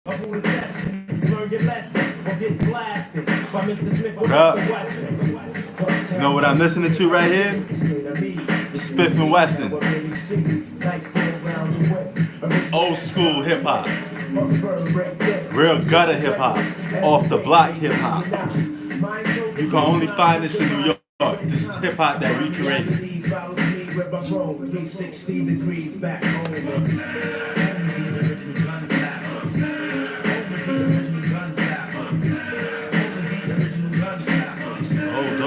You know what I'm listening to right here? Smith and Wesson. Old school hip hop. Real gutter hip hop. Off the block hip hop. You can only find this in New York. This is hip hop that we created. 360 degrees back home.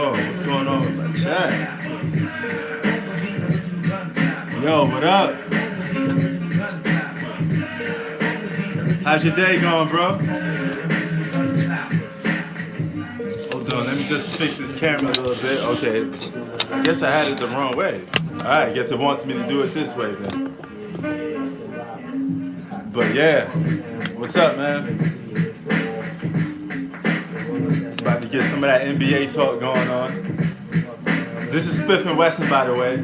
What's going on with my chat? Yo, what up? How's your day going, bro? Hold on, let me just fix this camera a little bit. Okay, I guess I had it the wrong way. Alright, I guess it wants me to do it this way then. But yeah, what's up, man? About to get some of that NBA talk going on. This is Smith and Wesson, by the way.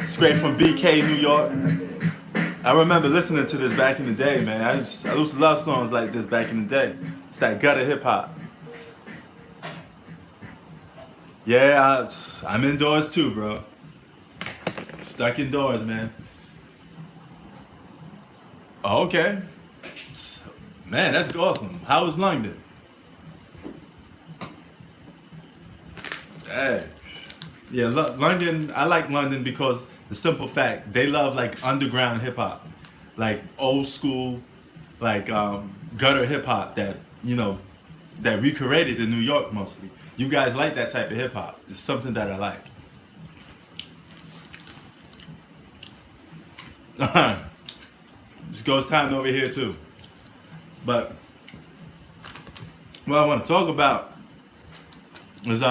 Straight from BK, New York. I remember listening to this back in the day, man. I used to love songs like this back in the day. It's that gutter hip hop. Yeah, I'm indoors too, bro. Stuck indoors, man. Oh, okay. Man, that's awesome. How was London? Hey. Yeah, London, I like London because the simple fact, they love like underground hip hop. Like old school, like gutter hip hop that, you know, that recreated in New York mostly. You guys like that type of hip hop. It's something that I like. This goes time over here too. But what I want to talk about is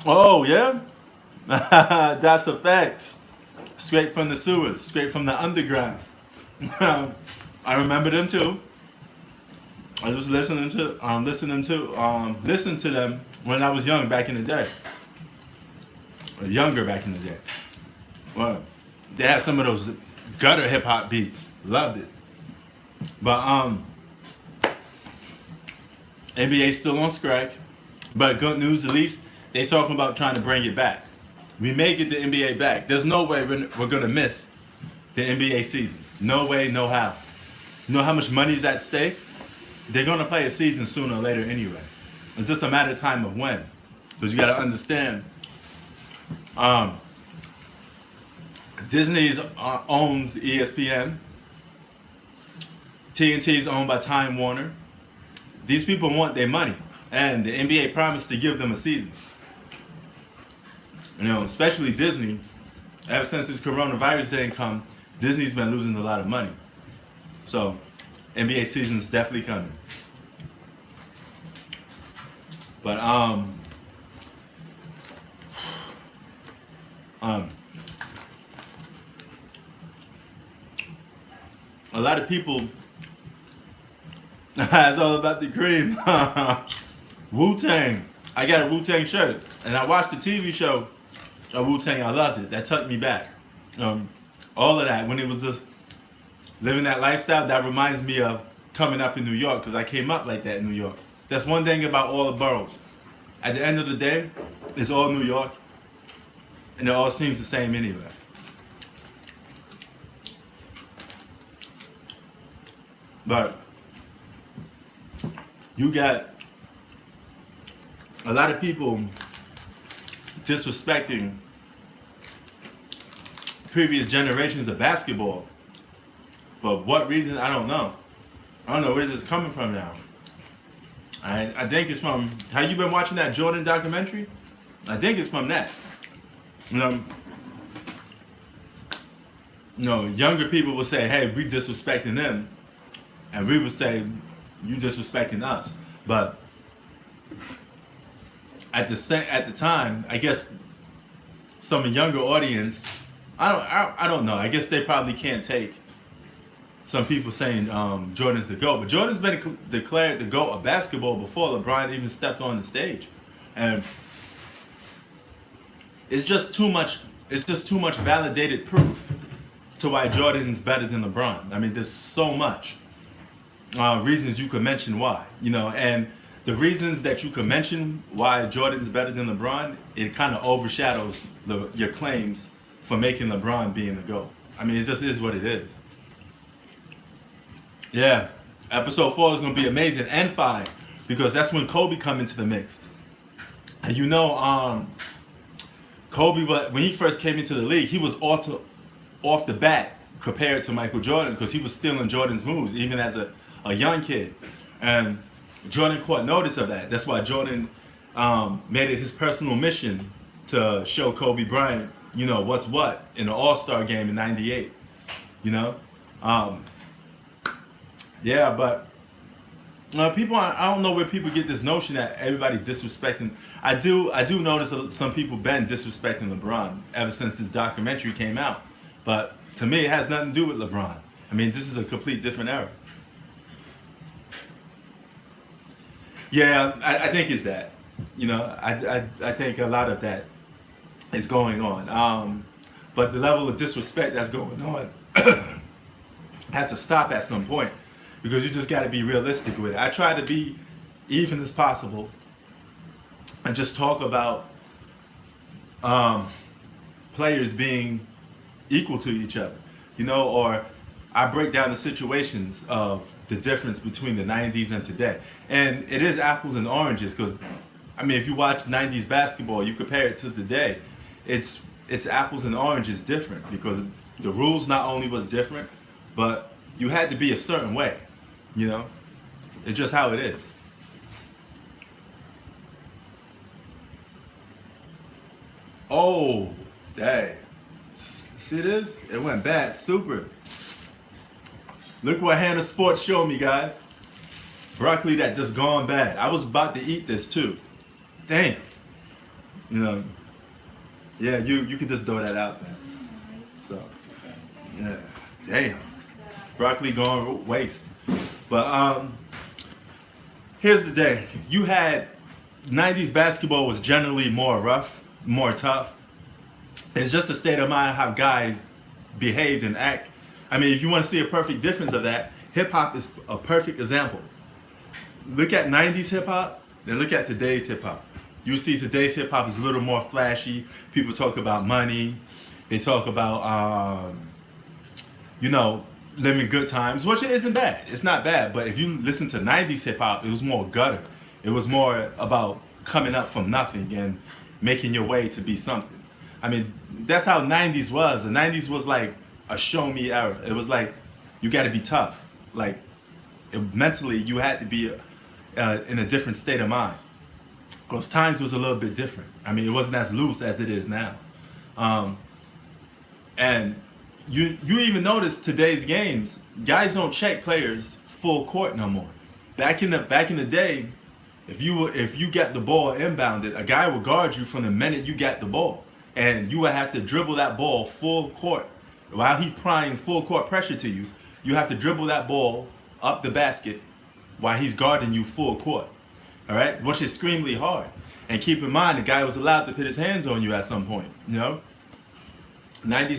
oh yeah, that's a fact. Straight from the sewers, straight from the underground. I remember them too. I was listening to them when I was young back in the day, or younger back in the day. Well, they had some of those gutter hip hop beats. Loved it. But NBA's still on strike. But good news, at least they talking about trying to bring it back. We may get the NBA back. There's no way we're gonna miss the NBA season. No way, no how. You know how much money's at stake? They're gonna play a season sooner or later anyway. It's just a matter of time of when. Because you gotta understand, Disney owns ESPN. TNT is owned by Time Warner. These people want their money, and the NBA promised to give them a season. You know, especially Disney. Ever since this coronavirus didn't come, Disney's been losing a lot of money. So, NBA season's definitely coming. But a lot of people, it's all about the cream. Wu-Tang. I got a Wu-Tang shirt, and I watched the TV show of Wu-Tang. I loved it. That took me back. All of that, when it was just living that lifestyle, that reminds me of coming up in New York, because I came up like that in New York. That's one thing about all the boroughs. At the end of the day, it's all New York, and it all seems the same anyway. But you got a lot of people disrespecting previous generations of basketball. For what reason, I don't know. I don't know where this is coming from now. I think it's from, have you been watching that Jordan documentary? I think it's from that. You know, younger people will say, hey, we disrespecting them. And we would say, you disrespecting us. But at the time, I guess some younger audience, I don't know. I guess they probably can't take some people saying Jordan's the GOAT. But Jordan's been declared the GOAT of basketball before LeBron even stepped on the stage. And it's just too much it's just too much validated proof to why Jordan's better than LeBron. I mean, there's so much reasons you could mention why, and the reasons that you could mention why Jordan's better than LeBron, it kind of overshadows your claims for making LeBron being the GOAT. I mean, it just is what it is. Yeah, episode 4 is going to be amazing, and 5, because that's when Kobe come into the mix. And Kobe, when he first came into the league, he was off the bat compared to Michael Jordan because he was stealing Jordan's moves even as a young kid. And Jordan caught notice of that. That's why Jordan made it his personal mission to show Kobe Bryant, what's what in the All-Star game in '98. Yeah, but people, I don't know where people get this notion that everybody disrespecting. I do notice some people been disrespecting LeBron ever since this documentary came out. But to me, it has nothing to do with LeBron. I mean, this is a complete different era. Yeah, I think it's that. I think a lot of that is going on. But the level of disrespect that's going on has to stop at some point because you just got to be realistic with it. I try to be even as possible and just talk about players being equal to each other, or I break down the situations of the difference between the 90s and today. And it is apples and oranges because, I mean, if you watch 90s basketball, you compare it to today, it's apples and oranges different because the rules not only was different, but you had to be a certain way, It's just how it is. Oh, dang. See this? It went bad, super. Look what Hannah Sports showed me, guys. Broccoli that just gone bad. I was about to eat this too. Damn. Yeah, you can just throw that out there. So, yeah, damn. Broccoli gone waste. But here's the day. You had 90s basketball was generally more rough, more tough. It's just a state of mind how guys behaved and act. I mean, if you want to see a perfect difference of that, hip-hop is a perfect example. Look at 90s hip-hop, then look at today's hip-hop. You see today's hip-hop is a little more flashy. People talk about money. They talk about, living good times, which isn't bad. It's not bad. But if you listen to 90s hip-hop, it was more gutter. It was more about coming up from nothing and making your way to be something. I mean, that's how 90s was. The 90s was like a show me era. It was like, you got to be tough. Like, mentally, you had to be in a different state of mind. Because times was a little bit different. I mean, it wasn't as loose as it is now. And you even notice today's games, guys don't check players full court no more. Back in the day, if you got the ball inbounded, a guy would guard you from the minute you got the ball. And you would have to dribble that ball full court. While he applying full court pressure to you, you have to dribble that ball up the basket while he's guarding you full court. All right? Which is extremely hard. And keep in mind, the guy was allowed to put his hands on you at some point, 90s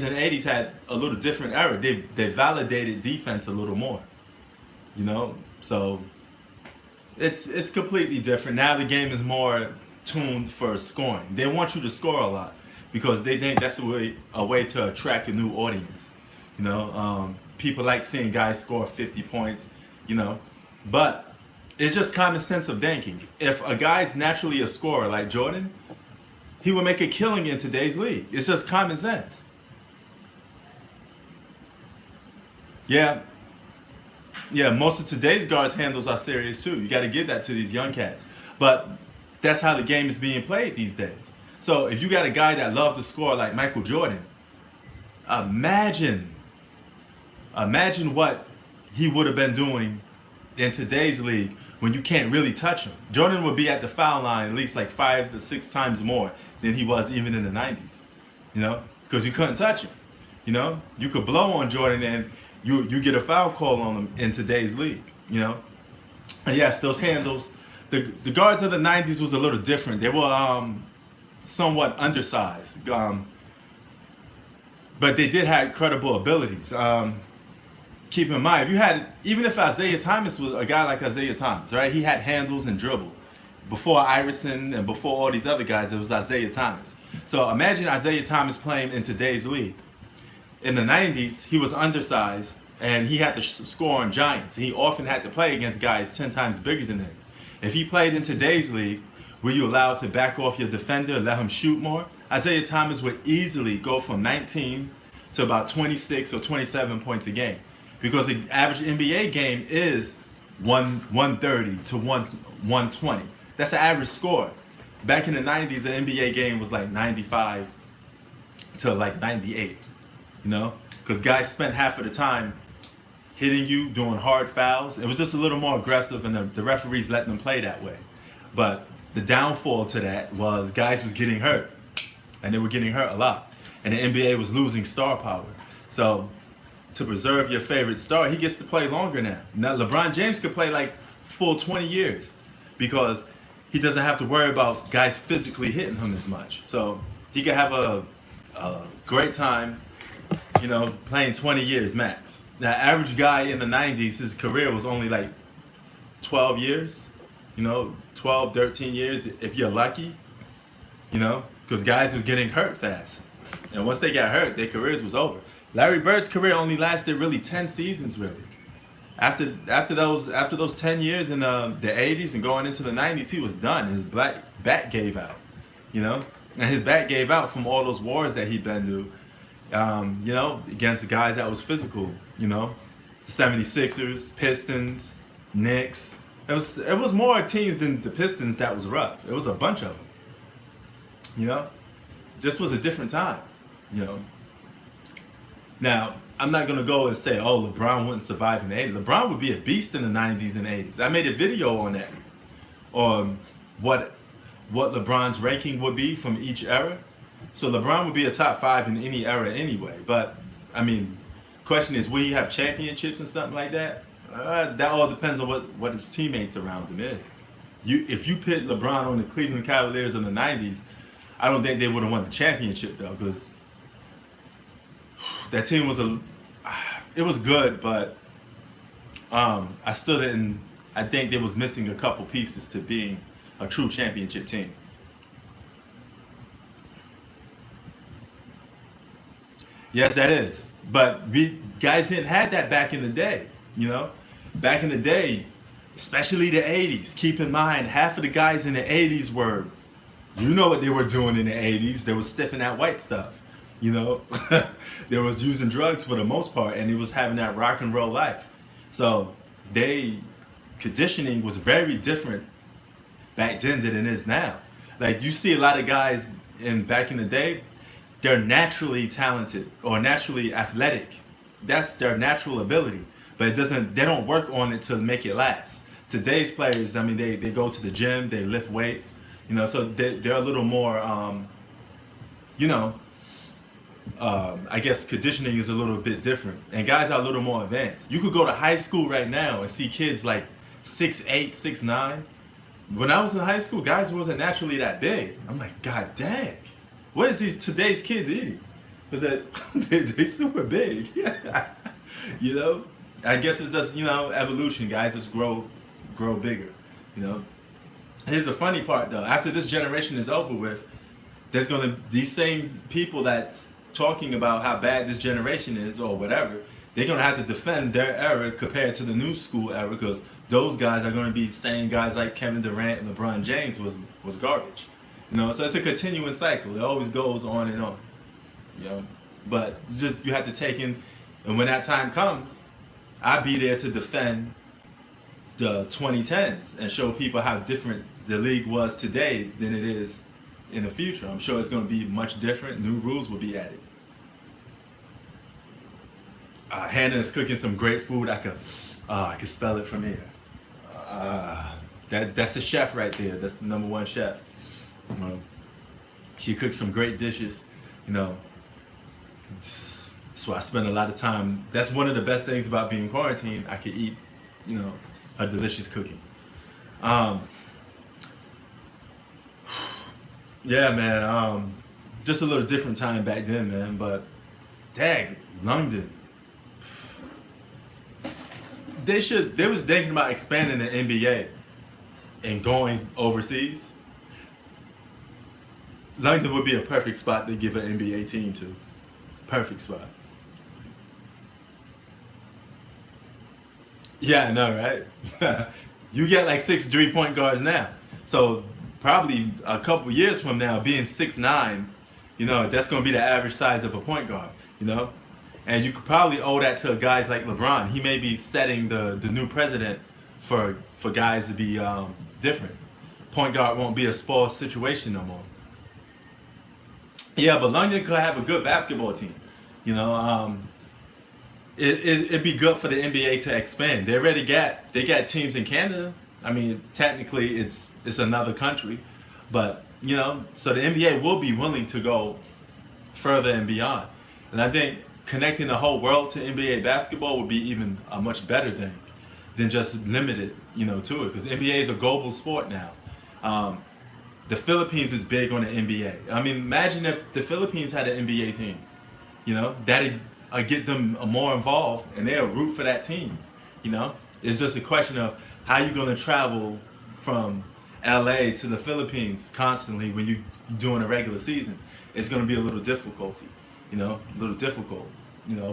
and 80s had a little different era. They validated defense a little more, So it's completely different. Now the game is more tuned for scoring. They want you to score a lot because they think that's a way to attract a new audience. People like seeing guys score 50 points, But it's just common sense of thinking. If a guy's naturally a scorer like Jordan, he would make a killing in today's league. It's just common sense. Yeah, most of today's guards' handles are serious too. You got to give that to these young cats. But that's how the game is being played these days. So if you got a guy that loves to score like Michael Jordan, imagine what he would have been doing in today's league when you can't really touch him. Jordan would be at the foul line at least like 5 to 6 times more than he was even in the 90s, because you couldn't touch him. You could blow on Jordan and you get a foul call on him in today's league, And yes, those handles, the guards of the 90s was a little different. They were somewhat undersized. but they did have incredible abilities. Keep in mind, if you had, even if Isaiah Thomas was a guy like Isaiah Thomas, right? He had handles and dribble. Before Iverson and before all these other guys, it was Isaiah Thomas. So imagine Isaiah Thomas playing in today's league. In the 90s, he was undersized and he had to score on giants. He often had to play against guys 10 times bigger than him. If he played in today's league, were you allowed to back off your defender and let him shoot more? Isaiah Thomas would easily go from 19 to about 26 or 27 points a game, because the average NBA game is 130 to 120. That's an average score. Back in the 90s, the NBA game was like 95 to like 98, you know? Because guys spent half of the time hitting you, doing hard fouls. It was just a little more aggressive, and the referees letting them play that way. But the downfall to that was guys was getting hurt, and they were getting hurt a lot. And the NBA was losing star power. So to preserve your favorite star, he gets to play longer now. Now LeBron James could play like full 20 years because he doesn't have to worry about guys physically hitting him as much. So he could have a great time, you know, playing 20 years max. Now, average guy in the 90s, his career was only like 12 years, you know, 12, 13 years if you're lucky, you know, because guys was getting hurt fast. And once they got hurt, their careers was over. Larry Bird's career only lasted really 10 seasons, really. After those 10 years in the 80s and going into the 90s, he was done. His back gave out, you know, and his back gave out from all those wars that he'd been to, you know, against the guys that was physical, you know, the 76ers, Pistons, Knicks. It was more teams than the Pistons that was rough. It was a bunch of them, you know. This was a different time, you know. Now, I'm not going to go and say, oh, LeBron wouldn't survive in the 80s. LeBron would be a beast in the 90s and 80s. I made a video on that, on what LeBron's ranking would be from each era. So LeBron would be a top 5 in any era anyway. But, I mean, question is, will he have championships and something like that? That all depends on what his teammates around him is. If you pit LeBron on the Cleveland Cavaliers in the 90s, I don't think they would have won the championship, though, because that team was it was good, but I still didn't. I think they was missing a couple pieces to being a true championship team. Yes, that is. But we guys didn't have that back in the day. You know, back in the day, especially the '80s. Keep in mind, half of the guys in the '80s were, you know what they were doing in the '80s? They was stiffing that white stuff. You know, they was using drugs for the most part, and they was having that rock and roll life. So conditioning was very different back then than it is now. Like, you see a lot of guys back in the day, they're naturally talented or naturally athletic. That's their natural ability, but they don't work on it to make it last. Today's players, I mean, they go to the gym, they lift weights, you know, so they're a little more, you know, I guess conditioning is a little bit different, and guys are a little more advanced. You could go to high school right now and see kids like 6'8", 6'9". When I was in high school, guys wasn't naturally that big. I'm like, God dang, what is today's kids eating? Because they super big. You know, I guess it's just, you know, evolution. Guys just grow bigger. You know, here's the funny part though. After this generation is over with, there's gonna these same people that's talking about how bad this generation is or whatever, they're gonna have to defend their era compared to the new school era, because those guys are gonna be saying guys like Kevin Durant and LeBron James was garbage. You know, so it's a continuing cycle. It always goes on and on. You know, but you have to take in, and when that time comes, I'll be there to defend the 2010s and show people how different the league was today than it is in the future. I'm sure it's going to be much different. New rules will be added. Hannah is cooking some great food. I can smell it from here. That's the chef right there. That's the #1 chef. She cooks some great dishes. You know, so I spend a lot of time. That's one of the best things about being quarantined. I can eat, you know, her delicious cooking. Yeah, man. Just a little different time back then, man. But Dang, London. They was thinking about expanding the NBA and going overseas. London would be a perfect spot to give an NBA team to. Perfect spot. Yeah, I know, right? You get like 6 3-point guards now. So probably a couple years from now, being 6'9", that's going to be the average size of a point guard, And you could probably owe that to guys like LeBron. He may be setting the new precedent for guys to be different. Point guard won't be a spoil situation no more. Yeah, but London could have a good basketball team. It'd be good for the NBA to expand. They got teams in Canada. I mean, technically it's another country, but so the NBA will be willing to go further and beyond. And I think connecting the whole world to NBA basketball would be even a much better thing than just limited, to it. Because NBA is a global sport now. The Philippines is big on the NBA. I mean, imagine if the Philippines had an NBA team. That'd get them more involved, and they'll root for that team. It's just a question of how you're going to travel from LA to the Philippines constantly when you're doing a regular season. It's going to be a little difficulty, a little difficult,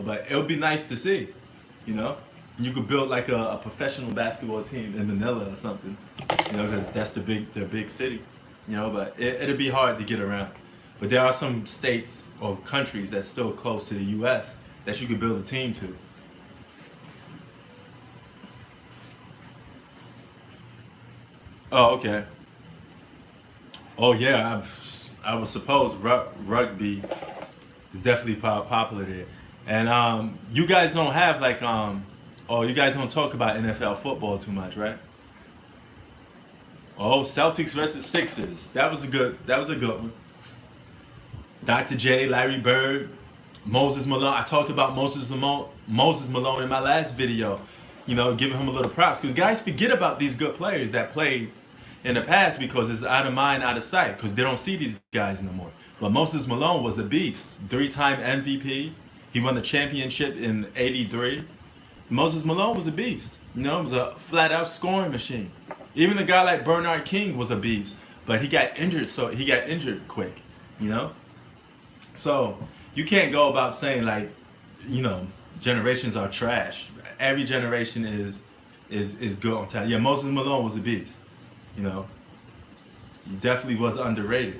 but it would be nice to see, You could build like a professional basketball team in Manila or something, 'cause that's their big city, but it'd be hard to get around. But there are some states or countries that's still close to the U.S. that you could build a team to. Oh, okay. Oh, yeah. I would suppose rugby is definitely popular there. And you guys don't have like you guys don't talk about NFL football too much, right? Oh, Celtics versus Sixers. That was a good one. Dr. J, Larry Bird, Moses Malone. I talked about Moses Malone in my last video, giving him a little props. Because guys forget about these good players that played in the past because it's out of mind, out of sight, because they don't see these guys no more. But Moses Malone was a beast. 3-time MVP. He won the championship in '83. Moses Malone was a beast. It was a flat-out scoring machine. Even a guy like Bernard King was a beast, but he got injured, quick, So you can't go about saying like, generations are trash. Every generation is good on talent. Yeah, Moses Malone was a beast. He definitely was underrated.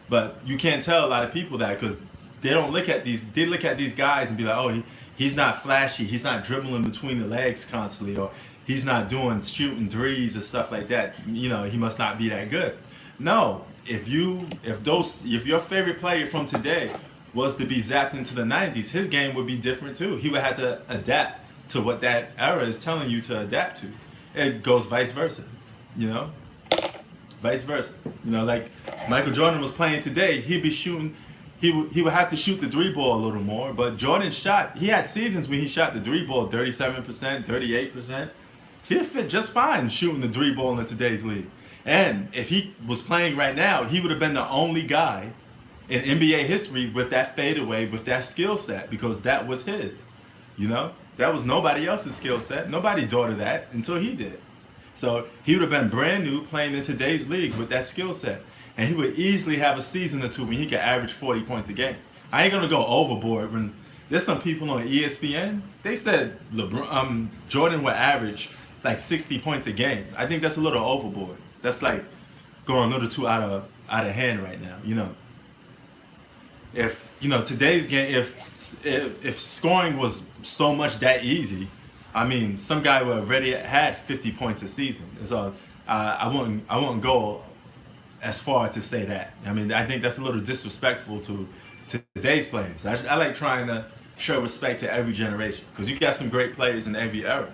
But you can't tell a lot of people that because they don't look at these. They look at these guys and be like, oh, he's not flashy. He's not dribbling between the legs constantly, or he's not shooting threes and stuff like that. He must not be that good. No, if your favorite player from today was to be zapped into the '90s, his game would be different too. He would have to adapt to what that era is telling you to adapt to. It goes vice versa, vice versa. Like Michael Jordan was playing today, he'd be shooting. He would have to shoot the 3-ball a little more, but Jordan he had seasons when he shot the 3-ball 37%, 38%. He'd fit just fine shooting the 3-ball in today's league. And if he was playing right now, he would have been the only guy in NBA history with that fadeaway, with that skill set, because that was his. That was nobody else's skill set. Nobody thought of that until he did. So he would have been brand new playing in today's league with that skill set. And he would easily have a season or two when he could average 40 points a game. I ain't gonna go overboard. When there's some people on ESPN, they said Jordan would average like 60 points a game. I think that's a little overboard. That's like going a little too out of hand right now. If today's game, if scoring was so much that easy, I mean, some guy would already had 50 points a season. So I wouldn't go as far to say that. I mean, I think that's a little disrespectful to today's players. I like trying to show respect to every generation because you got some great players in every era.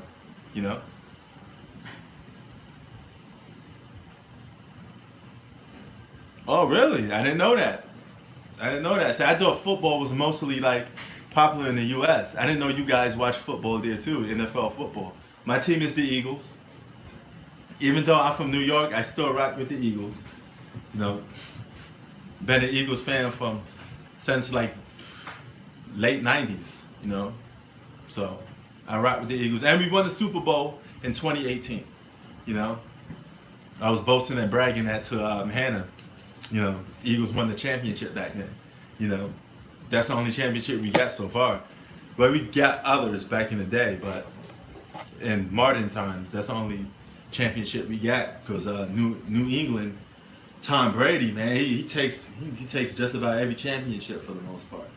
Oh, really? I didn't know that. See, I thought football was mostly like popular in the U.S. I didn't know you guys watch football there too, NFL football. My team is the Eagles. Even though I'm from New York, I still rock with the Eagles. Been an Eagles fan since like late '90s. You know, so I rock with the Eagles, and we won the Super Bowl in 2018. You know, I was boasting and bragging that to Hannah. You know, Eagles won the championship back then. You know, that's the only championship we got so far. But we got others back in the day. But in modern times, that's the only championship we got because New England, Tom Brady, man, he takes just about every championship for the most part.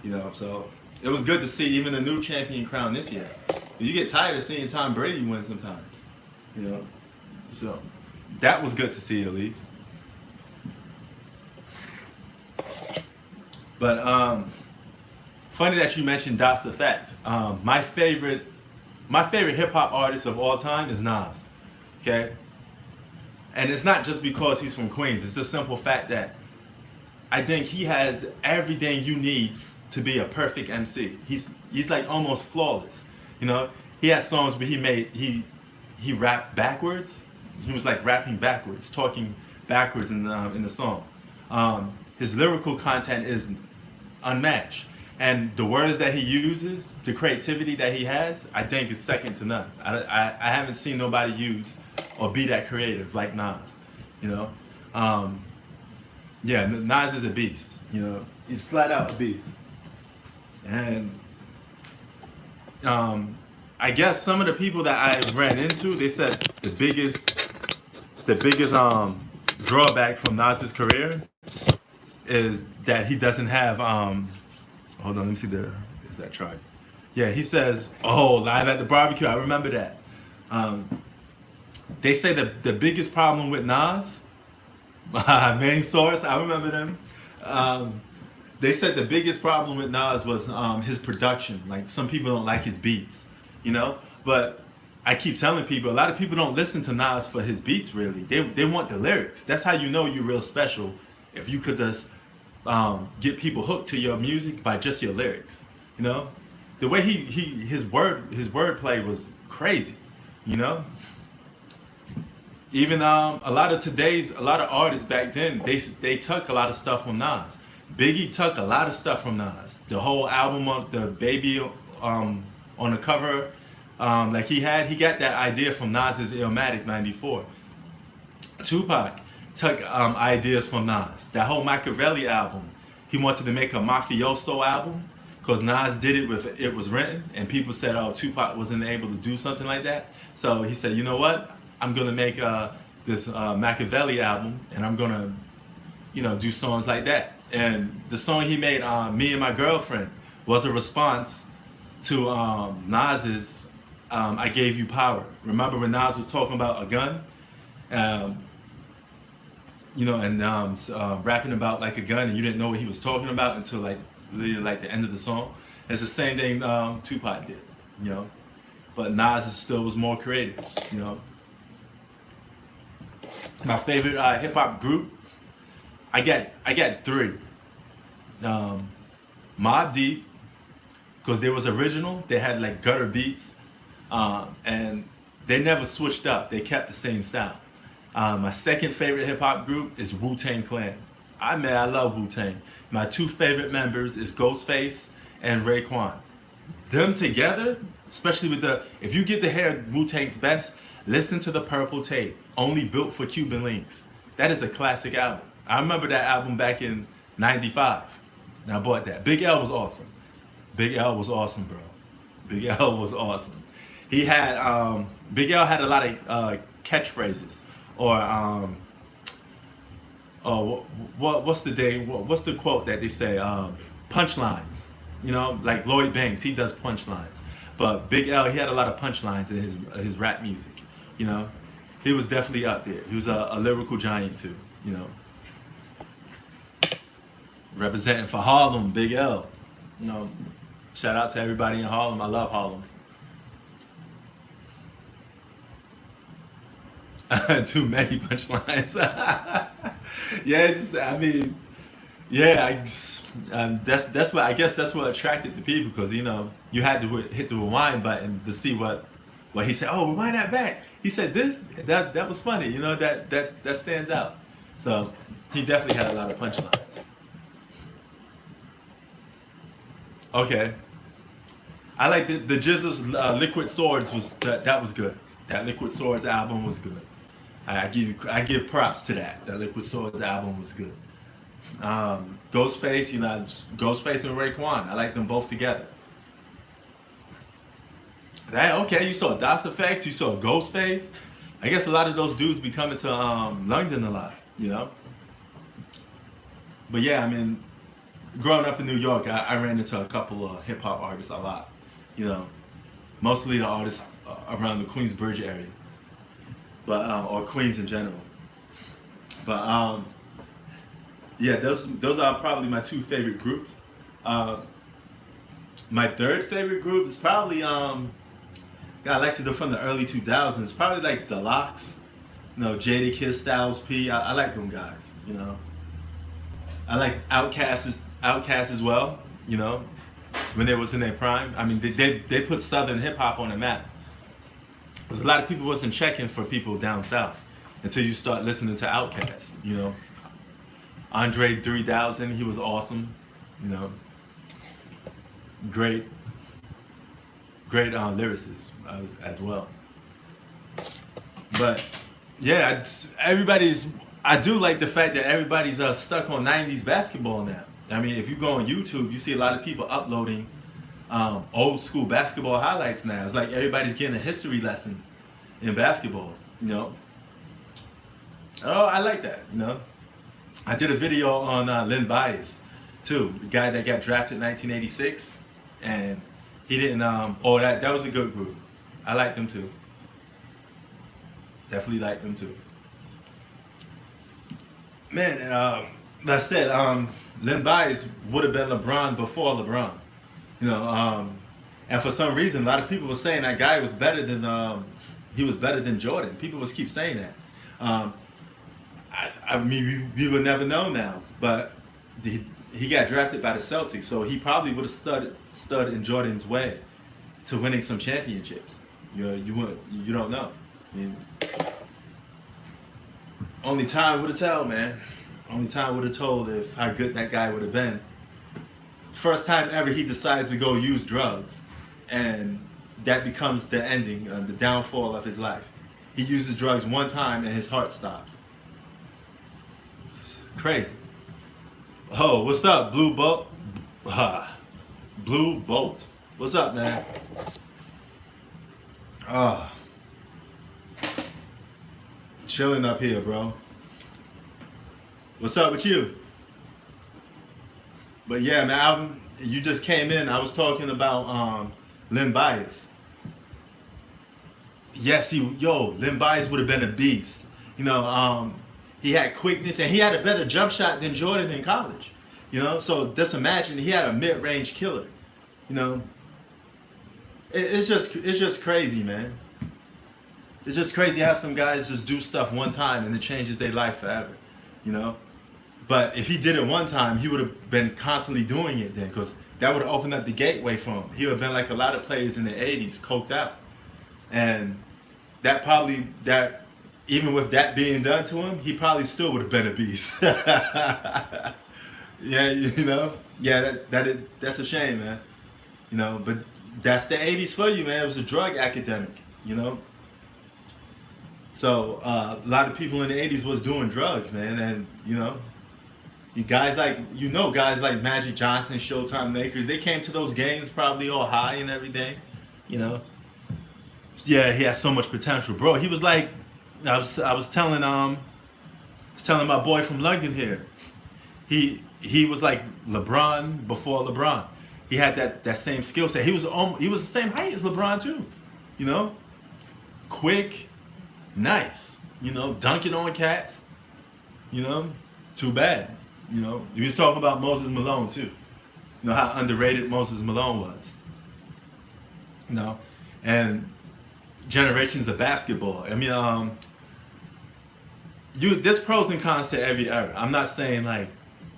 You know, so it was good to see even a new champion crown this year. 'Cause you get tired of seeing Tom Brady win sometimes. You know, so that was good to see at least. But funny that you mentioned Das Effect. My favorite hip hop artist of all time is Nas. Okay, and it's not just because he's from Queens. It's the simple fact that I think he has everything you need to be a perfect MC. He's like almost flawless. You know, he has songs where he rapped backwards. He was like rapping backwards, talking backwards in the song. His lyrical content is unmatched, and the words that he uses, the creativity that he has, I think is second to none. I haven't seen nobody use or be that creative like Nas. You know, yeah, Nas is a beast. You know, he's flat out a beast, and I guess some of the people that I ran into, they said the biggest drawback from Nas's career is that he doesn't have hold on, let me see there. Is that tribe? Yeah, he says, oh, Live at the Barbecue, I remember that. They say the biggest problem with Nas, main source, I remember them. They said the biggest problem with Nas was his production. Like some people don't like his beats, you know? But I keep telling people, a lot of people don't listen to Nas for his beats really. They want the lyrics. That's how you know you're real special, if you could just get people hooked to your music by just your lyrics. You know? The way his wordplay was crazy, you know? Even a lot of artists back then, they took a lot of stuff from Nas. Biggie took a lot of stuff from Nas. The whole album of the Baby on the cover, like he got that idea from Nas's Illmatic '94. Tupac took ideas from Nas. That whole Machiavelli album, he wanted to make a mafioso album because Nas did it with It Was Written, and people said, oh, Tupac wasn't able to do something like that. So he said, you know what? I'm gonna make this Machiavelli album, and I'm gonna, you know, do songs like that. And the song he made, "Me and My Girlfriend," was a response to Nas's "I Gave You Power." Remember when Nas was talking about a gun, you know, and rapping about like a gun, and you didn't know what he was talking about until like literally like the end of the song. It's the same thing Tupac did, you know, but Nas still was more creative, you know. My favorite hip hop group, I got three. Mobb Deep, because they was original. They had like gutter beats, and they never switched up. They kept the same style. My second favorite hip hop group is Wu-Tang Clan. I love Wu-Tang. My two favorite members is Ghostface and Raekwon. Them together, especially with if you get to hear Wu-Tang's best, listen to the Purple Tape, Only Built for Cuban Links. That is a classic album. I remember that album back in '95. And I bought that. Big L was awesome. Big L was awesome, bro. Big L was awesome. He had Big L had a lot of catchphrases, or what's the quote that they say? Punchlines. You know, like Lloyd Banks, he does punchlines. But Big L, he had a lot of punchlines in his rap music. You know, he was definitely up there. He was a lyrical giant too. You know, representing for Harlem, Big L. You know, shout out to everybody in Harlem. I love Harlem. Too many punchlines. Yeah, I mean, yeah, that's what I guess that's what attracted to people, because you know you had to hit the rewind button to see what he said. Oh, rewind that back. He said this. That was funny. You know, that stands out. So he definitely had a lot of punchlines. Okay. I like the Jizz's Liquid Swords that was good. That Liquid Swords album was good. I give props to that. That Liquid Swords album was good. Ghostface, Ghostface and Raekwon. I like them both together. That okay? You saw Das Effects. You saw Ghostface. I guess a lot of those dudes be coming to London a lot. But yeah, I mean, growing up in New York, I ran into a couple of hip hop artists a lot. Mostly the artists around the Queensbridge area, but or Queens in general. But yeah, those are probably my two favorite groups. My third favorite group is probably I liked it from the early 2000s. Probably like the Lox, Jadakiss, Styles P. I like them guys. I like Outkast as well. When they was in their prime. I mean, they put Southern hip hop on the map. Because a lot of people wasn't checking for people down south until you start listening to Outkast. Andre 3000, he was awesome. Great lyricist as well. But yeah, I do like the fact that everybody's stuck on 90s basketball now. I mean, if you go on YouTube, you see a lot of people uploading old school basketball highlights now. It's like everybody's getting a history lesson in basketball. Oh, I like that. I did a video on Len Bias too, the guy that got drafted in 1986, and he didn't. That was a good group. I like them too. Definitely like them too. Man, like I said, Len Bias would have been LeBron before LeBron. And for some reason, a lot of people were saying that guy was better than Jordan. People was keep saying that. I mean, we will never know now, but he got drafted by the Celtics, so he probably would have stood in Jordan's way to winning some championships. You don't know. I mean, only time would have told, man. Only time would have told how good that guy would have been. First time ever he decides to go use drugs, and that becomes the ending, the downfall of his life. He uses drugs one time and his heart stops. Crazy. Oh, what's up, Blue Bolt? Blue Bolt. What's up, man? Chilling up here, bro. What's up with you? But yeah, man, you just came in. I was talking about Len Bias. Yes, Len Bias would have been a beast. He had quickness and he had a better jump shot than Jordan in college. So just imagine he had a mid-range killer. It's just crazy, man. It's just crazy how some guys just do stuff one time and it changes their life forever. But if he did it one time, he would have been constantly doing it then, because that would have opened up the gateway for him. He would have been like a lot of players in the 80s, coked out. And even with that being done to him, he probably still would have been a beast. Yeah, that's a shame, man. But that's the 80s for you, man. It was a drug epidemic, So a lot of people in the 80s was doing drugs, man, and guys like Magic Johnson, Showtime Lakers, they came to those games probably all high and everything, Yeah, he has so much potential, bro. He was like, I was telling my boy from London here, he was like LeBron before LeBron. He had that same skill set. He was the same height as LeBron too, quick, nice, dunking on cats, too bad. He was talking about Moses Malone too. How underrated Moses Malone was. And generations of basketball. I mean, there's pros and cons to every era. I'm not saying like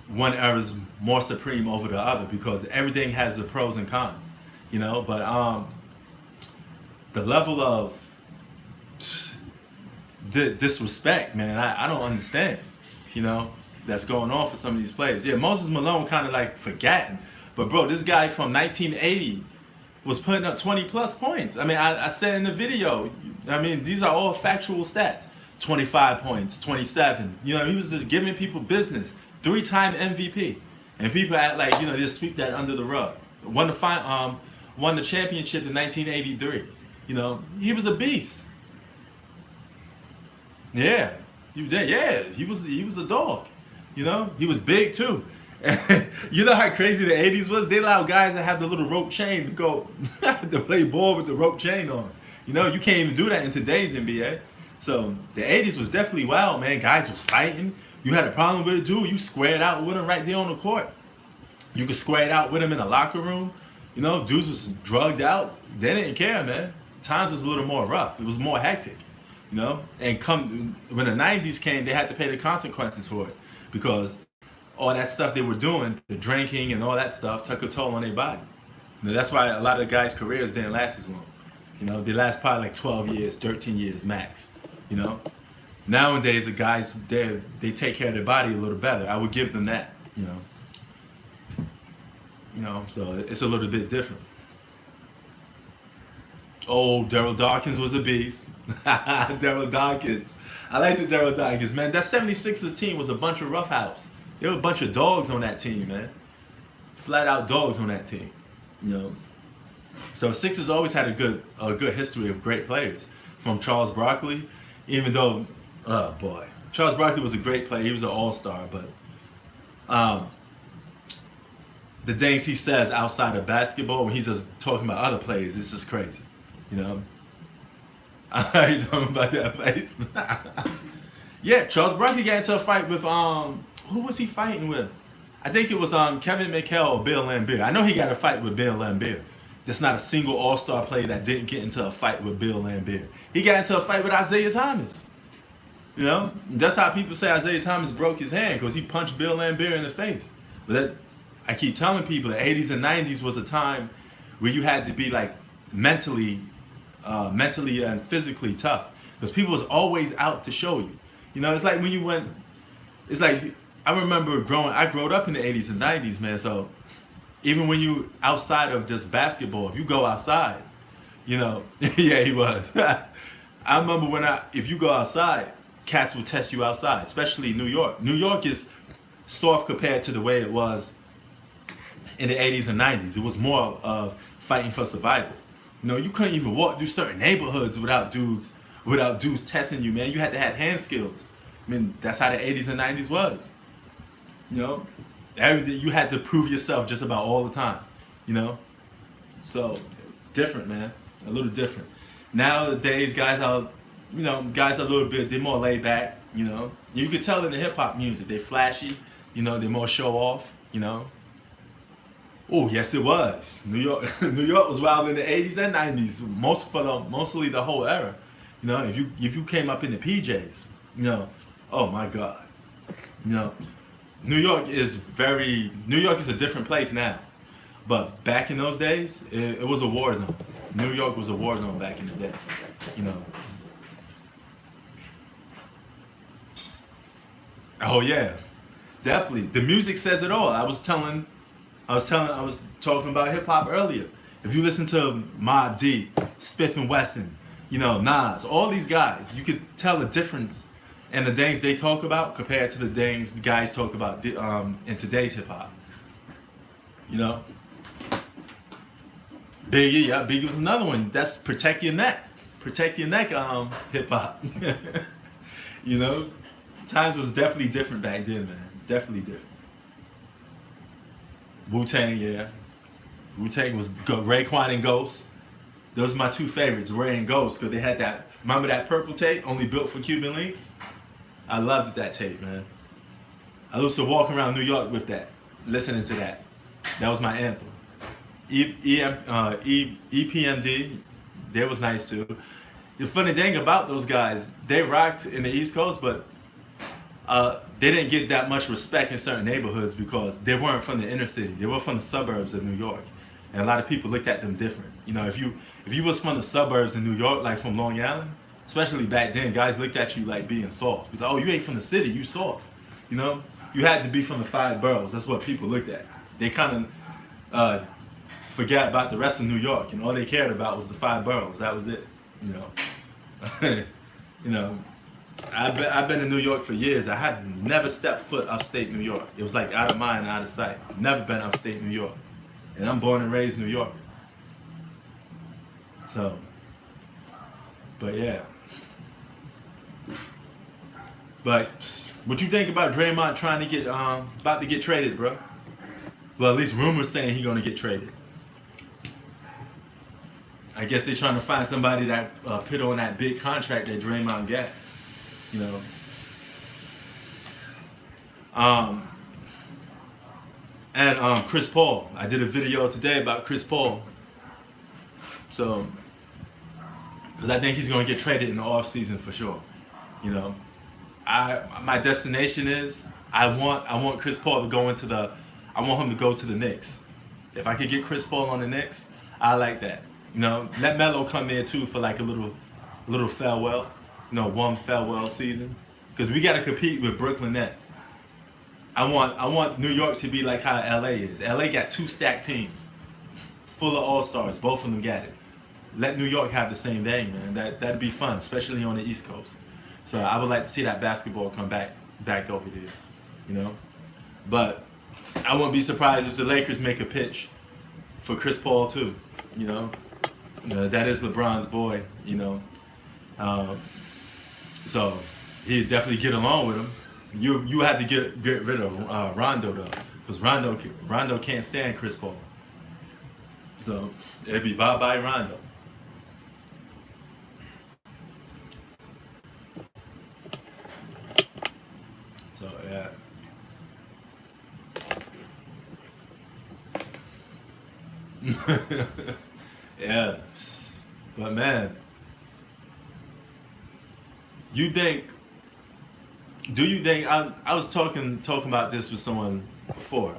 one era is more supreme over the other, because everything has the pros and cons. But the level of disrespect, man, I don't understand. That's going on for some of these players. Yeah, Moses Malone kind of like forgotten, But bro, this guy from 1980 was putting up 20 plus points. I mean, I said in the video, I mean, these are all factual stats. 25 points, 27. You know, he was just giving people business. 3-time MVP. And people act like, you know, they just sweep that under the rug. Won the championship in 1983. You know, he was a beast. Yeah. He did. Yeah, he was a dog. You know, he was big too. You know how crazy the 80s was? They allowed guys that have the little rope chain to go to play ball with the rope chain on. You know, you can't even do that in today's NBA. So the 80s was definitely wild, man. Guys was fighting. You had a problem with a dude, you squared out with him right there on the court. You could square it out with him in the locker room. You know, dudes was drugged out. They didn't care, man. Times was a little more rough. It was more hectic. You know, and when the 90s came, they had to pay the consequences for it because all that stuff they were doing, the drinking and all that stuff, took a toll on their body. You know, that's why a lot of guys' careers didn't last as long. You know, they last probably like 12 years, 13 years max. You know, nowadays the guys they take care of their body a little better. I would give them that. You know, so it's a little bit different. Oh, Daryl Dawkins was a beast. Daryl Dawkins. I like the Daryl Dawkins, man. That 76ers team was a bunch of roughhouse. There were a bunch of dogs on that team, man. Flat out dogs on that team. You know. So Sixers always had a good history of great players. From Charles Barkley, even though, oh boy, Charles Barkley was a great player. He was an all-star, but the things he says outside of basketball when he's just talking about other players, it's just crazy. You know? Are you talking about that fight? Yeah, Charles Barkley got into a fight with who was he fighting with? I think it was Kevin McHale or Bill Laimbeer. I know he got a fight with Bill Laimbeer. There's not a single all-star player that didn't get into a fight with Bill Laimbeer. He got into a fight with Isaiah Thomas. You know? That's how people say Isaiah Thomas broke his hand, because he punched Bill Laimbeer in the face. But I keep telling people the 80s and 90s was a time where you had to be like mentally and physically tough, because people was always out to show you. You know, it's like when you went, it's like, I remember I grew up in the 80s and 90s, man, so even when you outside of just basketball, if you go outside, you know, yeah, he was. I remember if you go outside, cats will test you outside, especially New York. New York is soft compared to the way it was in the 80s and 90s. It was more of fighting for survival. You know, you couldn't even walk through certain neighborhoods without dudes testing you, man. You had to have hand skills. I mean, that's how the 80s and 90s was. You know, you had to prove yourself just about all the time. You know, so different, man. A little different. Nowadays, guys are a little bit. They're more laid back. You know, you could tell in the hip hop music, they're flashy. You know, they're more show off. You know. Oh yes, it was. New York. New York was wild in the 80s and 90s. Mostly the whole era. You know, if you came up in the PJs, you know, oh my God. You know, New York is a different place now. But back in those days, it was a war zone. New York was a war zone back in the day. You know. Oh yeah, definitely. The music says it all. I was talking about hip hop earlier. If you listen to Mobb Deep, Spiff and Wesson, you know, Nas, all these guys, you could tell the difference in the things they talk about compared to the things the guys talk about in today's hip hop. You know, Biggie was another one. That's protect your neck hip hop. You know, times was definitely different back then, man. Definitely different. Wu-Tang, yeah. Wu-Tang was Raekwon and Ghost. Those are my two favorites, Ray and Ghost, because they had that, remember that purple tape, only built for Cuban links? I loved that tape, man. I used to walk around New York with that, listening to that. That was my anthem. EPMD, that was nice too. The funny thing about those guys, they rocked in the East Coast, but they didn't get that much respect in certain neighborhoods because they weren't from the inner city. They were from the suburbs of New York, and a lot of people looked at them different. You know, if you was from the suburbs in New York, like from Long Island, especially back then, guys looked at you like being soft. Because, oh, you ain't from the city, you soft. You know, you had to be from the 5 boroughs. That's what people looked at. They kind of uh, forget about the rest of New York, and all they cared about was the 5 boroughs. That was it. You know, you know. I've been in New York for years. I have never stepped foot upstate New York. It was like out of mind, out of sight. Never been upstate New York, and I'm born and raised New York. So, but yeah. But what you think about Draymond trying to get about to get traded, bro? Well, at least rumors saying he's gonna get traded. I guess they're trying to find somebody that put on that big contract that Draymond got. You know. And Chris Paul. I did a video today about Chris Paul. So, because I think he's gonna get traded in the off season for sure. You know. My destination is I want Chris Paul to go into the I want him to go to the Knicks. If I could get Chris Paul on the Knicks, I like that. You know, let Melo come there too for like a little farewell, you know, one farewell season, because we got to compete with Brooklyn Nets. I want New York to be like how LA is. LA got 2 stacked teams, full of all stars. Both of them got it. Let New York have the same thing, man. That'd be fun, especially on the East Coast. So I would like to see that basketball come back over there, you know. But I wouldn't be surprised if the Lakers make a pitch for Chris Paul too, you know. That is LeBron's boy, you know. So he'd definitely get along with him. You had to get rid of Rondo though, because Rondo can't stand Chris Paul. So it'd be bye Rondo. So yeah. Yeah, but man, you think? Do you think? I was talking about this with someone before.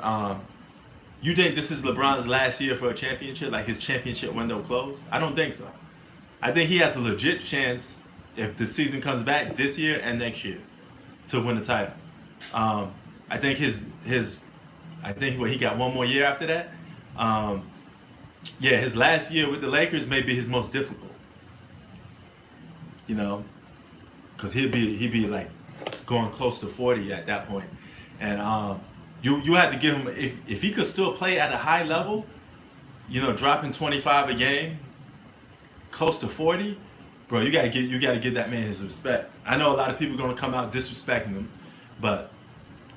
You think this is LeBron's last year for a championship? Like his championship window closed? I don't think so. I think he has a legit chance if the season comes back this year and next year to win the title. I think he got one more year after that. Yeah, his last year with the Lakers may be his most difficult. You know, because he'd be like going close to 40 at that point, and you had to give him if he could still play at a high level, you know, dropping 25 a game, close to 40, bro. You gotta give that man his respect. I know a lot of people are gonna come out disrespecting him, but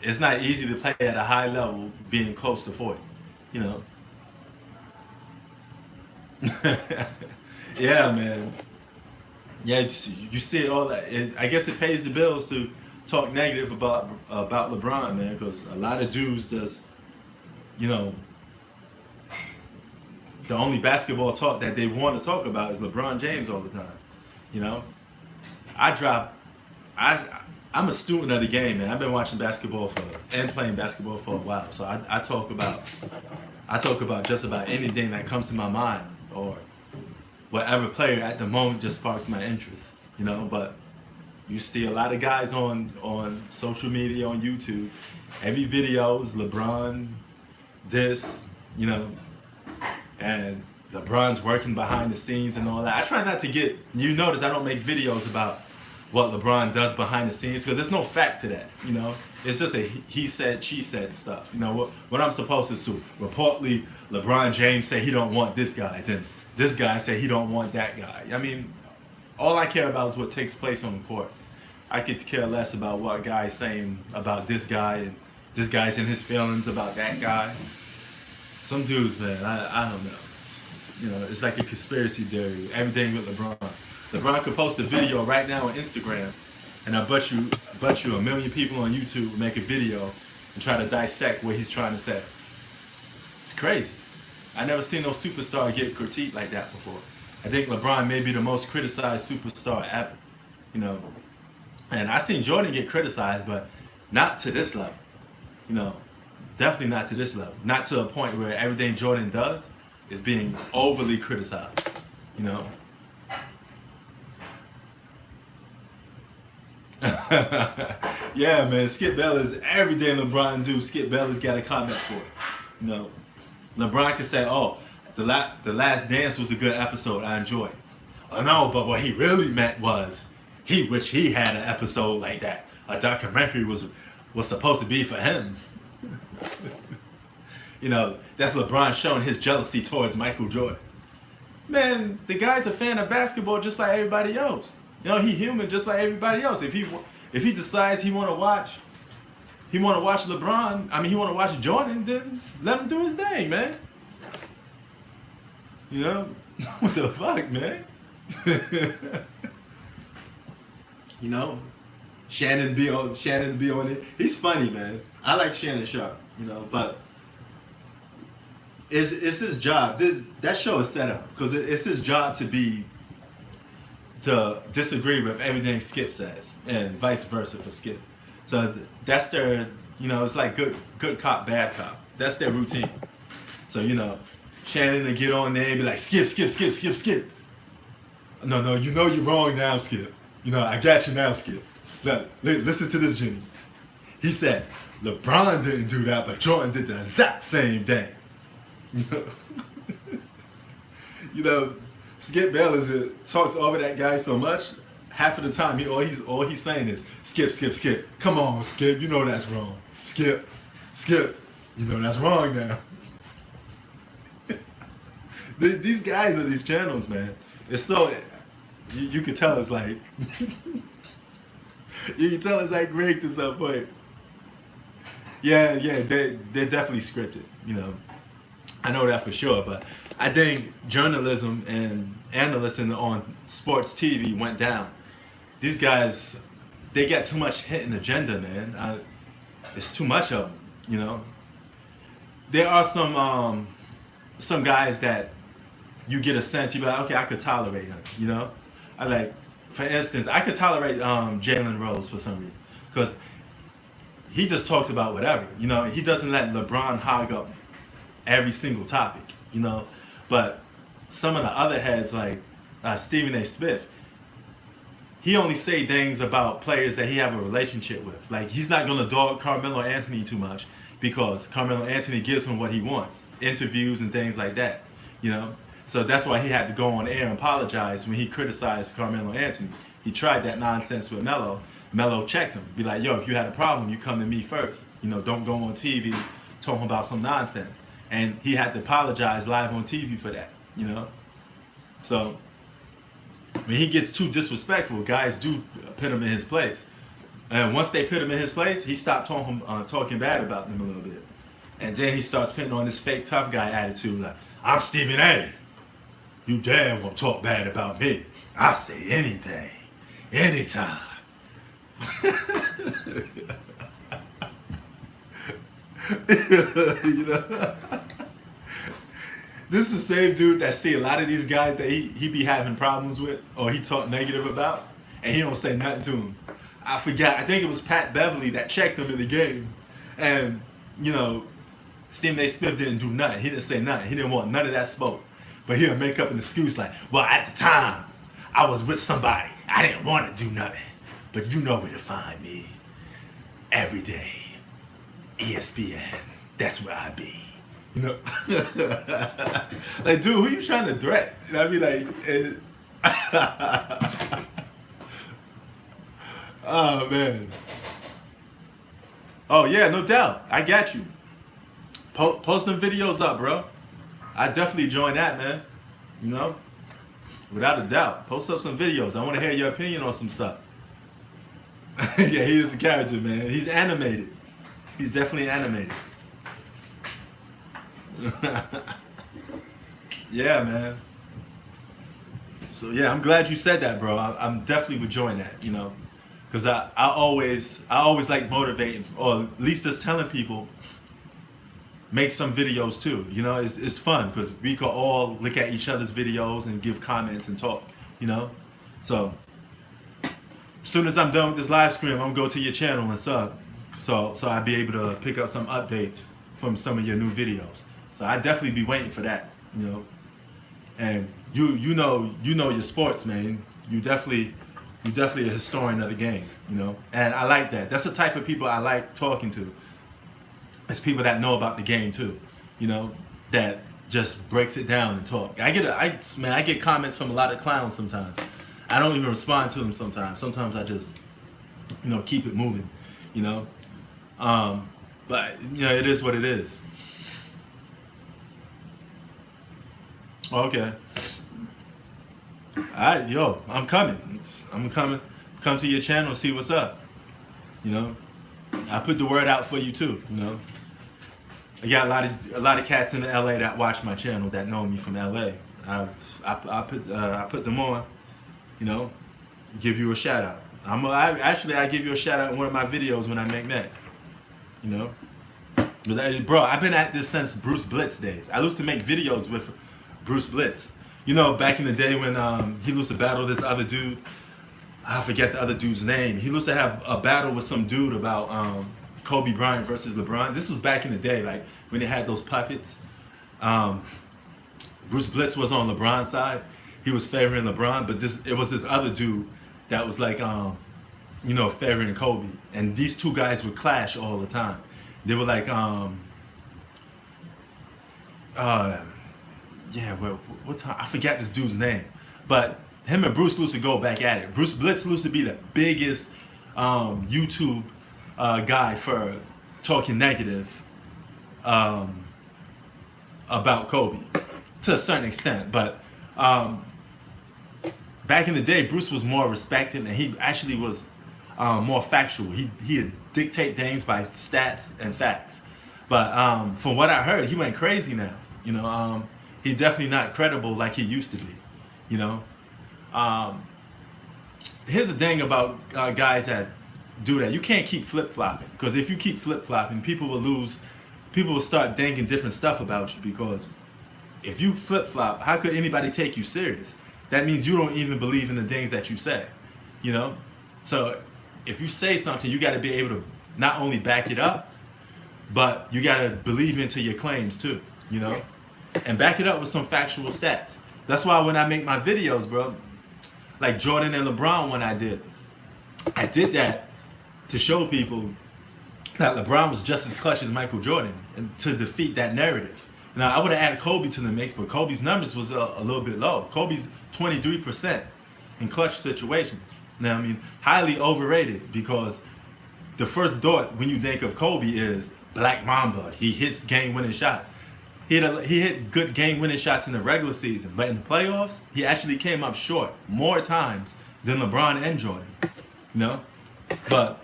it's not easy to play at a high level being close to 40. You know. Yeah, man. Yeah, you see all that. I guess it pays the bills to talk negative about LeBron, man, because a lot of dudes just, you know, the only basketball talk that they want to talk about is LeBron James all the time. You know, I'm a student of the game, man. I've been watching basketball and playing basketball for a while, so I talk about just about anything that comes to my mind or whatever player at the moment just sparks my interest, you know. But you see a lot of guys on social media, on YouTube, every video is LeBron this, you know, and LeBron's working behind the scenes and all that. I try not to get, you notice I don't make videos about what LeBron does behind the scenes because there's no fact to that, you know. It's just a he said, she said stuff. You know, what I'm supposed to do. Reportedly, LeBron James say he don't want this guy. Then this guy say he don't want that guy. I mean, all I care about is what takes place on the court. I could care less about what a guy's saying about this guy and this guy's in his feelings about that guy. Some dudes, man, I don't know. You know, it's like a conspiracy theory. Everything with LeBron. LeBron could post a video right now on Instagram, and I bet you a million people on YouTube would make a video and try to dissect what he's trying to say. It's crazy. I never seen no superstar get critiqued like that before. I think LeBron may be the most criticized superstar ever. You know, and I seen Jordan get criticized, but not to this level. You know, definitely not to this level. Not to a point where everything Jordan does is being overly criticized. You know. Yeah, man. Skip Bayless, everything LeBron do, Skip Bayless got a comment for it. You know, LeBron can say, "Oh, the Last Dance was a good episode. I enjoyed." Oh no, but what he really meant was he wished he had an episode like that. A documentary was supposed to be for him. You know, that's LeBron showing his jealousy towards Michael Jordan. Man, the guy's a fan of basketball just like everybody else. You know, he human just like everybody else. If he decides he want to watch LeBron, he want to watch Jordan, then let him do his thing, man. You know, what the fuck, man? You know, Shannon be on it. He's funny, man. I like Shannon Sharp. You know, but it's his job. That show is set up because it's his job to disagree with everything Skip says, and vice versa for Skip. So that's their, you know, it's like good cop, bad cop. That's their routine. So, you know, Shannon will get on there and be like, Skip. No, you know you're wrong now, Skip. You know, I got you now, Skip. Look, listen to this, Jimmy. He said, LeBron didn't do that, but Jordan did the exact same thing. You know, Skip Bayless talks over that guy so much. Half of the time, all he's saying is Skip. Come on, Skip. You know that's wrong. Skip. You know that's wrong now. These guys on these channels, man. It's so you can tell it's like you can tell it's like rigged at some point. Yeah, they're definitely scripted. You know, I know that for sure. But I think journalism and analysts on sports TV went down. These guys, they get too much hidden agenda, man. It's too much of them, you know. There are some guys that you get a sense, you be like, okay, I could tolerate him, you know. For instance, I could tolerate Jalen Rose for some reason because he just talks about whatever, you know. He doesn't let LeBron hog up every single topic, you know. But some of the other heads, like Stephen A. Smith, he only say things about players that he have a relationship with. Like, he's not gonna dog Carmelo Anthony too much because Carmelo Anthony gives him what he wants, interviews and things like that, you know. So that's why he had to go on air and apologize when he criticized Carmelo Anthony. He tried that nonsense with Melo. Melo checked him, be like, yo, if you had a problem, you come to me first. You know, don't go on TV talking about some nonsense. And he had to apologize live on TV for that, you know. So when he gets too disrespectful, guys do put him in his place. And once they put him in his place, he stopped talking bad about them a little bit. And then he starts putting on this fake tough guy attitude, like, I'm Stephen A. You damn won't talk bad about me. I say anything, anytime. You know? This is the same dude that see a lot of these guys that he be having problems with or he talk negative about, and he don't say nothing to him. I forgot. I think it was Pat Beverly that checked him in the game, and you know, Stephen A. Smith didn't do nothing. He didn't say nothing. He didn't want none of that smoke. But he'll make up an excuse like, well, at the time, I was with somebody. I didn't want to do nothing. But you know where to find me. Every day. ESPN. That's where I be. You know? Like, dude, who you trying to threat? I mean, like, oh, man. Oh, yeah, no doubt. I got you. Post them videos up, bro. I definitely join that, man. You know? Without a doubt. Post up some videos. I want to hear your opinion on some stuff. Yeah, he is a character, man. He's animated. He's definitely animated. Yeah, man. So, yeah, I'm glad you said that, bro. I'm definitely would join that, you know? Because I always like motivating, or at least just telling people, make some videos too. You know, it's fun because we can all look at each other's videos and give comments and talk, you know? So, as soon as I'm done with this live stream, I'm gonna go to your channel and sub. So I'll be able to pick up some updates from some of your new videos. So I definitely be waiting for that, you know? And you know your sports, man. You definitely a historian of the game, you know? And I like that. That's the type of people I like talking to. It's people that know about the game too, you know. that just breaks it down and talk. I get comments from a lot of clowns sometimes. I don't even respond to them sometimes. Sometimes I just, keep it moving, you know. But it is what it is. Okay. Alright, I'm coming. I'm coming. Come to your channel, see what's up. I put the word out for you too. I got a lot of cats in LA that watch my channel that know me from LA. I put them on. Give you a shout out. I give you a shout out in one of my videos when I make next. Bro, I've been at this since Bruce Blitz days. I used to make videos with Bruce Blitz. Back in the day when he used to battle this other dude. I forget the other dude's name. He used to have a battle with some dude about Kobe Bryant versus LeBron. This was back in the day, like when they had those puppets. Bruce Blitz was on LeBron's side. He was favoring LeBron, but it was this other dude that was like, favoring Kobe. And these two guys would clash all the time. They were like, what time? I forget this dude's name, but him and Bruce used to go back at it. Bruce Blitz used to be the biggest YouTube guy for talking negative about Kobe to a certain extent. But back in the day, Bruce was more respected, and he actually was more factual. He'd dictate things by stats and facts. But from what I heard, he went crazy now. He's definitely not credible like he used to be. Here's the thing about guys that do that. You can't keep flip-flopping, because if you keep flip-flopping, people will start thinking different stuff about you, because if you flip-flop, how could anybody take you serious? That means you don't even believe in the things that you say, So if you say something, you got to be able to not only back it up, but you got to believe into your claims too, and back it up with some factual stats. That's why when I make my videos, bro, like Jordan and LeBron when I did that to show people that LeBron was just as clutch as Michael Jordan, and to defeat that narrative. Now, I would have added Kobe to the mix, but Kobe's numbers was a little bit low. Kobe's 23% in clutch situations. Now, highly overrated, because the first thought when you think of Kobe is Black Mamba. He hits game-winning shots. He hit good game-winning shots in the regular season, but in the playoffs, he actually came up short more times than LeBron and Jordan. But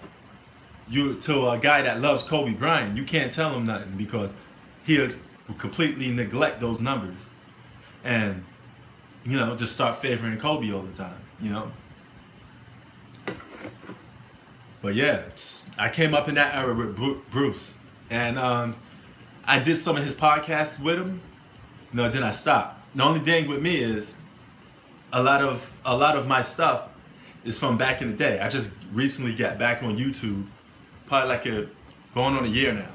to a guy that loves Kobe Bryant, you can't tell him nothing, because he'll completely neglect those numbers and just start favoring Kobe all the time. But yeah, I came up in that era with Bruce, and I did some of his podcasts with him. Then I stopped. The only thing with me is a lot of my stuff is from back in the day. I just recently got back on YouTube, probably going on a year now.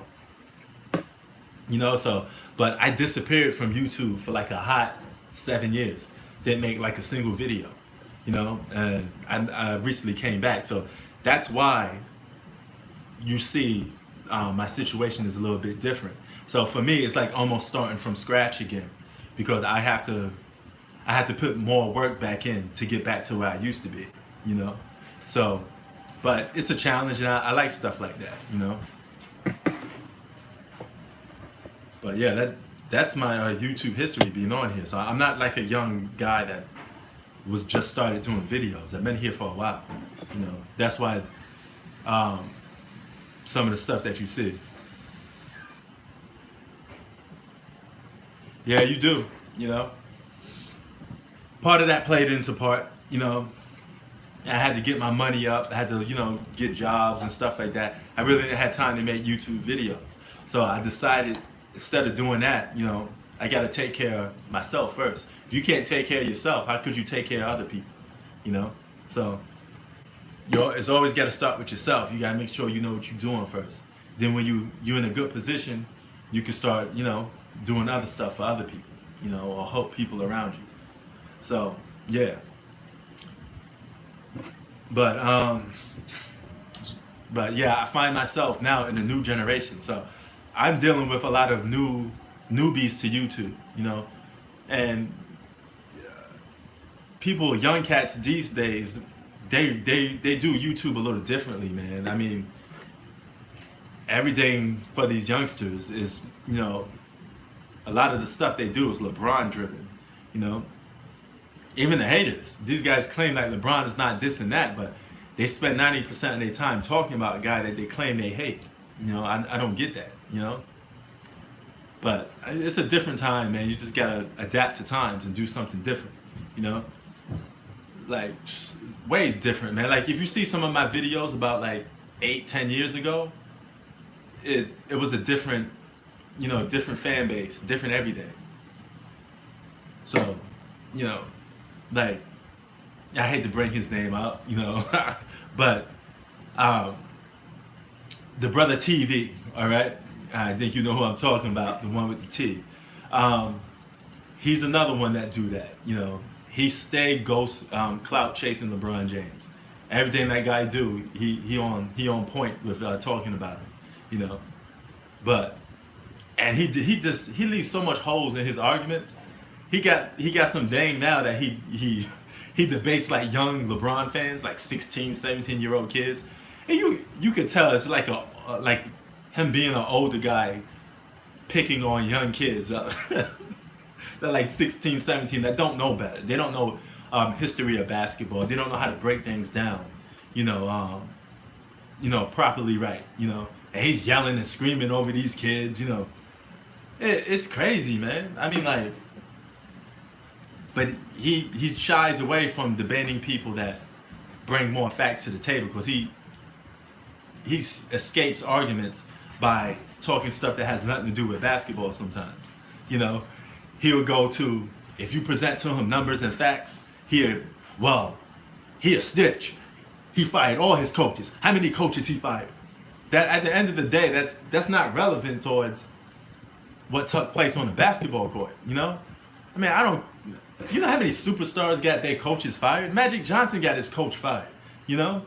So, but I disappeared from YouTube for like a hot 7 years. Didn't make like a single video, and I recently came back. So that's why you see my situation is a little bit different. So for me, it's like almost starting from scratch again, because I have to put more work back in to get back to where I used to be, So, but it's a challenge, and I like stuff like that, But yeah, that's my YouTube history being on here. So I'm not like a young guy that was just started doing videos. I've been here for a while, That's why some of the stuff that you see. Yeah, you do, Part of that played into part, I had to get my money up. I had to, get jobs and stuff like that. I really didn't have time to make YouTube videos. So I decided, instead of doing that, I got to take care of myself first. If you can't take care of yourself, how could you take care of other people, So it's always got to start with yourself. You got to make sure you know what you're doing first. Then when you're in a good position, you can start, doing other stuff for other people, or help people around you. So, yeah. But yeah, I find myself now in a new generation. So I'm dealing with a lot of new newbies to YouTube, you know, and people, young cats these days, they do YouTube a little differently, man. I mean, everything for these youngsters is, you know, a lot of the stuff they do is LeBron driven, you know. Even the haters, these guys claim like LeBron is not this and that, but they spend 90% of their time talking about a guy that they claim they hate. You know, I don't get that, you know. But it's a different time, man. You just gotta adapt to times and do something different, you know. Like, way different, man. Like, if you see some of my videos about like 8-10 years ago, it was a different, you know, different fan base, different everything. So, you know, like, I hate to bring his name up, you know, but the brother TV, all right? I think you know who I'm talking about, the one with the T. He's another one that do that, you know. He stay ghost clout chasing LeBron James. Everything that guy do, he on point with talking about him, you know. But and he leaves so much holes in his arguments. He got some dang now that he debates like young LeBron fans, like 16, 17-year-old kids, and you could tell it's like like him being an older guy picking on young kids. They're like 16, 17 that don't know better. They don't know history of basketball. They don't know how to break things down, you know, properly right, you know. And he's yelling and screaming over these kids, you know. It's crazy, man. I mean, like, but he shies away from debating people that bring more facts to the table because he escapes arguments by talking stuff that has nothing to do with basketball sometimes, you know. He would go to, if you present to him numbers and facts, he a snitch. He fired all his coaches. How many coaches he fired? That at the end of the day, that's not relevant towards what took place on the basketball court, you know? I mean, you know how many superstars got their coaches fired? Magic Johnson got his coach fired, you know?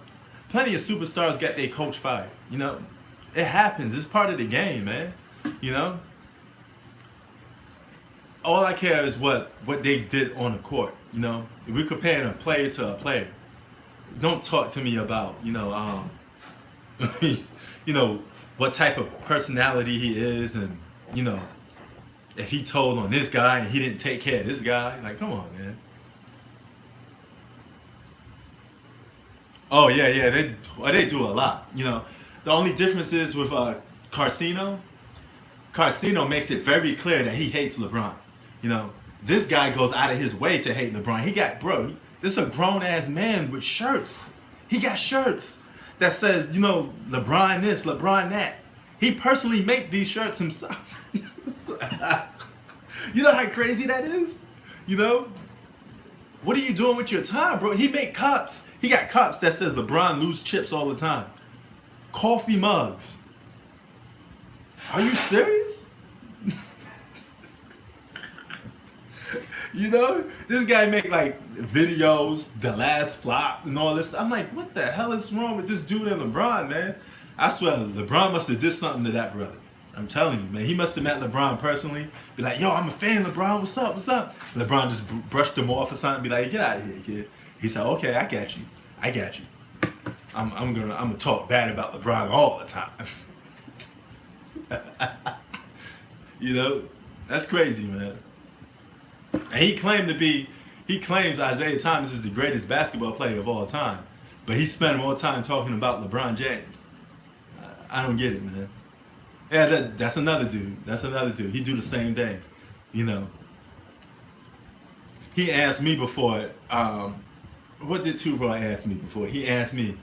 Plenty of superstars got their coach fired, you know? It happens. It's part of the game, man, you know? All I care is what they did on the court, you know? If we're comparing a player to a player, don't talk to me about, you know, you know, what type of personality he is and, you know, if he told on this guy and he didn't take care of this guy. Like, come on, man. Oh, yeah, they do a lot, you know. The only difference is with Carcino makes it very clear that he hates LeBron. You know, this guy goes out of his way to hate LeBron. This is a grown-ass man with shirts. He got shirts that says, you know, LeBron this, LeBron that. He personally make these shirts himself. You know how crazy that is? You know? What are you doing with your time, bro? He make cups. He got cups that says LeBron lose chips all the time. Coffee mugs. Are you serious? You know, this guy make like videos, the last flop and all this. I'm like, what the hell is wrong with this dude and LeBron, man? I swear, LeBron must have did something to that brother. I'm telling you, man. He must have met LeBron personally. Be like, yo, I'm a fan, LeBron. What's up? What's up? LeBron just brushed him off or something. Be like, get out of here, kid. He said, okay, I got you. I'm gonna talk bad about LeBron all the time. You know, that's crazy, man. And he claims Isaiah Thomas is the greatest basketball player of all time, but he spent more time talking about LeBron James. I don't get it, man. Yeah, that's another dude. He do the same thing, you know. He asked me before, what did Turoy ask me before? He asked me,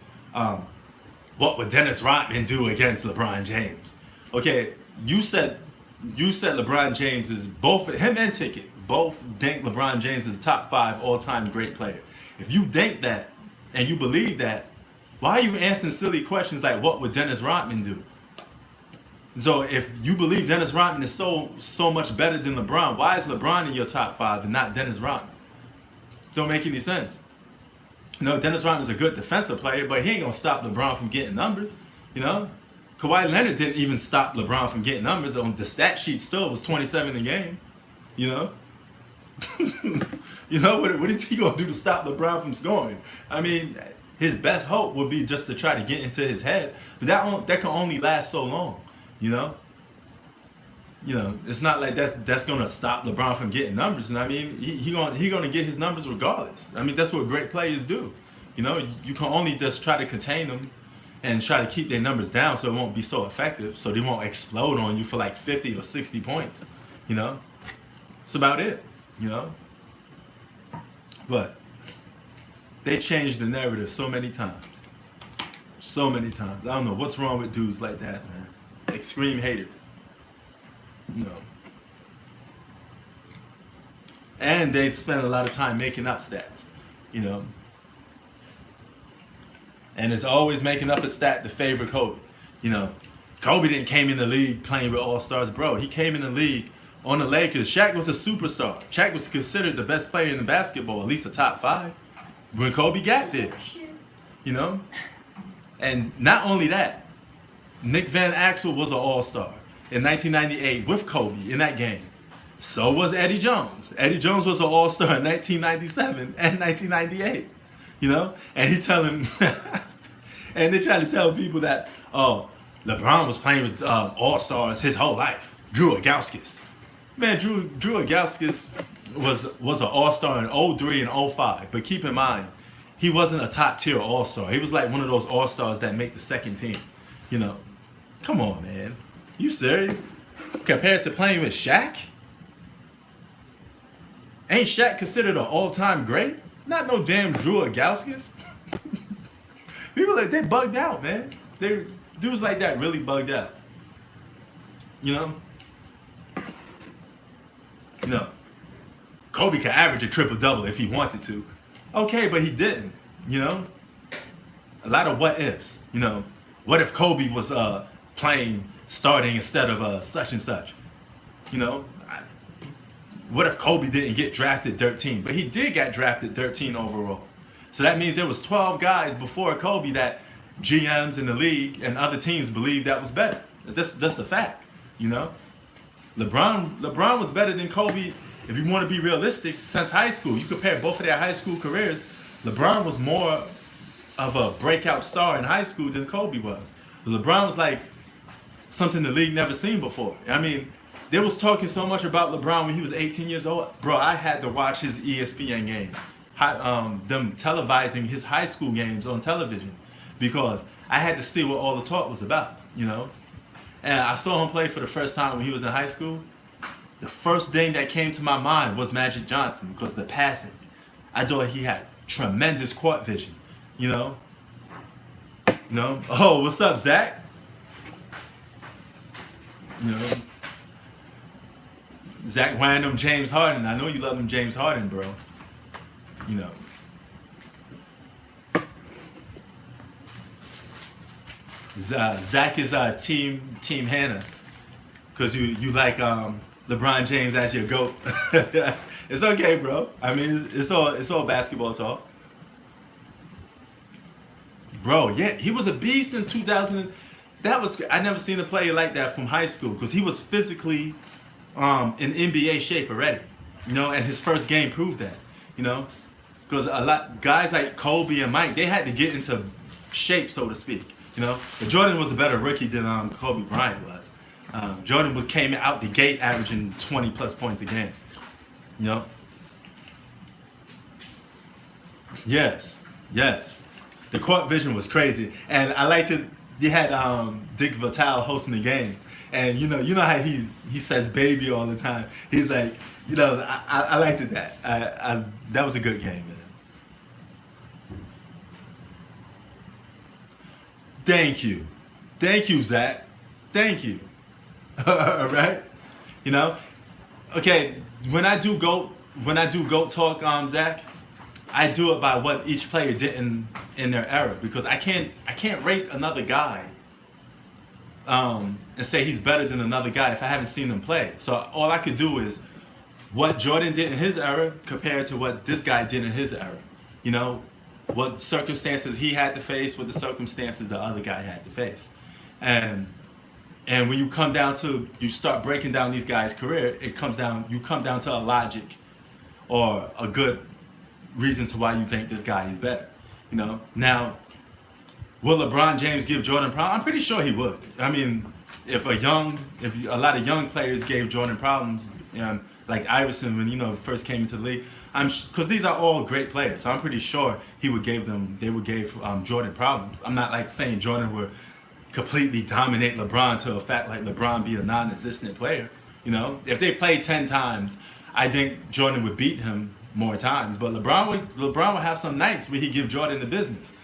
what would Dennis Rodman do against LeBron James? Okay, you said LeBron James is both, him and Ticket, both think LeBron James is a top 5 all-time great player. If you think that and you believe that, why are you answering silly questions like what would Dennis Rodman do? So if you believe Dennis Rodman is so much better than LeBron, why is LeBron in your top 5 and not Dennis Rodman? Don't make any sense. You know, Dennis Rodman is a good defensive player, but he ain't gonna stop LeBron from getting numbers. You know, Kawhi Leonard didn't even stop LeBron from getting numbers. On the stat sheet still was 27 a game. You know? You know, what is he going to do to stop LeBron from scoring? I mean, his best hope would be just to try to get into his head. But that can only last so long, you know? You know, it's not like that's going to stop LeBron from getting numbers. And I mean, he going to get his numbers regardless. I mean, that's what great players do. You know, you can only just try to contain them and try to keep their numbers down so it won't be so effective, so they won't explode on you for like 50 or 60 points. You know? That's about it, you know? But they changed the narrative so many times. So many times. I don't know what's wrong with dudes like that, man. Extreme haters. You know. And they spend a lot of time making up stats, you know. And it's always making up a stat to favor Kobe. You know, Kobe didn't came in the league playing with all-stars. Bro, he came in the league on the Lakers. Shaq was a superstar. Shaq was considered the best player in the basketball, at least a top 5, when Kobe got there. You know? And not only that, Nick Van Exel was an all-star in 1998 with Kobe in that game. So was Eddie Jones. Eddie Jones was an all-star in 1997 and 1998. You know? And he telling, and they try to tell people that, oh, LeBron was playing with all-stars his whole life. Drew Agauskas. Man, Drew Agauskas was an all-star in 03 and 05. But keep in mind, he wasn't a top-tier all-star. He was like one of those all-stars that make the second team. You know? Come on, man. You serious? Compared to playing with Shaq? Ain't Shaq considered an all-time great? Not no damn Drew Agauskas. People like, they bugged out, man. Dudes like that really bugged out. You know? You know, Kobe could average a triple-double if he wanted to. Okay, but he didn't, you know? A lot of what ifs, you know? What if Kobe was starting instead of such and such? You know? What if Kobe didn't get drafted 13? But he did get drafted 13 overall. So that means there was 12 guys before Kobe that GMs in the league and other teams believed that was better. That's a fact, you know? LeBron was better than Kobe, if you want to be realistic, since high school. You compare both of their high school careers, LeBron was more of a breakout star in high school than Kobe was. LeBron was like something the league never seen before. I mean, they was talking so much about LeBron when he was 18 years old. Bro, I had to watch his ESPN games. Them televising his high school games on television because I had to see what all the talk was about, you know? And I saw him play for the first time when he was in high school. The first thing that came to my mind was Magic Johnson because the passing. I thought he had tremendous court vision, you know? You know? Oh, what's up, Zach? You know? Zach wearing them James Harden. I know you love them James Harden, bro. You know. Zach is team Hannah, cause you like LeBron James as your GOAT. It's okay, bro. I mean, it's all basketball talk, bro. Yeah, he was a beast in 2000. I never seen a player like that from high school, cause he was physically in NBA shape already, you know, and his first game proved that, you know, because guys like Kobe and Mike, they had to get into shape, so to speak, you know. But Jordan was a better rookie than Kobe Bryant was. Jordan came out the gate averaging 20 plus points a game, you know. Yes, the court vision was crazy, and I liked it. They had Dick Vitale hosting the game. And you know how he says baby all the time. He's like, you know, I liked it that. That was a good game, man. Thank you, Zach. Thank you. All right. You know, okay. When I do GOAT talk, Zach, I do it by what each player did in their era because I can't rate another guy. And say he's better than another guy if I haven't seen him play. So all I could do is what Jordan did in his era compared to what this guy did in his era. You know, what circumstances he had to face, what the circumstances the other guy had to face. And and when you come down to you start breaking down these guys' career, you come down to a logic or a good reason to why you think this guy is better. You know. Now, will LeBron James give Jordan problems? I'm pretty sure he would. I mean, if a lot of young players gave Jordan problems, like Iverson when first came into the league, because these are all great players, so I'm pretty sure they would give Jordan problems. I'm not like saying Jordan would completely dominate LeBron to a fact like LeBron be a non-existent player. If they played 10 times, I think Jordan would beat him more times. But LeBron would have some nights where he give Jordan the business.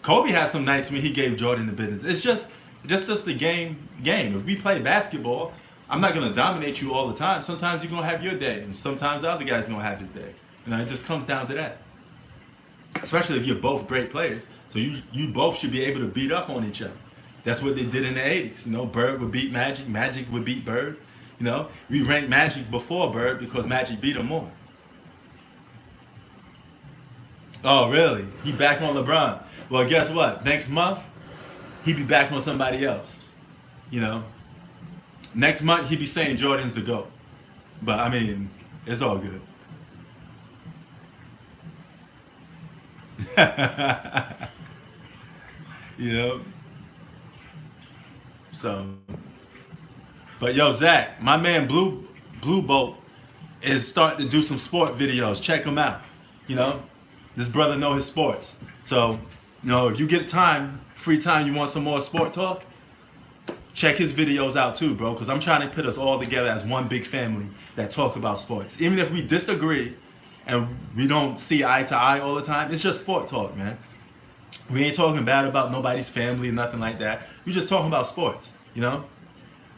Kobe had some nights when he gave Jordan the business. It's just the game. If we play basketball, I'm not gonna dominate you all the time. Sometimes you're gonna have your day, and sometimes the other guy's gonna have his day. It just comes down to that. Especially if you're both great players, so you both should be able to beat up on each other. That's what they did in the '80s. Bird would beat Magic, Magic would beat Bird. We ranked Magic before Bird because Magic beat him more. Oh, really? He back on LeBron. Well, guess what? Next month, he be back on somebody else. Next month, he be saying Jordan's the GOAT. But, I mean, it's all good. So, but yo, Zach, my man Blue Bolt is starting to do some sport videos. Check him out. This brother know his sports. So, if you get free time, you want some more sport talk, check his videos out too, bro. Because I'm trying to put us all together as one big family that talk about sports. Even if we disagree and we don't see eye to eye all the time, it's just sport talk, man. We ain't talking bad about nobody's family, nothing like that. We just talking about sports,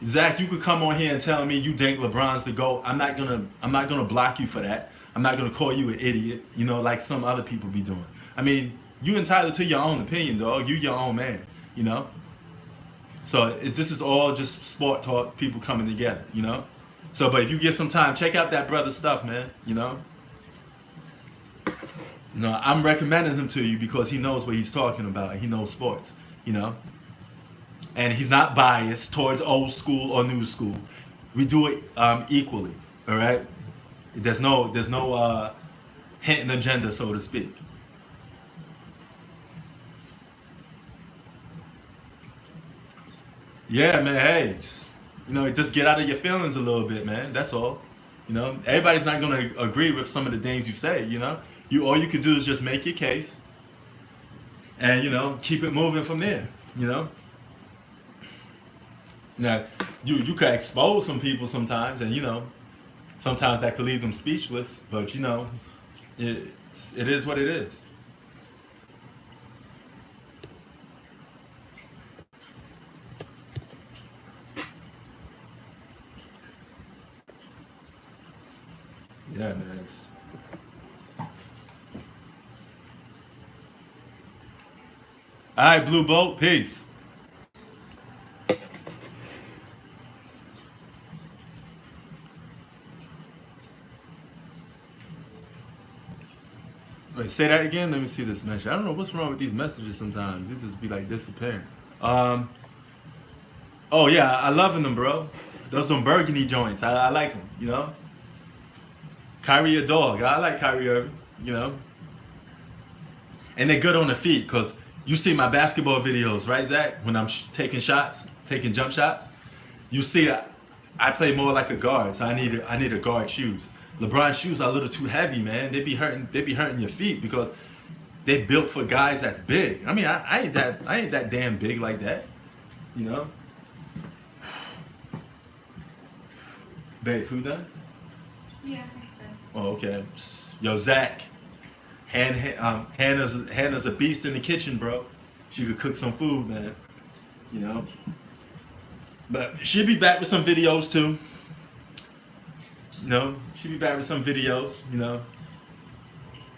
Zach, you could come on here and tell me you think LeBron's the GOAT. I'm not gonna block you for that. I'm not gonna call you an idiot, like some other people be doing. I mean, you entitled to your own opinion, dog. You your own man, So this is all just sport talk, people coming together, So, but if you get some time, check out that brother's stuff, man. I'm recommending him to you because he knows what he's talking about. He knows sports, and he's not biased towards old school or new school. We do it equally, all right. There's no hidden agenda, so to speak. Yeah, man. Hey, just get out of your feelings a little bit, man. That's all. Everybody's not gonna agree with some of the things you say. You all you could do is just make your case, and keep it moving from there. Now, you could expose some people sometimes, and sometimes that could leave them speechless. But it is what it is. Yeah, man. All right, Blue Bolt. Peace. Wait, say that again. Let me see this message. I don't know what's wrong with these messages sometimes. They just be like disappearing. Oh yeah, I loving them, bro. Those some burgundy joints. I like them. Kyrie a dog. I like Kyrie Irving. And they're good on the feet because you see my basketball videos, right, Zach? When I'm taking jump shots, you see I play more like a guard, so I need a guard shoes. LeBron shoes are a little too heavy, man. They be hurting your feet because they built for guys that's big. I mean, I ain't that damn big like that, Babe, food done? Yeah, thanks, Ben. Oh, okay. Yo, Zach. Hannah's a beast in the kitchen, bro. She could cook some food, man. But she'll be back with some videos too. She'll be back with some videos.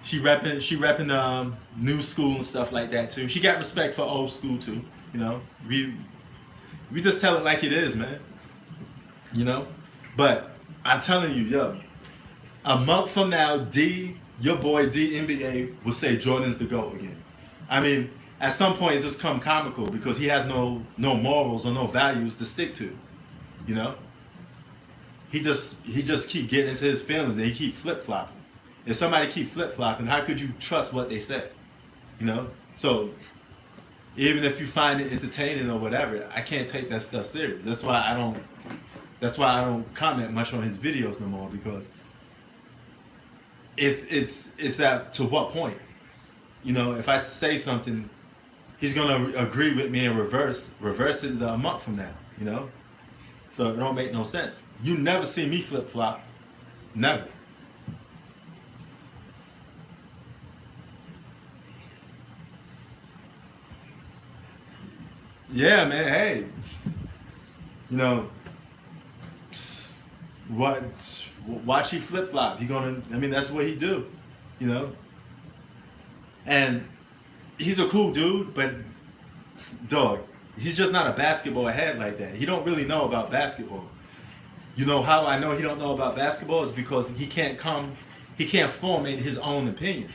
She repping new school and stuff like that too. She got respect for old school too. We just tell it like it is, man. But I'm telling you, yo, a month from now, your boy D NBA will say Jordan's the GOAT again. I mean, at some point it's just come comical because he has no morals or no values to stick to. You know, he just keep getting into his feelings and he keep flip flopping. If somebody keep flip flopping, how could you trust what they say? You know, so even if you find it entertaining or whatever, I can't take that stuff serious. That's why I don't comment much on his videos no more, because it's at to what point? You know, if I say something, he's gonna agree with me and reverse it a month from now. You know, so it don't make no sense. You never see me flip flop, never. Yeah, man. Hey, you know what? Watch he flip flop. He gonna. I mean, that's what he do. You know, and he's a cool dude, but dog, he's just not a basketball head like that. He don't really know about basketball. You know how I know he don't know about basketball is because he can't formulate his own opinion.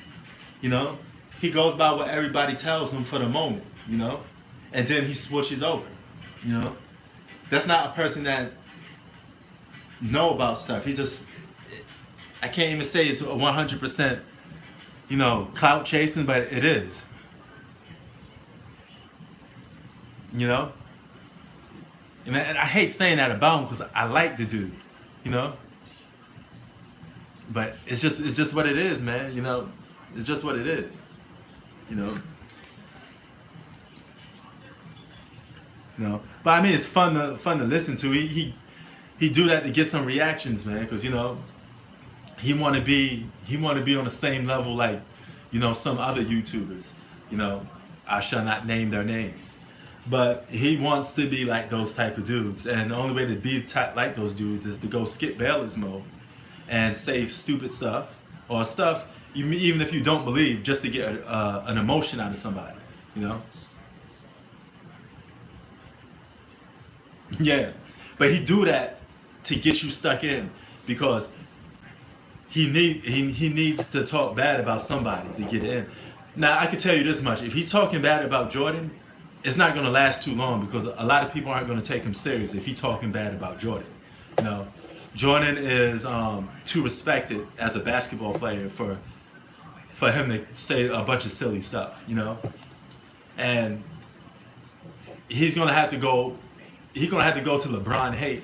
You know, he goes by what everybody tells him for the moment. You know, and then he switches over. You know, that's not a person that know about stuff. He just, I can't even say it's 100%, you know, clout chasing, but it is. You know, and I hate saying that about him because I like the dude, you know. But it's just what it is, man. You know, it's just what it is. You know. But I mean, it's fun to listen to. He do that to get some reactions, man, because you know he want to be on the same level like, you know, some other YouTubers. You know, I shall not name their names, but he wants to be like those type of dudes, and the only way to be like those dudes is to go skip Bayless mode and say stupid stuff or stuff even if you don't believe, just to get an emotion out of somebody. You know. Yeah, but he do that to get you stuck in because he needs to talk bad about somebody to get in. Now I can tell you this much: if he's talking bad about Jordan, it's not going to last too long because a lot of people aren't going to take him serious if he's talking bad about Jordan. You know, Jordan is too respected as a basketball player for him to say a bunch of silly stuff. You know, and he's going to have to go. He's gonna have to go to LeBron hate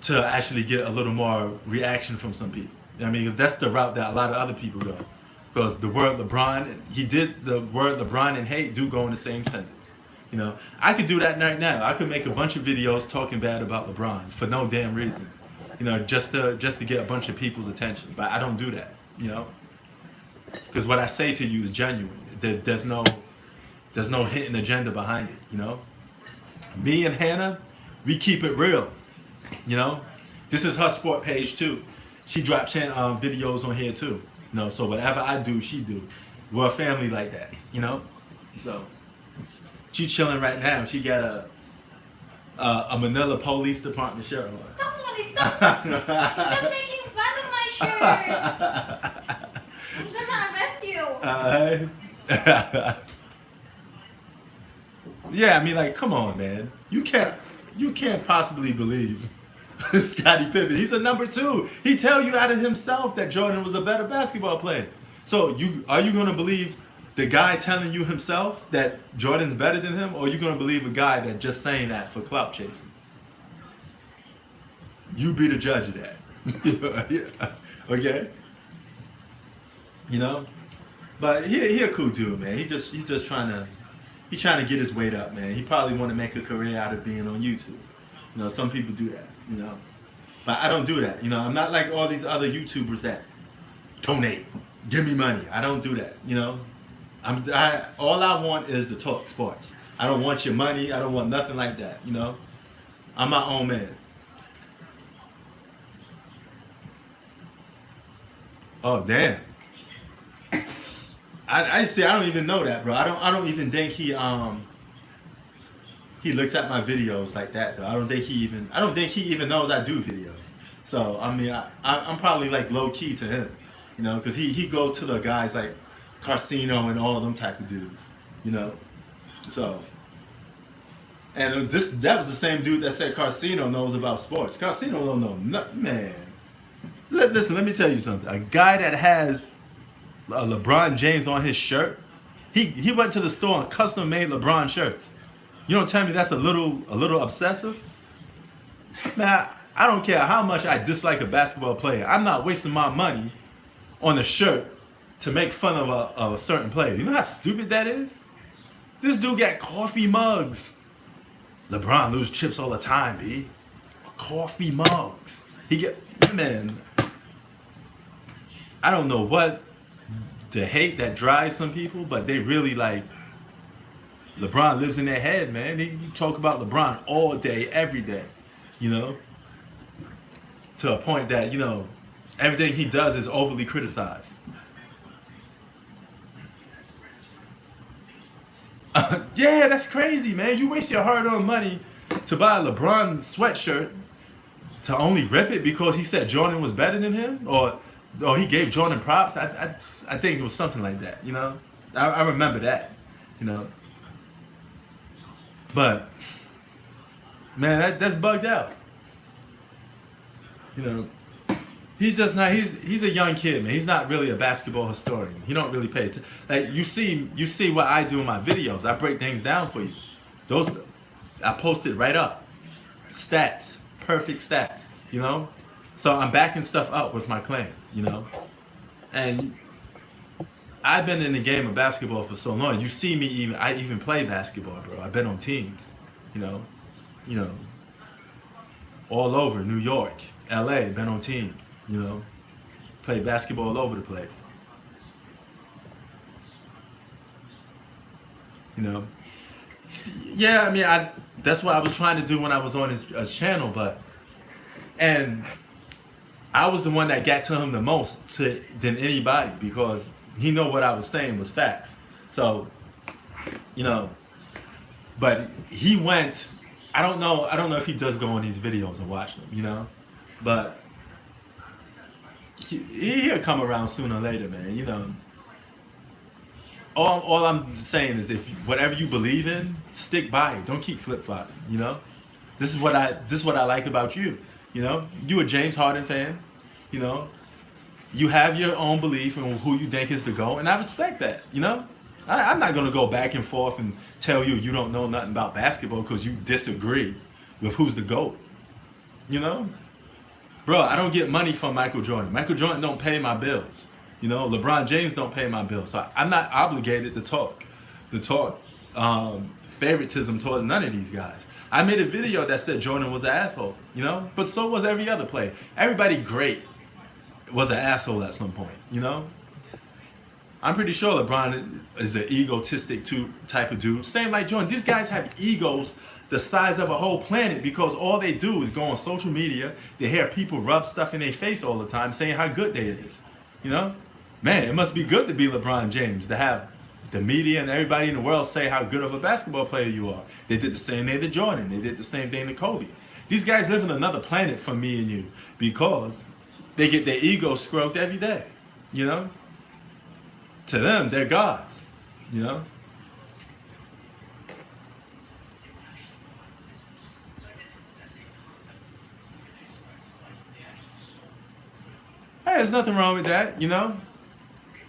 to actually get a little more reaction from some people. I mean, that's the route that a lot of other people go, because the word LeBron, the word LeBron and hate do go in the same sentence. You know, I could do that right now. I could make a bunch of videos talking bad about LeBron for no damn reason. You know, just to get a bunch of people's attention. But I don't do that. You know, because what I say to you is genuine. There's no hidden agenda behind it. You know. Me and Hannah, we keep it real, you know. This is her sport page too. She drops videos on here too, you know. So whatever I do, she do. We're a family like that, you know. So she chilling right now. She got a Manila Police Department shirt on. Stop making fun of my shirt. I'm gonna arrest you. Yeah, I mean, like, come on, man. You can't possibly believe Scottie Pippen. He's a number 2. He tell you out of himself that Jordan was a better basketball player. So are you gonna believe the guy telling you himself that Jordan's better than him, or are you gonna believe a guy that just saying that for clout chasing? You be the judge of that. Yeah. Okay. You know, but he a cool dude, man. He's just trying to. He's trying to get his weight up, man. He probably want to make a career out of being on YouTube. You know, some people do that, you know. But I don't do that. You know, I'm not like all these other YouTubers that donate, give me money. I don't do that, you know. All I want is to talk sports. I don't want your money. I don't want nothing like that, you know. I'm my own man. Oh, damn. I see. I don't even know that, bro. I don't even think he looks at my videos like that, though. I don't think he even knows I do videos. So I mean, I'm probably like low key to him, you know, because he go to the guys like Carcino and all of them type of dudes, You know, so. And that was the same dude that said Carcino knows about sports. Carcino don't know nothing, man. Listen, let me tell you something. A guy that has LeBron James on his shirt, he went to the store and custom made LeBron shirts. You don't tell me that's a little obsessive? Man, I don't care how much I dislike a basketball player. I'm not wasting my money on a shirt to make fun of a certain player. You know how stupid that is? This dude got coffee mugs. LeBron lose chips all the time, B. Coffee mugs. Man, I don't know what the hate that drives some people, but they really like, LeBron lives in their head, man. You talk about LeBron all day, every day, you know? To a point that, you know, everything he does is overly criticized. Yeah, that's crazy, man. You waste your hard-earned money to buy a LeBron sweatshirt to only rip it because he said Jordan was better than him, or he gave Jordan props. I think it was something like that, you know. I remember that, you know. But man, that's bugged out. You know, he's just not. He's a young kid, man. He's not really a basketball historian. He don't really pay attention. Like you see what I do in my videos. I break things down for you. Those I post it right up. Stats, perfect stats. You know, so I'm backing stuff up with my claim. You know, and I've been in the game of basketball for so long. You see me I even play basketball, bro. I've been on teams. You know, all over New York, LA. Been on teams. You know, play basketball all over the place. You know, yeah. I mean, that's what I was trying to do when I was on his channel, and I was the one that got to him the most than anybody because he know what I was saying was facts. So, you know, but he went. I don't know if he does go on these videos and watch them. You know, but. He'll come around sooner or later, man. You know. All I'm saying is, if whatever you believe in, stick by it. Don't keep flip flopping. You know. This is what I like about you. You know. You a James Harden fan. You know. You have your own belief in who you think is the GOAT, and I respect that. You know. I'm not gonna go back and forth and tell you don't know nothing about basketball because you disagree with who's the GOAT. You know. Bro, I don't get money from Michael Jordan. Michael Jordan don't pay my bills. You know, LeBron James don't pay my bills. So I'm not obligated to talk favoritism towards none of these guys. I made a video that said Jordan was an asshole, you know? But so was every other player. Everybody great was an asshole at some point, you know? I'm pretty sure LeBron is an egotistic type of dude. Same like Jordan. These guys have egos the size of a whole planet because all they do is go on social media. They hear people rub stuff in their face all the time saying how good they is. You know? Man, it must be good to be LeBron James, to have the media and everybody in the world say how good of a basketball player you are. They did the same thing to Jordan. They did the same thing to Kobe. These guys live in another planet from me and you because they get their ego stroked every day. You know? To them, they're gods. You know? Hey, there's nothing wrong with that, you know?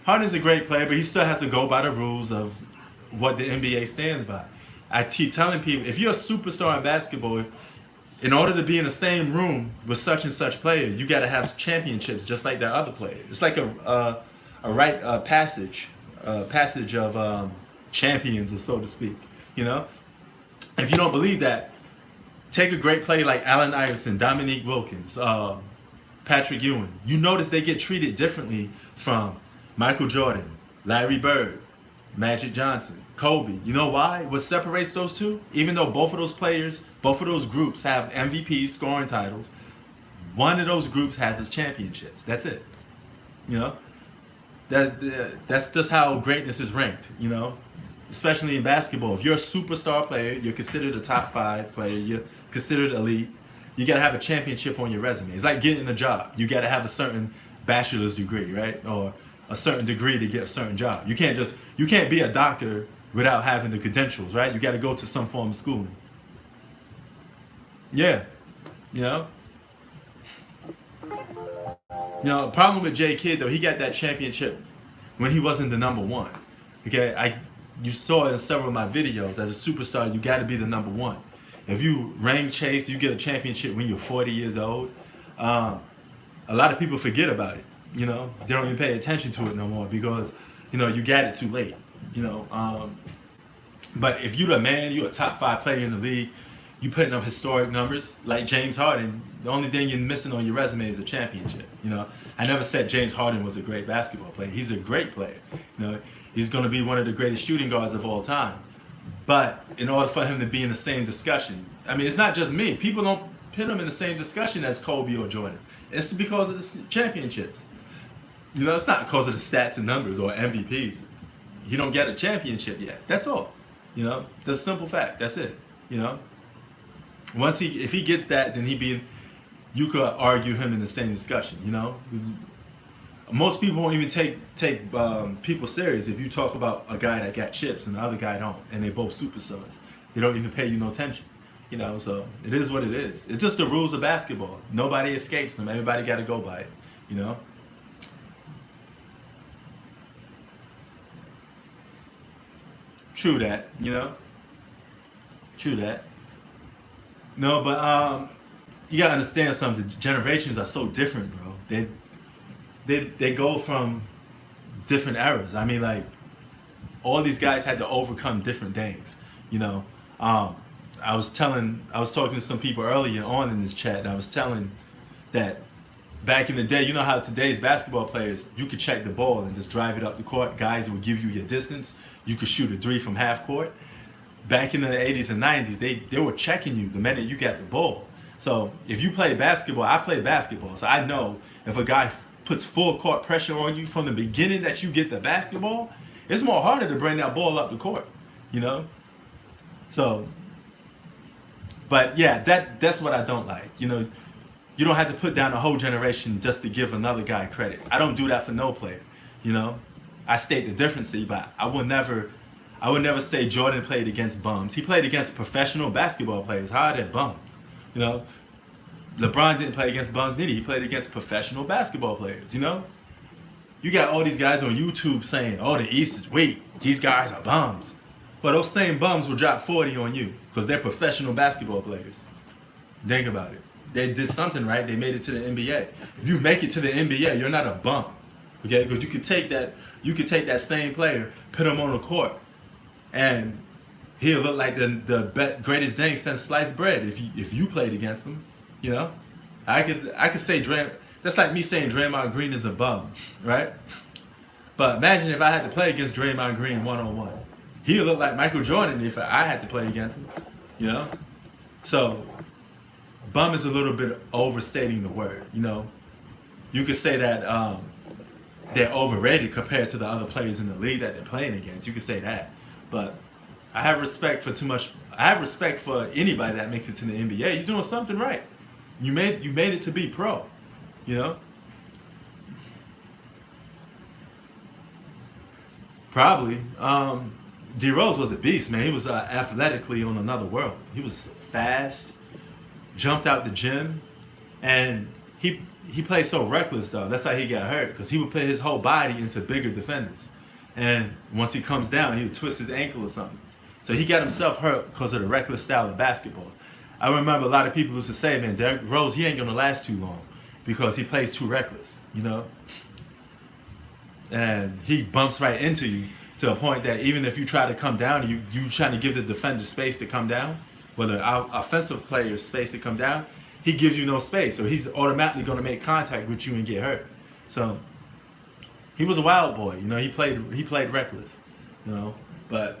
Harden's a great player, but he still has to go by the rules of what the NBA stands by. I keep telling people, if you're a superstar in basketball, in order to be in the same room with such and such player, you got to have championships just like that other player. It's like a passage of champions, so to speak, you know? If you don't believe that, take a great player like Allen Iverson, Dominique Wilkins, Patrick Ewing. You notice they get treated differently from Michael Jordan, Larry Bird, Magic Johnson, Kobe. You know why? What separates those two? Even though both of those players, both of those groups have MVPs, scoring titles, one of those groups has its championships. That's it. You know? That's just how greatness is ranked, you know? Especially in basketball. If you're a superstar player, you're considered a top 5 player, you're considered elite, you gotta have a championship on your resume. It's like getting a job. You gotta have a certain bachelor's degree, right? Or a certain degree to get a certain job. You can't be a doctor without having the credentials, right? You got to go to some form of schooling. Yeah, you know. Problem with Jay Kidd though, he got that championship when he wasn't the number one. Okay, you saw in several of my videos, as a superstar, you got to be the number one. If you rank chase, you get a championship when you're 40 years old. A lot of people forget about it. They don't even pay attention to it no more because, you got it too late. But if you're the man, you're a top 5 player in the league, you putting up historic numbers like James Harden. The only thing you're missing on your resume is a championship. I never said James Harden was a great basketball player. He's a great player. He's going to be one of the greatest shooting guards of all time. But in order for him to be in the same discussion, I mean, it's not just me. People don't put him in the same discussion as Kobe or Jordan. It's because of the championships. It's not because of the stats and numbers or MVPs. He don't get a championship yet. That's all. That's a simple fact. That's it. If he gets that, then you could argue him in the same discussion. Most people won't even take people serious if you talk about a guy that got chips and the other guy don't, and they both superstars. They don't even pay you no attention. So it is what it is. It's just the rules of basketball. Nobody escapes them. Everybody got to go by it. True that. True that. No, but you gotta understand something. Generations are so different, bro. They go from different eras. I mean, like, all these guys had to overcome different things. I was talking to some people earlier on in this chat, and I was telling that back in the day, you know how today's basketball players, you could check the ball and just drive it up the court. Guys would give you your distance. You could shoot a 3 from half court. Back in the 80s and 90s, they were checking you the minute you got the ball. So if you play basketball, I play basketball, so I know if a guy puts full court pressure on you from the beginning that you get the basketball, it's more harder to bring that ball up the court, So, but yeah, that's what I don't like. You don't have to put down a whole generation just to give another guy credit. I don't do that for no player. I state the difference, but I would never say Jordan played against bums. He played against professional basketball players. How are they bums? LeBron didn't play against bums neither. He played against professional basketball players. You got all these guys on YouTube saying, "Oh, the East is weak. These guys are bums." But those same bums will drop 40 on you because they're professional basketball players. Think about it. They did something right. They made it to the NBA. If you make it to the NBA, you're not a bum. Okay? Because you could take that same player, put him on the court, and he'll look like the greatest thing since sliced bread if you played against him. I could say that's like me saying Draymond Green is a bum, right? But imagine if I had to play against Draymond Green 1-on-1. He'll look like Michael Jordan if I had to play against him. So bum is a little bit overstating the word. You could say that they're overrated compared to the other players in the league that they're playing against. You could say that. But I have respect for anybody that makes it to the NBA. You're doing something right. You made it to be pro. Probably. D Rose was a beast, man. He was athletically on another world. He was fast, jumped out the gym, and he played so reckless though. That's how he got hurt, because he would put his whole body into bigger defenders. And once he comes down, he would twist his ankle or something. So he got himself hurt because of the reckless style of basketball. I remember a lot of people used to say, man, Derrick Rose, he ain't going to last too long because he plays too reckless, And he bumps right into you to a point that even if you try to come down, you trying to give the defender space to come down, whether our offensive player space to come down, he gives you no space. So he's automatically going to make contact with you and get hurt. So he was a wild boy, he played reckless, but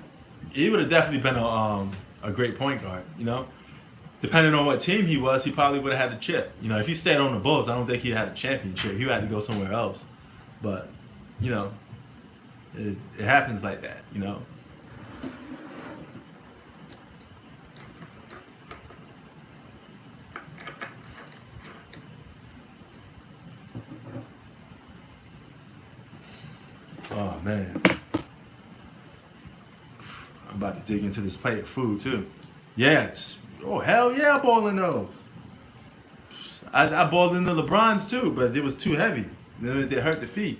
he would have definitely been a great point guard, Depending on what team he was, he probably would have had the chip. If he stayed on the Bulls, I don't think he had a championship. He had to go somewhere else. But, it happens like that, Oh, man. about to dig into this plate of food too. Yeah, oh hell yeah, I'm boiling those. I boiled in the LeBrons too, but it was too heavy. They hurt the feet.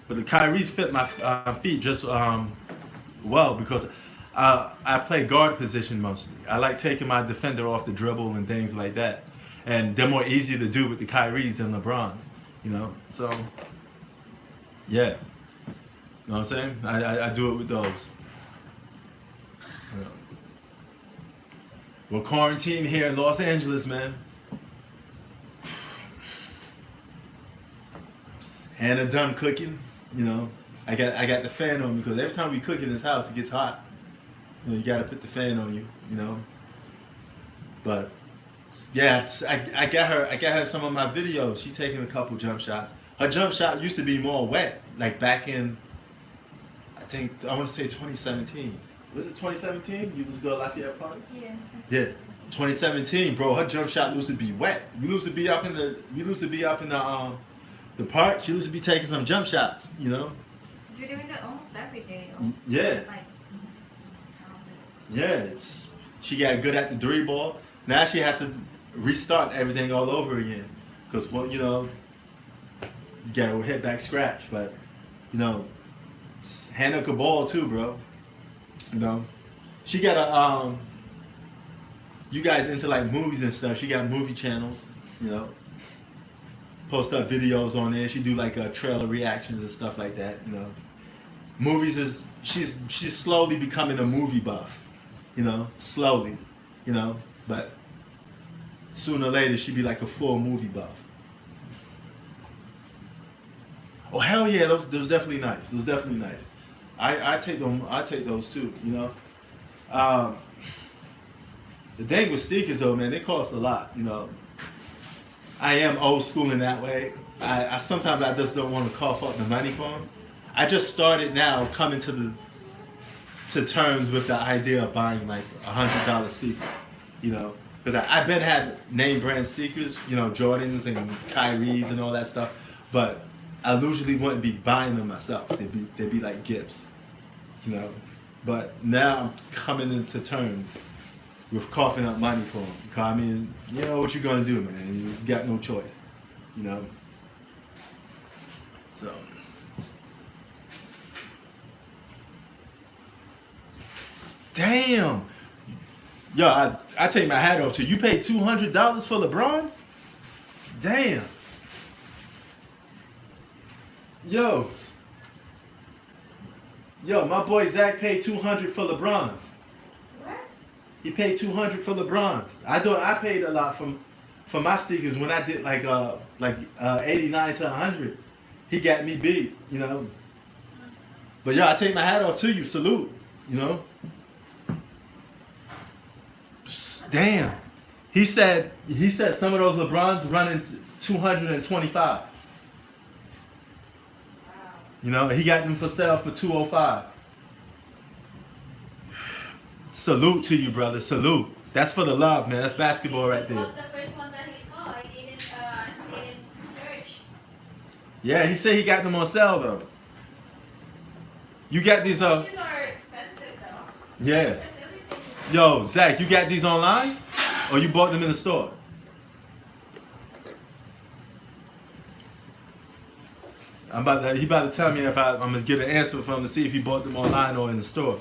But the Kyrie's fit my feet just well because I play guard position mostly. I like taking my defender off the dribble and things like that, and they're more easy to do with the Kyries than LeBrons. You know, so yeah, you know what I'm saying? I do it with those. Yeah. We're quarantined here in Los Angeles, man. Hannah done cooking, you know. I got the fan on me because every time we cook in this house, it gets hot. You know, you gotta put the fan on you, you know. But yeah, I got her some of my videos. She's taking a couple jump shots. Her jump shot used to be more wet, like back in I want to say 2017. Was it 2017? You used to go to Lafayette Park? Yeah. Yeah. 2017, bro. Her jump shot used to be wet. We used to be up in the park. She used to be taking some jump shots, you know. You're doing that almost every day, though. Yeah. Like, Yeah. She got good at the three ball. Now she has to restart everything all over again, because well, you know, you gotta hit back scratch. But you know, Hannah could ball too, bro. You know, she got a you guys into like movies and stuff. She got movie channels, you know. Post up videos on there. She do like trailer reactions and stuff like that, you know. Movies is she's slowly becoming a movie buff, you know, slowly, you know. But sooner or later she'd be like a full movie buff. Oh hell yeah, those definitely nice. Those definitely nice. I take them. I take those too. You know. The thing with sneakers though, man, they cost a lot. You know. I am old school in that way. I sometimes I just don't want to cough up the money for them. I just started now coming to terms with the idea of buying like $100 sneakers. You know, because I've been had name brand sneakers. You know, Jordans and Kyries and all that stuff, but I usually wouldn't be buying them myself. They'd be like gifts, you know. But now I'm coming into terms with coughing up money for them. Because I mean, you know what you're gonna do, man. You got no choice, you know. So. Damn. Yo, I take my hat off to you. You paid $200 for LeBrons? Damn. Yo, my boy Zach paid $200 for LeBrons. what? He paid $200 for LeBrons. I paid a lot for my sneakers when I did like 89 to 100. He got me beat, you know. But yo, I take my hat off to you. Salute, you know. Damn. He said some of those LeBrons running 225. You know, he got them for sale for $205. Salute to you, brother. Salute. That's for the love, man. That's basketball right there. The first one that he saw, he didn't search. Yeah, he said he got them on sale though. You got these These are expensive, though. yeah. Yo, Zach, you got these online? Or you bought them in the store? He about to tell me if I'm gonna get an answer from him to see if he bought them online or in the store.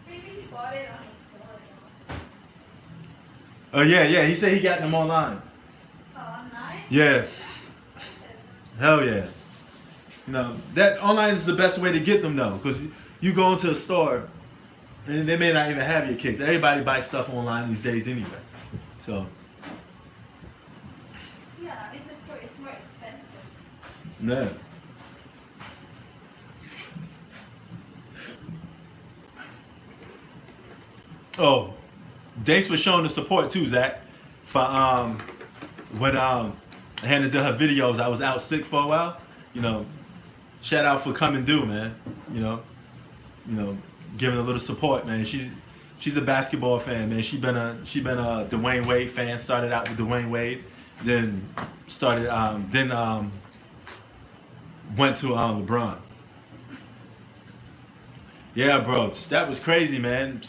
Maybe he bought it on his store. Oh yeah, he said he got them online. Oh, online? Yeah. Hell yeah. You know, that online is the best way to get them though, because you go into a store and they may not even have your kicks. Everybody buys stuff online these days anyway. So Yeah, in the store it's more expensive. no. Oh, thanks for showing the support too, Zach. For when Hannah did her videos, I was out sick for a while. You know, shout out for coming through, man. You know, giving a little support, man. She's a basketball fan, man. She been a Dwayne Wade fan. Started out with Dwayne Wade, then started went to LeBron. Yeah, bro, that was crazy, man.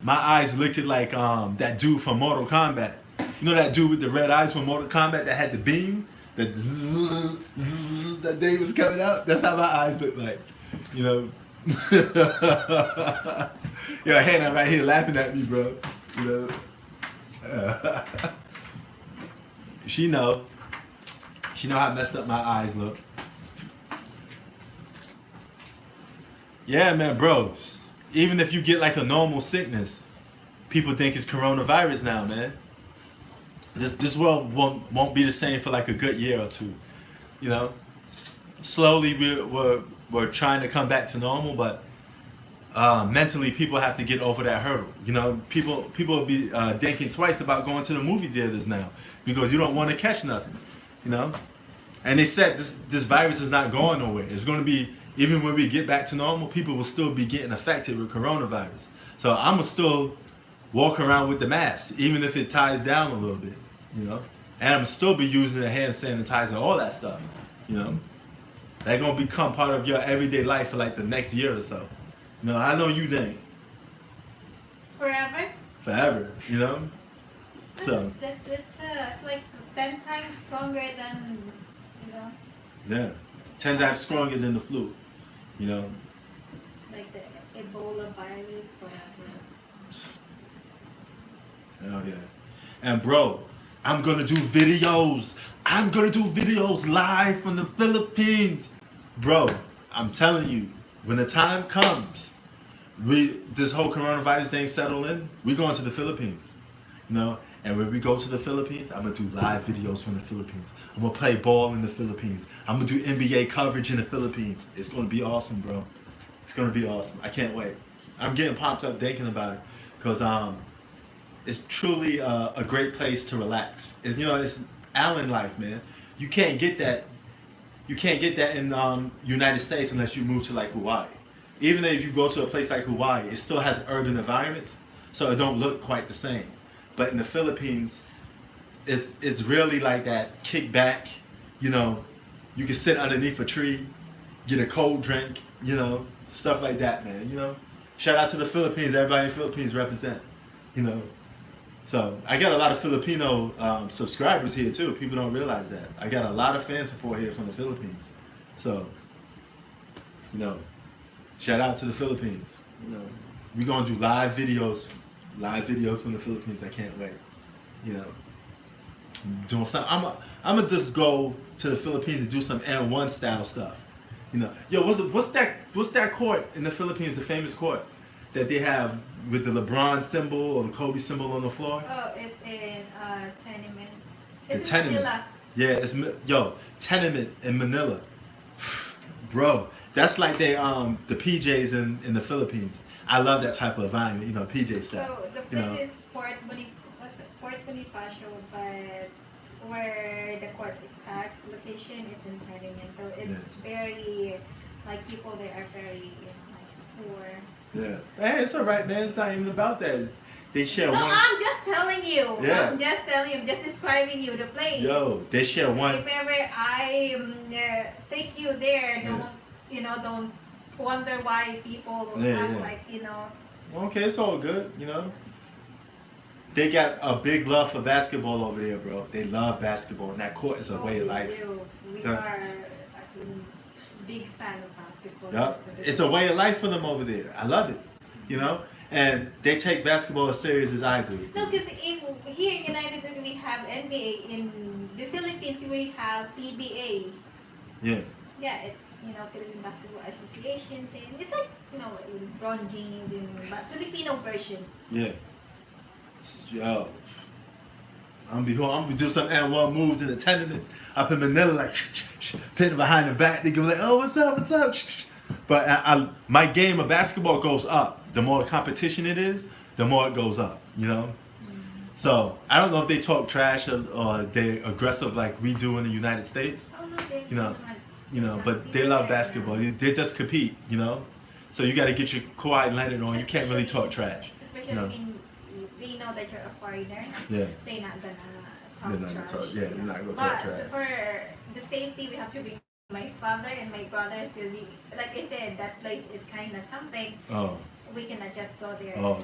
My eyes looked at like that dude from Mortal Kombat. You know that dude with the red eyes from Mortal Kombat that had the beam, that zzz, zzz, that day was coming out. That's how my eyes look like, you know. Yo, Hannah right here laughing at me, bro. You know. She know how messed up my eyes look. Yeah, man, bro. Even if you get like a normal sickness, people think it's coronavirus now, man. This world won't be the same for like a good year or two, you know. Slowly we're trying to come back to normal, but mentally people have to get over that hurdle. You know, people will be thinking twice about going to the movie theaters now because you don't want to catch nothing, you know. And they said this virus is not going nowhere. It's going to be, even when we get back to normal, people will still be getting affected with coronavirus. So I'm gonna still walk around with the mask, even if it ties down a little bit, you know. And I'm still be using the hand sanitizer, all that stuff, you know. They're gonna become part of your everyday life for like the next year or so. You know, I know you think. Forever? Forever, you know. So It's like 10 times stronger than, you know, yeah, 10 times stronger than the flu, you know. like the Ebola virus, whatever. Hell yeah. And bro, I'm gonna do videos. I'm gonna do videos live from the Philippines. Bro, I'm telling you, when the time comes, this whole coronavirus thing settle in, we going to the Philippines. You know? And when we go to the Philippines, I'm gonna do live videos from the Philippines. I'm gonna play ball in the Philippines. I'm gonna do NBA coverage in the Philippines. It's gonna be awesome, bro. It's gonna be awesome. I can't wait. I'm getting pumped up thinking about it. Cause it's truly a great place to relax. It's, you know, it's island life, man. You can't get that. You can't get that in United States unless you move to like Hawaii. Even if you go to a place like Hawaii, it still has urban environments, so it don't look quite the same. But in the Philippines, it's really like that kick back. You know, you can sit underneath a tree, get a cold drink. You know, stuff like that, man. You know, shout out to the Philippines. Everybody in the Philippines represent. You know. So I got a lot of Filipino subscribers here too. People don't realize that. I got a lot of fan support here from the Philippines. So, you know, shout out to the Philippines. You know, we're gonna do live videos from the Philippines. I can't wait. You know, doing something. I'm gonna just go to the Philippines and do some N1 style stuff. You know, yo, what's that court in the Philippines? The famous court that they have with the LeBron symbol or the Kobe symbol on the floor? Oh, it's in Tenement. The It's in Tenement. Manila. Yeah, it's Tenement in Manila. Bro, that's like the PJs in the Philippines. I love that type of environment, you know, PJ stuff. So the You place know, is Port Bonifacio, but where the court exact location is in Tenement. So it's very, like, people there are very, you know, like, poor. yeah. Hey, it's alright, man. It's not even about that. They share No, one. I'm just telling you. Yeah. I'm just telling you. I'm just describing you the place. Yo, they share So one. if ever I take you there, Yeah. don't wonder why people Yeah, act yeah. like, you know. Okay, it's all good, you know. They got a big love for basketball over there, bro. They love basketball, and that court is a way of life. We Yeah. are as in, big fan of basketball. Yep. It's a way of life for them over there. I love it, you know. And they take basketball as serious as I do. No, because if here in United States we have NBA, in the Philippines we have PBA. Yeah. Yeah, it's, you know, Philippine Basketball Associations, and it's like, you know, LeBron James in Filipino version. Yeah. Yo. I'm gonna be doing some N1 moves in the Tenement up in Manila, like pitting behind the back. They go like, "Oh, what's up? What's up?" But my game of basketball goes up. The more competition it is, the more it goes up. You know. So I don't know if they talk trash or they're aggressive like we do in the United States. Oh, no, they You know, not- You know, not but they people love there, basketball. no. They just compete. You know. So you got to get your Kawhi Leonard on. You can't really talk trash. Especially You know. in, they know that you're a foreigner. Yeah. They're not gonna talk They're not gonna trash. talk. Yeah, they're not gonna But talk trash. for the safety, we have to bring my father and my brothers because, like I said, that place is kind of something. Oh, We cannot just go there. oh,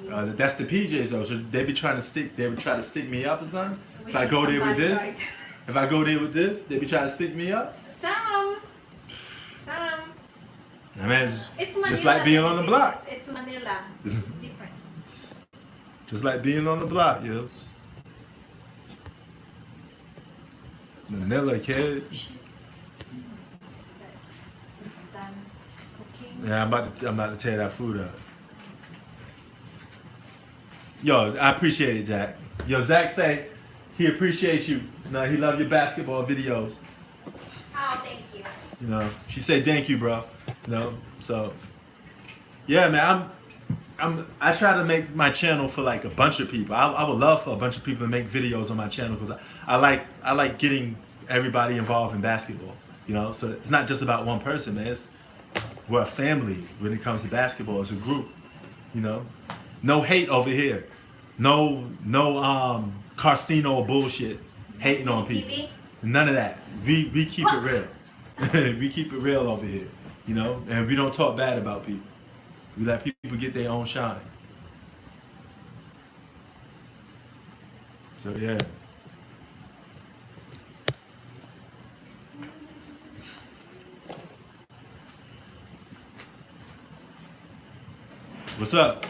maybe. that's the PJs though. So they be trying to stick. They would try to stick me up or something. We If I need go there with somebody, this, right? if I go there with this, they be trying to stick me up. Some. I mean, it's It's Manila. just like being on the block. It's Manila. It's different. Just like being on the block, yo. Manila, kid. Since I'm done cooking. Yeah, I'm about to tear that food up. Yo, I appreciate it, Zach. Yo, Zach say he appreciates you. He love your basketball videos. Oh, thank you. You know, she said thank you, bro. You know, so yeah, man. I try to make my channel for like a bunch of people. I would love for a bunch of people to make videos on my channel because I like getting everybody involved in basketball. You know, so it's not just about one person, man. We're a family when it comes to basketball. It's a group. You know, no hate over here. No Carcino bullshit. Hating on people. TV? None of that. We keep What? it real. We keep it real over here. You know, and we don't talk bad about people. We let people get their own shine. So yeah. What's up?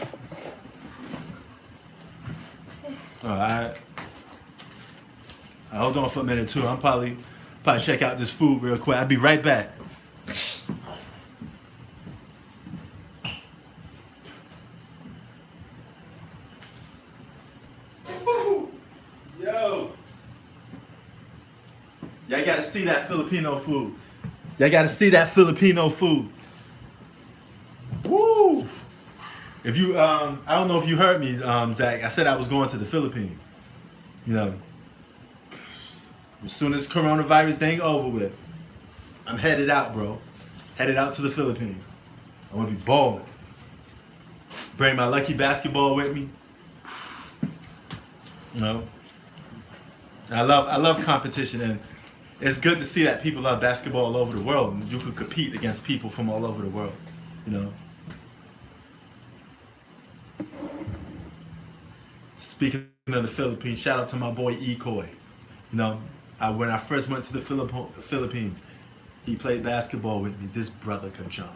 Alright. Hold on for a minute too. I'm probably check out this food real quick. I'll be right back. Yo. Y'all gotta see that Filipino food. Y'all gotta see that Filipino food. Woo! If you, I don't know if you heard me, Zach. I said I was going to the Philippines. You know, as soon as coronavirus thing over with, I'm headed out, bro. Headed out to the Philippines. I want to be balling. Bring my lucky basketball with me. You know, I love competition, and it's good to see that people love basketball all over the world, and you could compete against people from all over the world. You know. Speaking of the Philippines, shout out to my boy Ekoy. You know, when I first went to the Philippines, he played basketball with me. This brother could jump.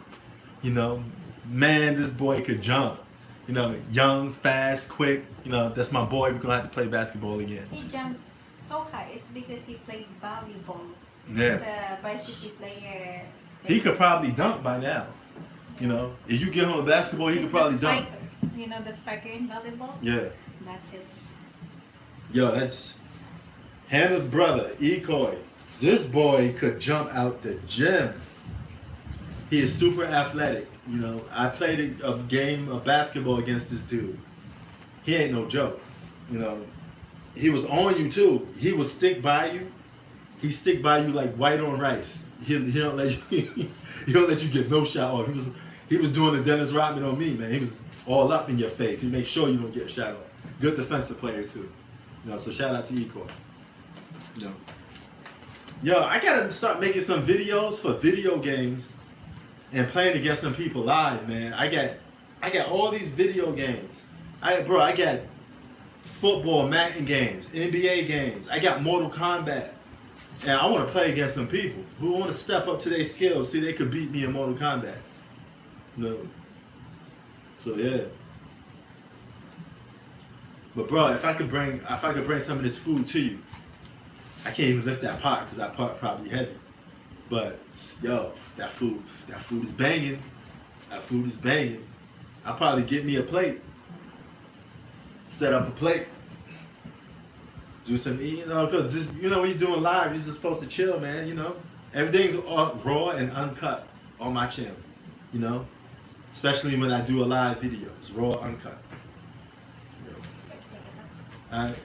You know, man, this boy could jump. You know, young, fast, quick. You know, that's my boy. We're gonna have to play basketball again. He jumped so high. It's because he played volleyball. Yeah. He's a varsity player. He could probably dunk by now. You know, if you give him a basketball, he He's could probably the dunk. spiker. You know the spiker in volleyball? Yeah. That's his. Yo, that's Hannah's brother, Ekoy. This boy could jump out the gym. He is super athletic. You know, I played a game of basketball against this dude. He ain't no joke. You know, he was on you too. He will stick by you. He stick by you like white on rice. He don't let you. He don't let you get no shot off. He was doing the Dennis Rodman on me, man. He was all up in your face. He makes sure you don't get a shot off. Good defensive player too. You know, so shout out to Ekoy. You know. Yo, I gotta start making some videos for video games and playing against some people live, man. I got all these video games. I got football, Madden games, NBA games. I got Mortal Kombat. And I want to play against some people who want to step up to their skills, see they could beat me in Mortal Kombat. You know. So yeah. But bro, if I could bring some of this food to you, I can't even lift that pot because that pot probably heavy. But yo, that food is banging. That food is banging. I'll probably get me a plate. Set up a plate. Do some eating, you know, because you know when you're doing live, you're just supposed to chill, man. You know, everything's all raw and uncut on my channel. You know, especially when I do a live videos, raw, uncut. Alright.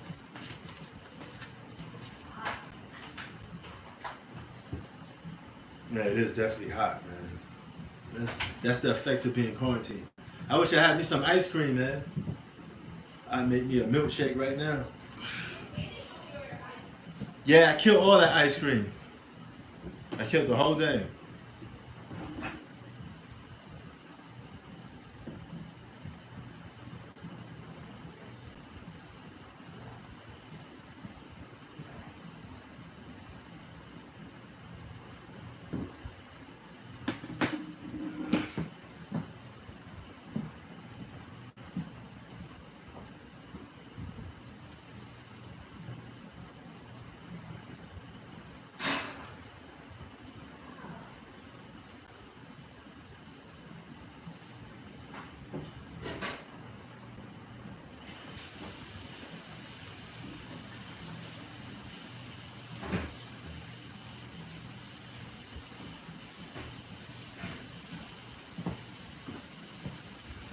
Yeah, it is definitely hot, man. That's the effects of being quarantined. I wish I had me some ice cream, man. I'd make me a milkshake right now. Yeah, I killed all that ice cream. I killed the whole day.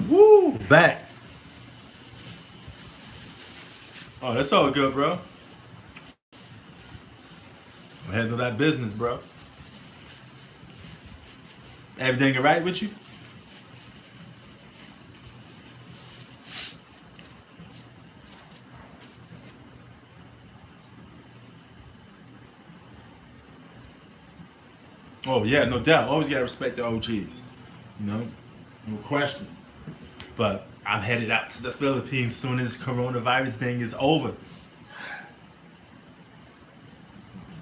Woo! Back. Oh, that's all good, bro. Handle that business, bro. Everything all right with you? Oh yeah, no doubt. Always gotta respect the OGs. You know, no question. But I'm headed out to the Philippines soon as coronavirus thing is over.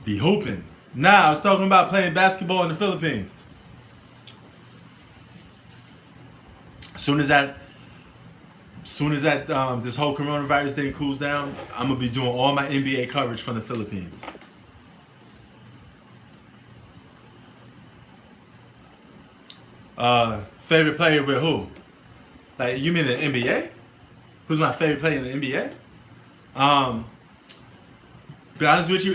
Be hooping. Nah, I was talking about playing basketball in the Philippines. Soon as that, this whole coronavirus thing cools down, I'm gonna be doing all my NBA coverage from the Philippines. Favorite player with who? Like you mean the NBA? Who's my favorite player in the NBA? Be honest with you,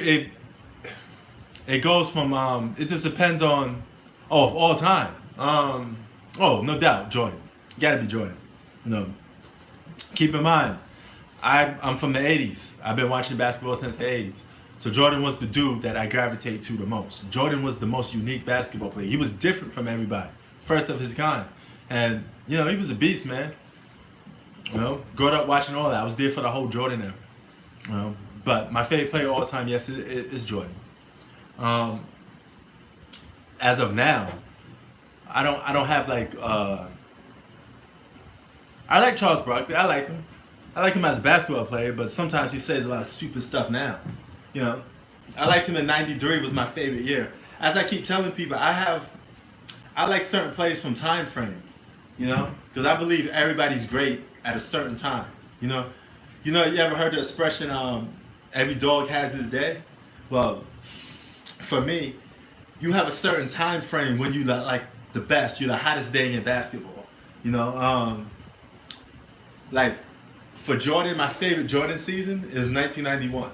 it goes from it just depends on of all time. Oh, no doubt, Jordan. Gotta be Jordan. You know. Keep in mind, I'm from the '80s. I've been watching basketball since the '80s. So Jordan was the dude that I gravitate to the most. Jordan was the most unique basketball player. He was different from everybody, first of his kind, and you know he was a beast, man. You know, growing up watching all that, I was there for the whole Jordan era. You know, but my favorite player of all time, yes, is Jordan. Um, as of now, I don't have like I like Charles Barkley. I like him. I like him as a basketball player, but sometimes he says a lot of stupid stuff now. You know, I liked him in '93 was my favorite year. As I keep telling people, I like certain plays from time frames. You know, because I believe everybody's great at a certain time. You know, you ever heard the expression, "Every dog has his day"? Well, for me, you have a certain time frame when you like the best. You're the hottest day in basketball. You know, like for Jordan, my favorite Jordan season is 1991.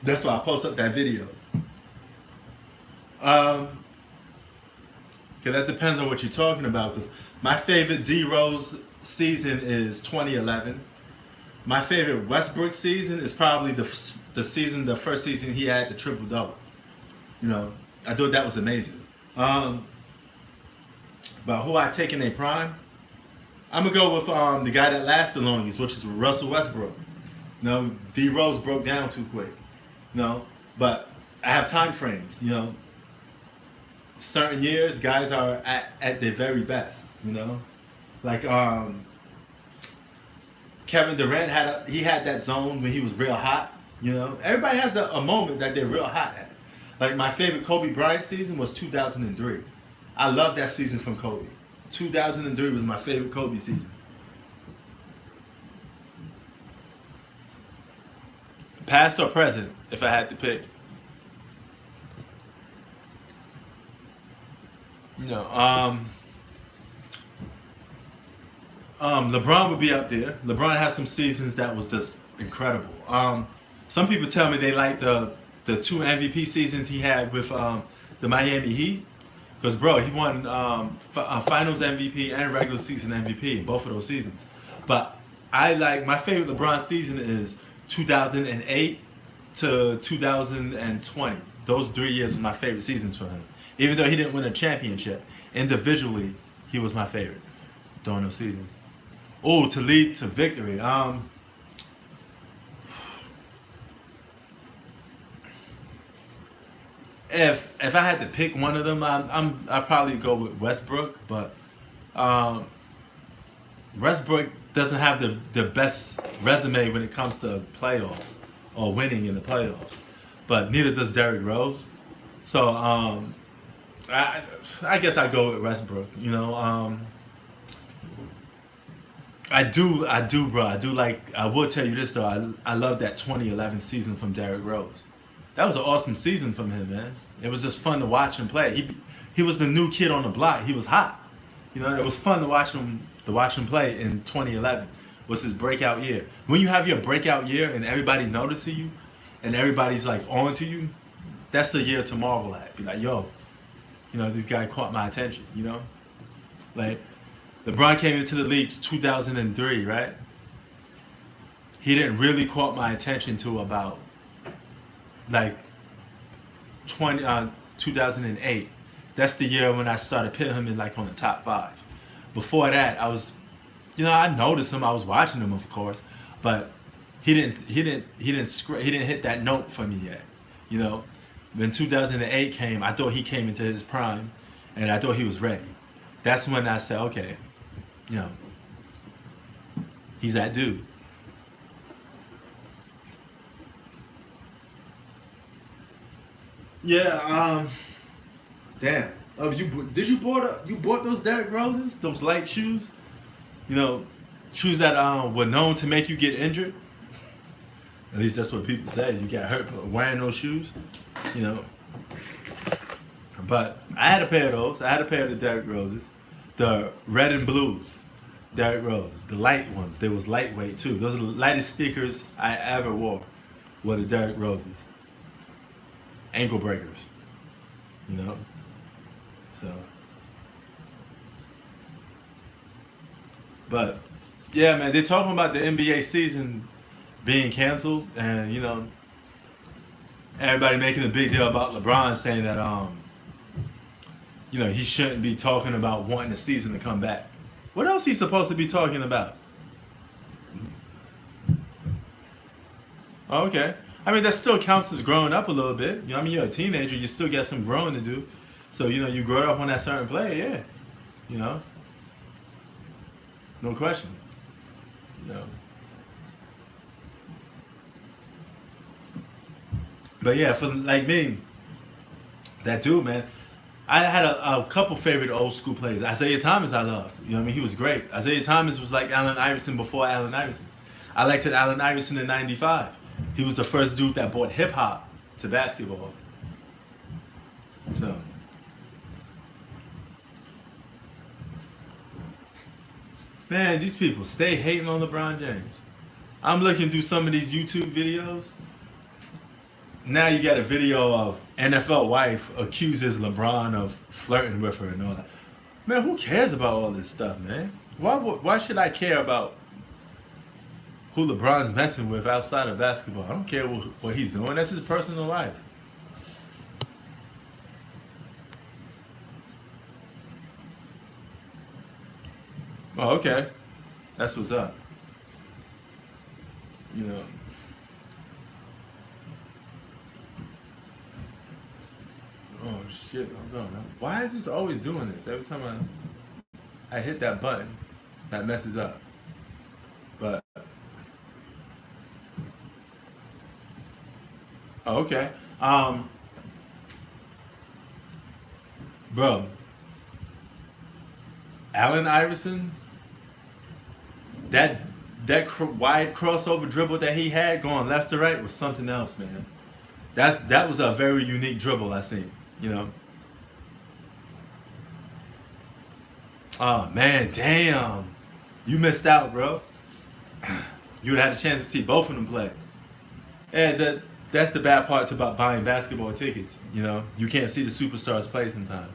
That's why I post up that video. Cause that depends on what you're talking about. Cause my favorite D Rose season is 2011. My favorite Westbrook season is probably the first season he had the triple double. You know, I thought that was amazing. But who I take in their prime? I'm gonna go with the guy that lasts the longest, which is Russell Westbrook. You know, D Rose broke down too quick. You know, but I have time frames. You know, certain years guys are at their very best. You know, like Kevin Durant had that zone when he was real hot. You know, everybody has a moment that they're real hot at. Like my favorite Kobe Bryant season was 2003. I love that season from Kobe. 2003 was my favorite Kobe season. Past or present, if I had to pick. You know, LeBron would be up there. LeBron has some seasons that was just incredible. Some people tell me they like the two MVP seasons he had with the Miami Heat. Because, bro, he won Finals MVP and regular season MVP in both of those seasons. But my favorite LeBron season is 2008 to 2020. Those 3 years were my favorite seasons for him. Even though he didn't win a championship, individually, he was my favorite during those seasons. Oh, to lead to victory. if I had to pick one of them, I'd probably go with Westbrook, but um, Westbrook doesn't have the best resume when it comes to playoffs or winning in the playoffs, but neither does Derrick Rose. So I I guess I go with Westbrook. I do, bro. I do like. I will tell you this though. I love that 2011 season from Derrick Rose. That was an awesome season from him, man. It was just fun to watch him play. He was the new kid on the block. He was hot. It was fun to watch him play in 2011. Was his breakout year. When you have your breakout year and everybody noticing you, and everybody's like on to you, that's the year to marvel at. Be like, yo, this guy caught my attention. Like LeBron came into the league 2003, right? He didn't really caught my attention to about like 2008. That's the year when I started putting him in like on the top five. Before that, I noticed him. I was watching him, of course, but he didn't hit that note for me yet. When 2008 came, I thought he came into his prime, and I thought he was ready. That's when I said, okay, you know, he's that dude. Yeah. Damn. You bought those Derrick Roses? Those light shoes? Shoes that were known to make you get injured. At least that's what people say. You get hurt wearing those shoes. You know. But I had a pair of those. I had a pair of the Derrick Roses, the red and blues, Derrick Rose, the light ones. They was lightweight too. Those are the lightest sneakers I ever wore. Were the Derrick Roses. Ankle breakers. So. But yeah, man, they're talking about the NBA season being canceled, and everybody making a big deal about LeBron saying that he shouldn't be talking about wanting the season to come back. What else he supposed to be talking about? Oh, okay. I mean, that still counts as growing up a little bit. You're a teenager, you still got some growing to do. So, you grow up on that certain play, yeah. No question. No. But yeah, for like me, that dude, man, I had a couple favorite old school players. Isaiah Thomas I loved. He was great. Isaiah Thomas was like Allen Iverson before Allen Iverson. I liked it Allen Iverson in '95. He was the first dude that brought hip hop to basketball. So man, these people stay hating on LeBron James. I'm looking through some of these YouTube videos. Now you got a video of NFL wife accuses LeBron of flirting with her and all that. Man, who cares about all this stuff, man? Why should I care about who LeBron's messing with outside of basketball? I don't care what he's doing. That's his personal life. Oh, okay. That's what's up. You know. Oh shit! I'm going. Why is this always doing this? Every time I hit that button, that messes up. But oh, okay. Bro, Allen Iverson, that wide crossover dribble that he had going left to right was something else, man. That was a very unique dribble I seen. Oh man, damn, you missed out, bro. You would have had a chance to see both of them play. And that's the bad part about buying basketball tickets. You can't see the superstars play sometimes.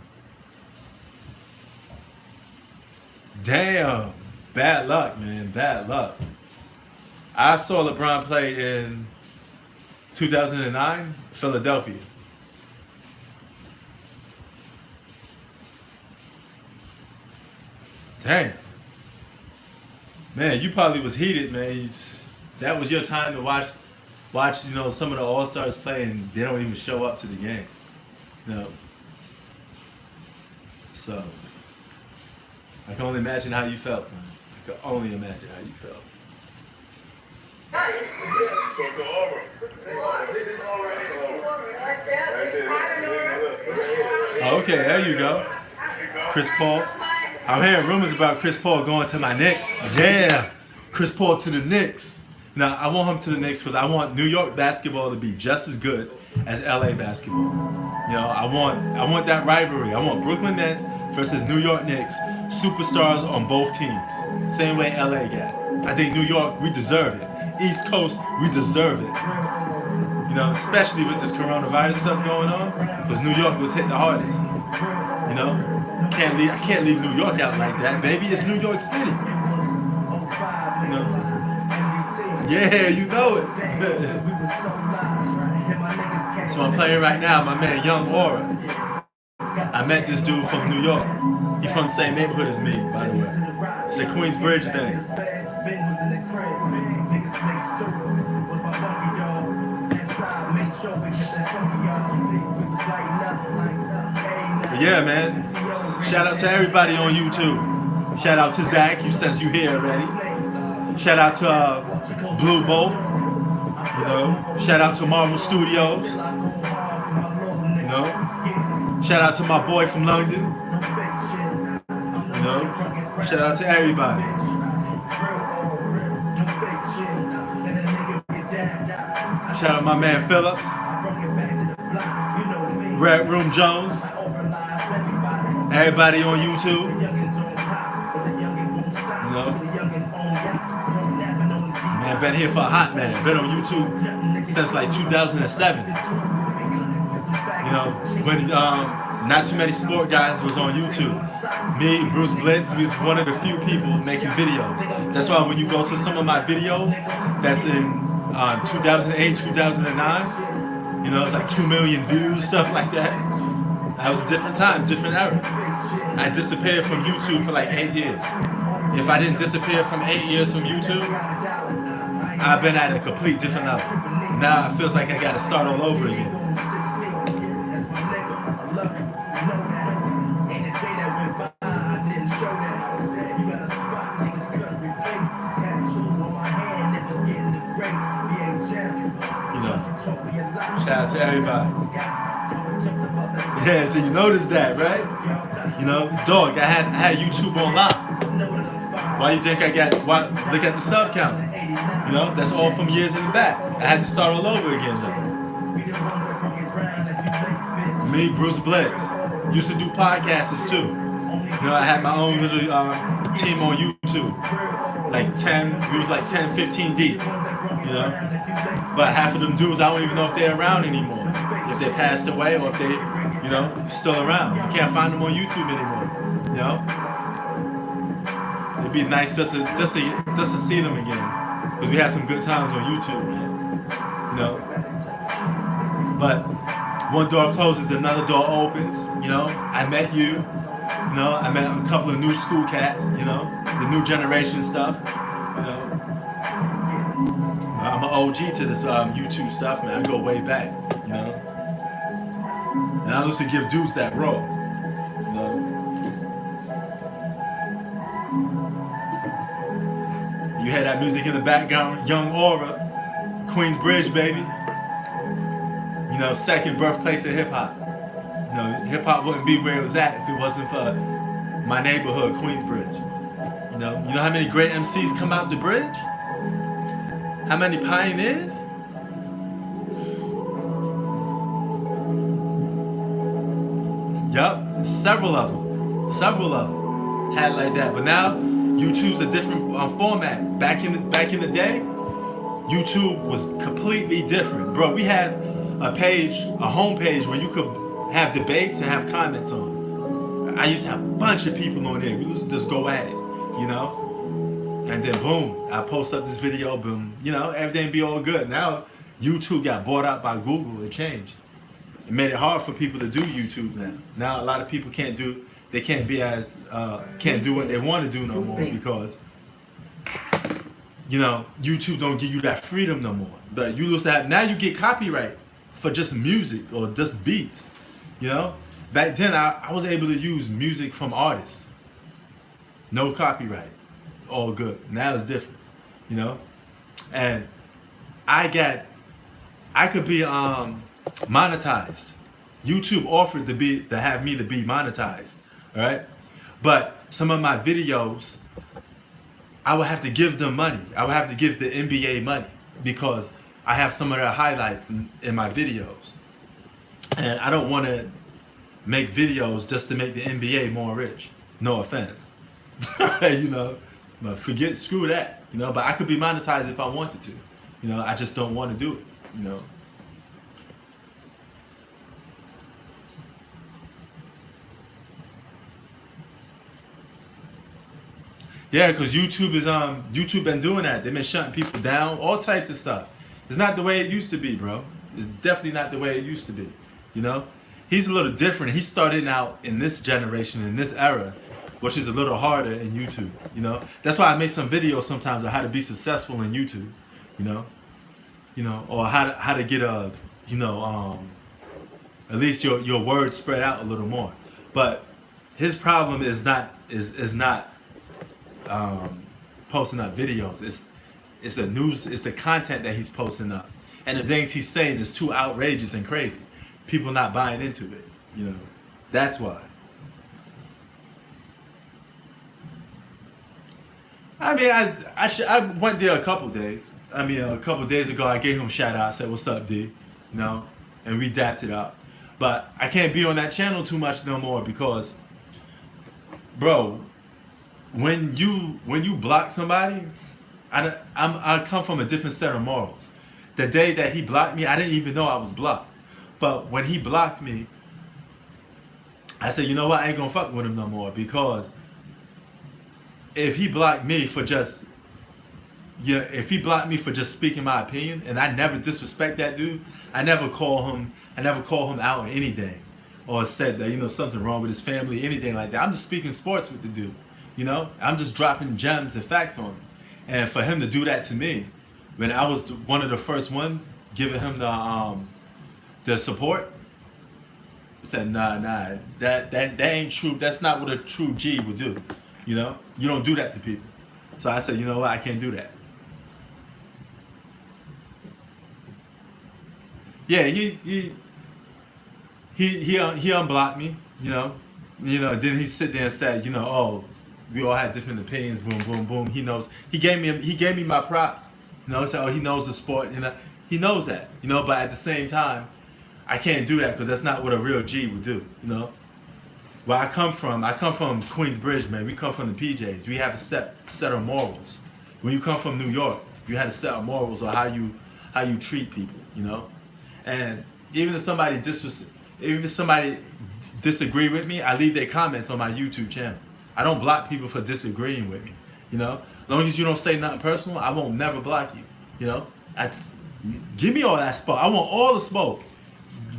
Damn, bad luck, man, bad luck. I saw LeBron play in 2009, Philadelphia. Damn. Man, you probably was heated, man. That was your time to watch, some of the All-Stars play and they don't even show up to the game. You know. So I can only imagine how you felt, man. I can only imagine how you felt. Okay, there you go. Chris Paul. I'm hearing rumors about Chris Paul going to my Knicks. Yeah, Chris Paul to the Knicks. Now, I want him to the Knicks because I want New York basketball to be just as good as LA basketball. You know, I want that rivalry. I want Brooklyn Nets versus New York Knicks, superstars on both teams. Same way LA got. I think New York, we deserve it. East Coast, we deserve it. You know, especially with this coronavirus stuff going on, because New York was hit the hardest. You know, I can't leave New York out like that, baby. It's New York City. You know. Yeah, you know it. So I'm playing right now, my man Young Aura. I met this dude from New York. He from the same neighborhood as me, by the way. It's a Queensbridge thing. But yeah, man. Shout out to everybody on YouTube. Shout out to Zach, since you here already. Shout out to Blue Bolt. You know. Shout out to Marvel Studios. You know. Shout out to my boy from London. You know. Shout out to everybody. Shout out my man Phillips. Red Room Jones. Everybody on YouTube. You know. Man, been here for a hot minute. Been on YouTube since like 2007. You know, when not too many sport guys was on YouTube. Me, Bruce Blitz, we was one of the few people making videos. That's why when you go to some of my videos, that's in 2008, 2009, you know, it's like 2 million views, stuff like that. That was a different time, different era. I disappeared from YouTube for like 8 years. If I didn't disappear from 8 years from YouTube, I've been at a complete different level. Now it feels like I gotta start all over again. You know, shout out to everybody. Yeah, so you noticed that, right? You know, dog, I had YouTube on lock. Why you think look at the sub count. You know, that's all from years in the back. I had to start all over again though. Me, Bruce Blitz, used to do podcasts too. You know, I had my own little team on YouTube. Like 10, we was like 10, 15 deep. You know? But half of them dudes, I don't even know if they're around anymore. If they passed away or if they, you know, still around. You can't find them on YouTube anymore. You know? It'd be nice just to see them again. Because we had some good times on YouTube, man. You know? But one door closes, another door opens. You know? I met you. You know? I met a couple of new school cats, you know? The new generation stuff. You know? I'm an OG to this YouTube stuff, man. I go way back, you know? And I used to give dudes that role, you know? You hear that music in the background, Young Aura, Queensbridge, baby. You know, second birthplace of hip hop. You know, hip hop wouldn't be where it was at if it wasn't for my neighborhood, Queensbridge. You know how many great MCs come out the bridge? How many pioneers? Yup, several of them had like that. But now YouTube's a different format. Back in the day, YouTube was completely different, bro. We had a homepage where you could have debates and have comments on. I used to have a bunch of people on there. We used to just go at it, you know. And then boom, I post up this video, boom, you know, everything be all good. Now YouTube got bought out by Google. It changed. It made it hard for people to do YouTube now. Now a lot of people can't do what they want to do no more because, you know, YouTube don't give you that freedom no more. But you used to have, now you get copyright for just music or just beats. You know, back then I was able to use music from artists, no copyright, all good. Now it's different, you know, and I could be monetized. YouTube offered to have me to be monetized, all right? But some of my videos, I would have to give them money. I would have to give the NBA money because I have some of their highlights in my videos. And I don't want to make videos just to make the NBA more rich. No offense. You know, but screw that. You know, but I could be monetized if I wanted to. You know, I just don't want to do it, you know. Yeah, because YouTube been doing that. They've been shutting people down, all types of stuff. It's not the way it used to be, bro. It's definitely not the way it used to be. You know? He's a little different. He started out in this generation, in this era, which is a little harder in YouTube. You know? That's why I make some videos sometimes on how to be successful in YouTube. You know? You know, or how to get at least your words spread out a little more. But his problem is not posting up videos. It's the content that he's posting up, and the things he's saying is too outrageous and crazy. People not buying into it. You know, that's why. I mean, I went there a couple days. I mean, a couple days ago, I gave him a shout out. I said, "What's up, D?" You know, and we dapped it up. But I can't be on that channel too much no more because, bro, when you block somebody, I come from a different set of morals. The day that he blocked me, I didn't even know I was blocked. But when he blocked me, I said, you know what? I ain't gonna fuck with him no more because if he blocked me for just speaking my opinion, and I never disrespect that dude, I never call him out on anything, or said that something wrong with his family, anything like that. I'm just speaking sports with the dude, I'm just dropping gems and facts on him, and for him to do that to me, when I was one of the first ones giving him the support, I said nah, that ain't true. That's not what a true G would do, you don't do that to people. So I said, you know what, I can't do that. Yeah, he unblocked me, then he sit there and said, oh, we all had different opinions, boom, boom, boom. He knows. He gave me my props. He said, oh, he knows the sport, he knows that, but at the same time, I can't do that because that's not what a real G would do, Where I come from Queensbridge, man. We come from the PJs. We have a set of morals. When you come from New York, you had a set of morals or how you treat people, And even if somebody disagree with me, I leave their comments on my YouTube channel. I don't block people for disagreeing with me, As long as you don't say nothing personal, I won't never block you, Give me all that smoke. I want all the smoke.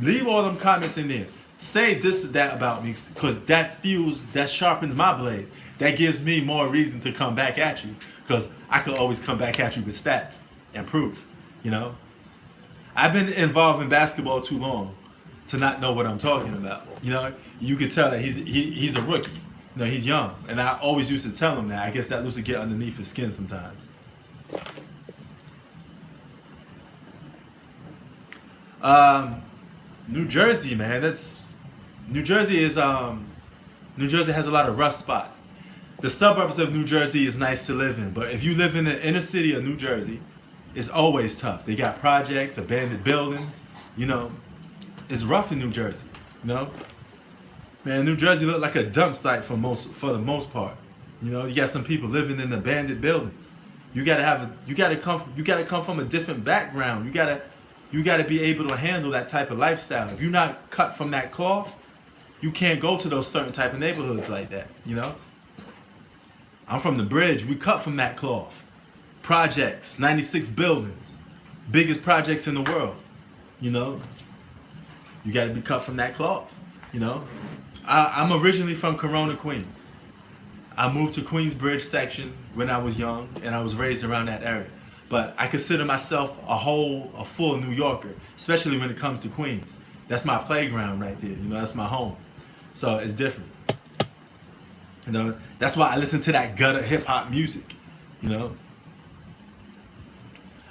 Leave all them comments in there. Say this or that about me because that sharpens my blade. That gives me more reason to come back at you because I can always come back at you with stats and proof, I've been involved in basketball too long to not know what I'm talking about. You could tell that he's a rookie. He's young, and I always used to tell him that. I guess that used to get underneath his skin sometimes. New Jersey, man. New Jersey has a lot of rough spots. The suburbs of New Jersey is nice to live in, but if you live in the inner city of New Jersey, it's always tough. They got projects, abandoned buildings, It's rough in New Jersey, Man, New Jersey look like a dump site for the most part. You got some people living in abandoned buildings. You gotta come from a different background. You gotta be able to handle that type of lifestyle. If you're not cut from that cloth, you can't go to those certain type of neighborhoods like that, I'm from the Bridge. We cut from that cloth. Projects, 96 buildings, biggest projects in the world, You gotta be cut from that cloth, I'm originally from Corona, Queens. I moved to Queensbridge section when I was young, and I was raised around that area. But I consider myself a full New Yorker, especially when it comes to Queens. That's my playground right there. You know, that's my home. So it's different. You know, that's why I listen to that gutter hip hop music. You know,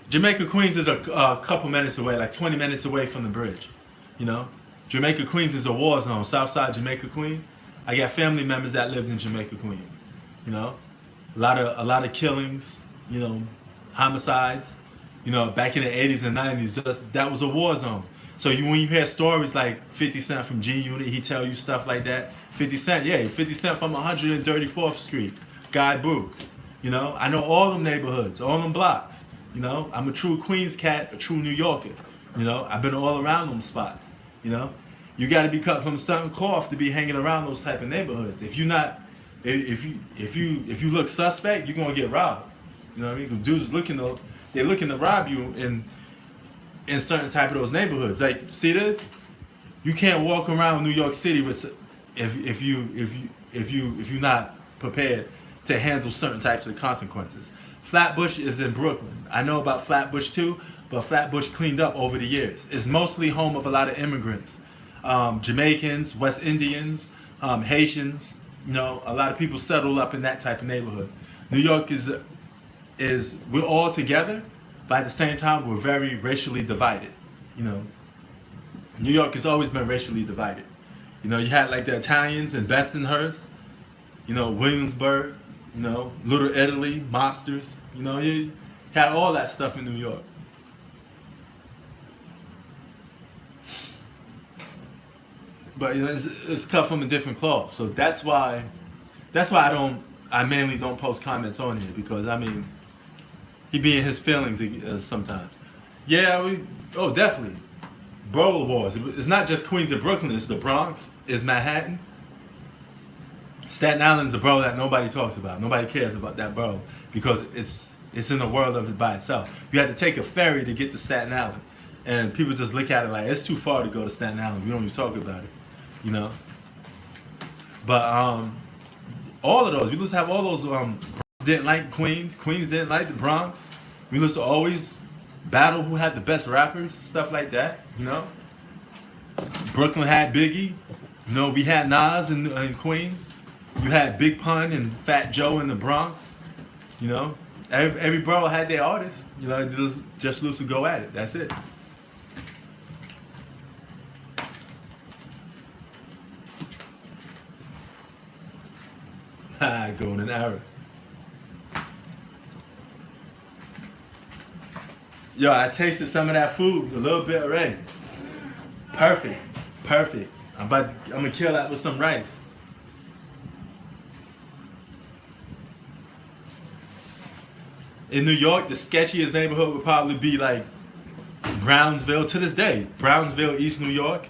Jamaica Queens is a couple minutes away, like 20 minutes away from the bridge. You know, Jamaica Queens is a war zone. Southside Jamaica Queens. I got family members that lived in Jamaica Queens. You know, a lot of killings. You know, homicides. You know, back in the 80s and 90s, just that was a war zone. So when you hear stories like 50 Cent from G Unit, he tell you stuff like that. 50 Cent, yeah, 50 Cent from 134th Street, Guy Boo. You know, I know all them neighborhoods, all them blocks. You know, I'm a true Queens cat, a true New Yorker. You know, I've been all around them spots. You know, you got to be cut from a certain cloth to be hanging around those type of neighborhoods. If you're not, if you look suspect, you're gonna get robbed. You know what I mean? The dudes they're looking to rob you in certain type of those neighborhoods. Like, see this? You can't walk around New York City with if you're not prepared to handle certain types of consequences. Flatbush is in Brooklyn. I know about Flatbush too, but Flatbush cleaned up over the years. It's mostly home of a lot of immigrants, Jamaicans, West Indians, Haitians. You know, a lot of people settle up in that type of neighborhood. New York is we're all together, but at the same time we're very racially divided. You know, New York has always been racially divided. You know, you had like the Italians in Bensonhurst, you know, Williamsburg, you know, Little Italy, mobsters. You know, you had all that stuff in New York. But you know, it's cut from a different cloth. So that's why I mainly don't post comments on here, because I mean, he be in his feelings sometimes. Yeah, definitely. Borough wars. It's not just Queens and Brooklyn, it's the Bronx, it's Manhattan. Staten Island's a borough that nobody talks about. Nobody cares about that borough because it's in a world of it by itself. You had to take a ferry to get to Staten Island. And people just look at it like, it's too far to go to Staten Island. We don't even talk about it. You know? But all of those, we used to have all those Bronx didn't like Queens didn't like the Bronx. We used to always battle who had the best rappers, stuff like that, you know. Brooklyn had Biggie, you know, we had Nas in Queens. You had Big Pun and Fat Joe in the Bronx, you know. Every borough had their artists, you know, just loose to go at it, that's it. Golden era. Yo, I tasted some of that food a little bit already. Perfect. I'm gonna kill that with some rice. In New York, the sketchiest neighborhood would probably be like Brownsville to this day. Brownsville, East New York.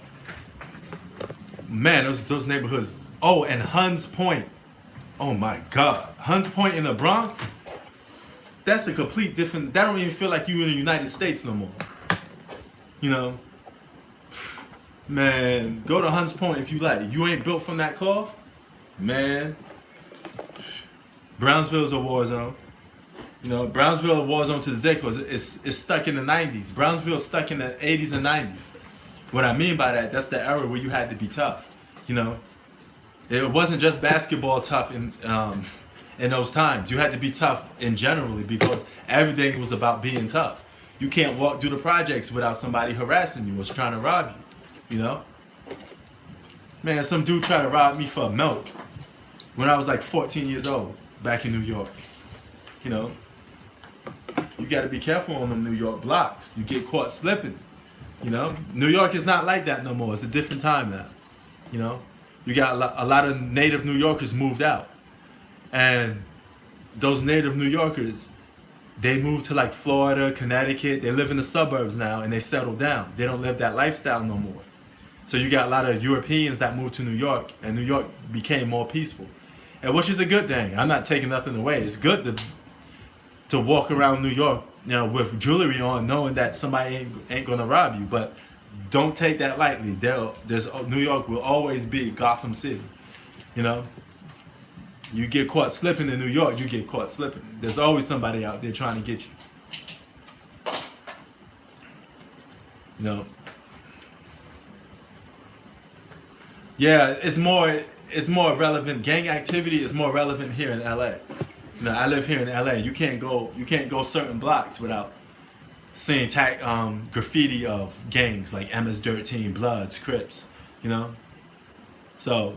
Man, those neighborhoods. Oh, and Hunts Point. Oh my God. Hunts Point in the Bronx? That's a complete different, that don't even feel like you in the United States no more. You know? Man, go to Hunts Point if you like. You ain't built from that cloth? Man. Brownsville's a war zone. You know, Brownsville a war zone to this day because it's stuck in the 90s. Brownsville's stuck in the 80s and 90s. What I mean by that, that's the era where you had to be tough. You know? It wasn't just basketball tough in those times. You had to be tough in generally because everything was about being tough. You can't walk through the projects without somebody harassing you or trying to rob you, you know? Man, some dude tried to rob me for milk when I was like 14 years old back in New York. You know? You gotta be careful on them New York blocks. You get caught slipping, you know? New York is not like that no more. It's a different time now, you know? You got a lot of native New Yorkers moved out. And those native New Yorkers, they moved to like Florida, Connecticut. They live in the suburbs now and they settled down. They don't live that lifestyle no more. So you got a lot of Europeans that moved to New York and New York became more peaceful. And which is a good thing. I'm not taking nothing away. It's good to walk around New York, you know, with jewelry on, knowing that somebody ain't gonna rob you. But don't take that lightly. New York will always be Gotham City, you know. You get caught slipping in New York, you get caught slipping. There's always somebody out there trying to get you. You know. Yeah, it's more relevant. Gang activity is more relevant here in LA. I live here in LA. You can't go certain blocks without seeing graffiti of gangs like MS-13, Bloods, Crips. You know, so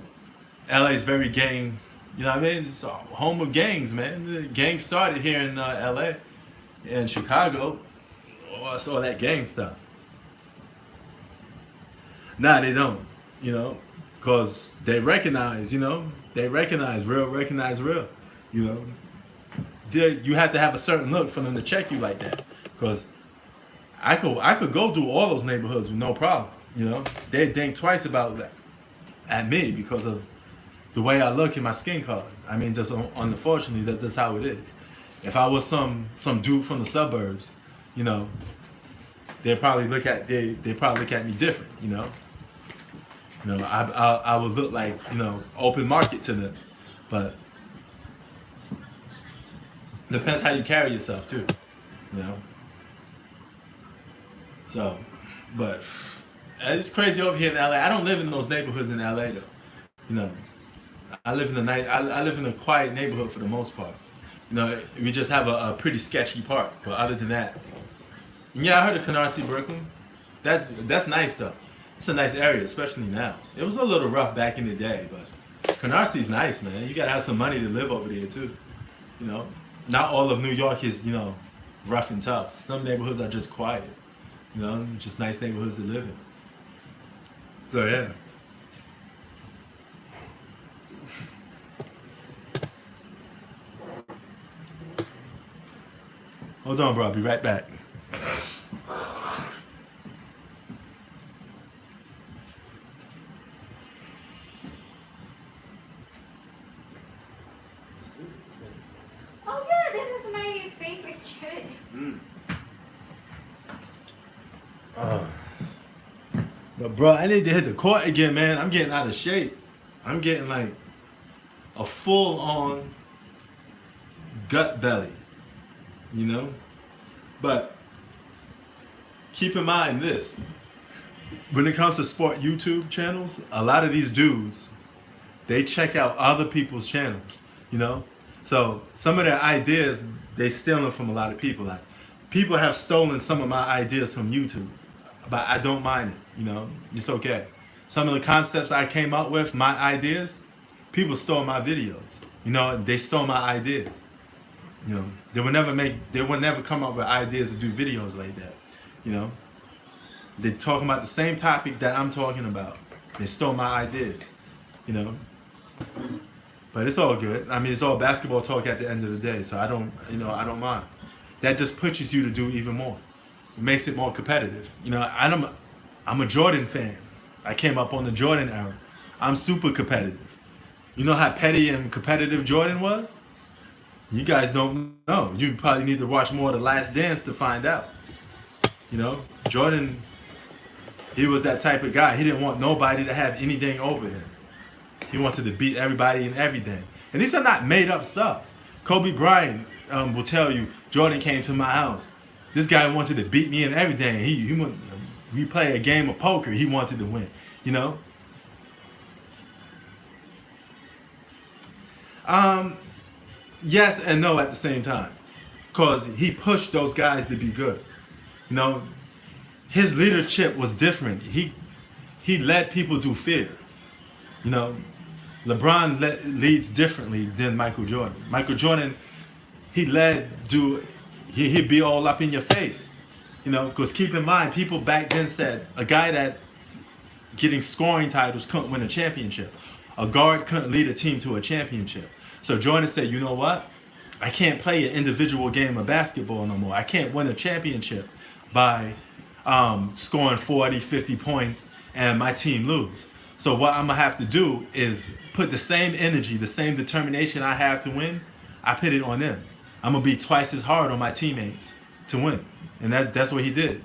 LA is very gang. You know what I mean? It's a home of gangs, man. The gangs started here in LA, in Chicago. Oh, I saw that gang stuff. Nah, they don't. You know, because they recognize. They recognize real. Recognize real. You know, you have to have a certain look for them to check you like that. Because I could go through all those neighborhoods with no problem. They think twice about that at me because of the way I look in my skin color. I mean, just unfortunately, that's how it is. If I was some dude from the suburbs, you know, they probably look at me different. I would look like open market to them, but depends how you carry yourself too. You know. So, but it's crazy over here in LA. I don't live in those neighborhoods in LA though. You know, I live in a nice, I live in a quiet neighborhood for the most part. We just have a pretty sketchy part. But other than that, yeah, I heard of Canarsie, Brooklyn. That's nice though. It's a nice area, especially now. It was a little rough back in the day, but Canarsie is nice, man. You gotta have some money to live over there too. You know, not all of New York is rough and tough. Some neighborhoods are just quiet. Just nice neighborhoods to live in. So yeah. Hold on, bro. I'll be right back. Oh yeah, this is my favorite shirt. But bro, I need to hit the court again, man. I'm getting out of shape. I'm getting like a full on gut belly. But keep in mind this. When it comes to sport YouTube channels, a lot of these dudes, they check out other people's channels, So some of their ideas, they steal them from a lot of people. Like, people have stolen some of my ideas from YouTube, but I don't mind it. It's okay. Some of the concepts I came up with, my ideas, people stole my videos. They stole my ideas. They would never come up with ideas to do videos like that. They're talking about the same topic that I'm talking about. They stole my ideas. But it's all good. I mean, it's all basketball talk at the end of the day, so I don't mind. That just pushes you to do even more. It makes it more competitive. I'm a Jordan fan. I came up on the Jordan era. I'm super competitive. You know how petty and competitive Jordan was? You guys don't know. You probably need to watch more of The Last Dance to find out. Jordan, he was that type of guy. He didn't want nobody to have anything over him. He wanted to beat everybody and everything. And these are not made up stuff. Kobe Bryant will tell you, Jordan came to my house. This guy wanted to beat me and everything. We play a game of poker. He wanted to win. Yes and no at the same time. Because he pushed those guys to be good. His leadership was different. He led people through fear. LeBron leads differently than Michael Jordan. Michael Jordan, he'd be all up in your face. Because keep in mind, people back then said a guy that getting scoring titles couldn't win a championship. A guard couldn't lead a team to a championship. So Jordan said, you know what? I can't play an individual game of basketball no more. I can't win a championship by scoring 40, 50 points and my team lose. So what I'm going to have to do is put the same energy, the same determination I have to win, I put it on them. I'm going to be twice as hard on my teammates to win. And that's what he did.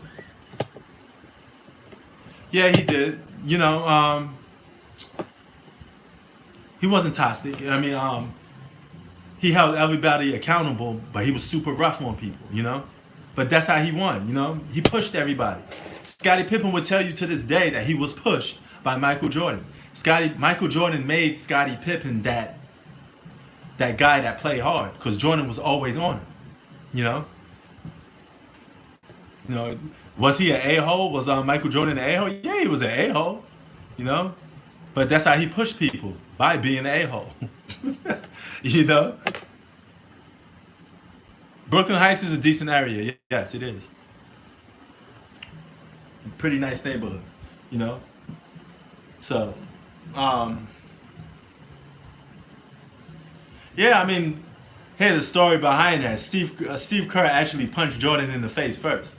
Yeah, he did. He wasn't toxic. I mean, he held everybody accountable, but he was super rough on people, But that's how he won, He pushed everybody. Scottie Pippen would tell you to this day that he was pushed by Michael Jordan. Michael Jordan made Scottie Pippen that guy that played hard because Jordan was always on him. You know, you know, was he an a-hole? Was Michael Jordan an a-hole? Yeah, he was an a-hole. You know, but that's how he pushed people by being an a-hole. You know, Brooklyn Heights is a decent area. Yes, it is. Pretty nice neighborhood. You know, so. Yeah, I mean, here's the story behind that. Steve Kerr actually punched Jordan in the face first.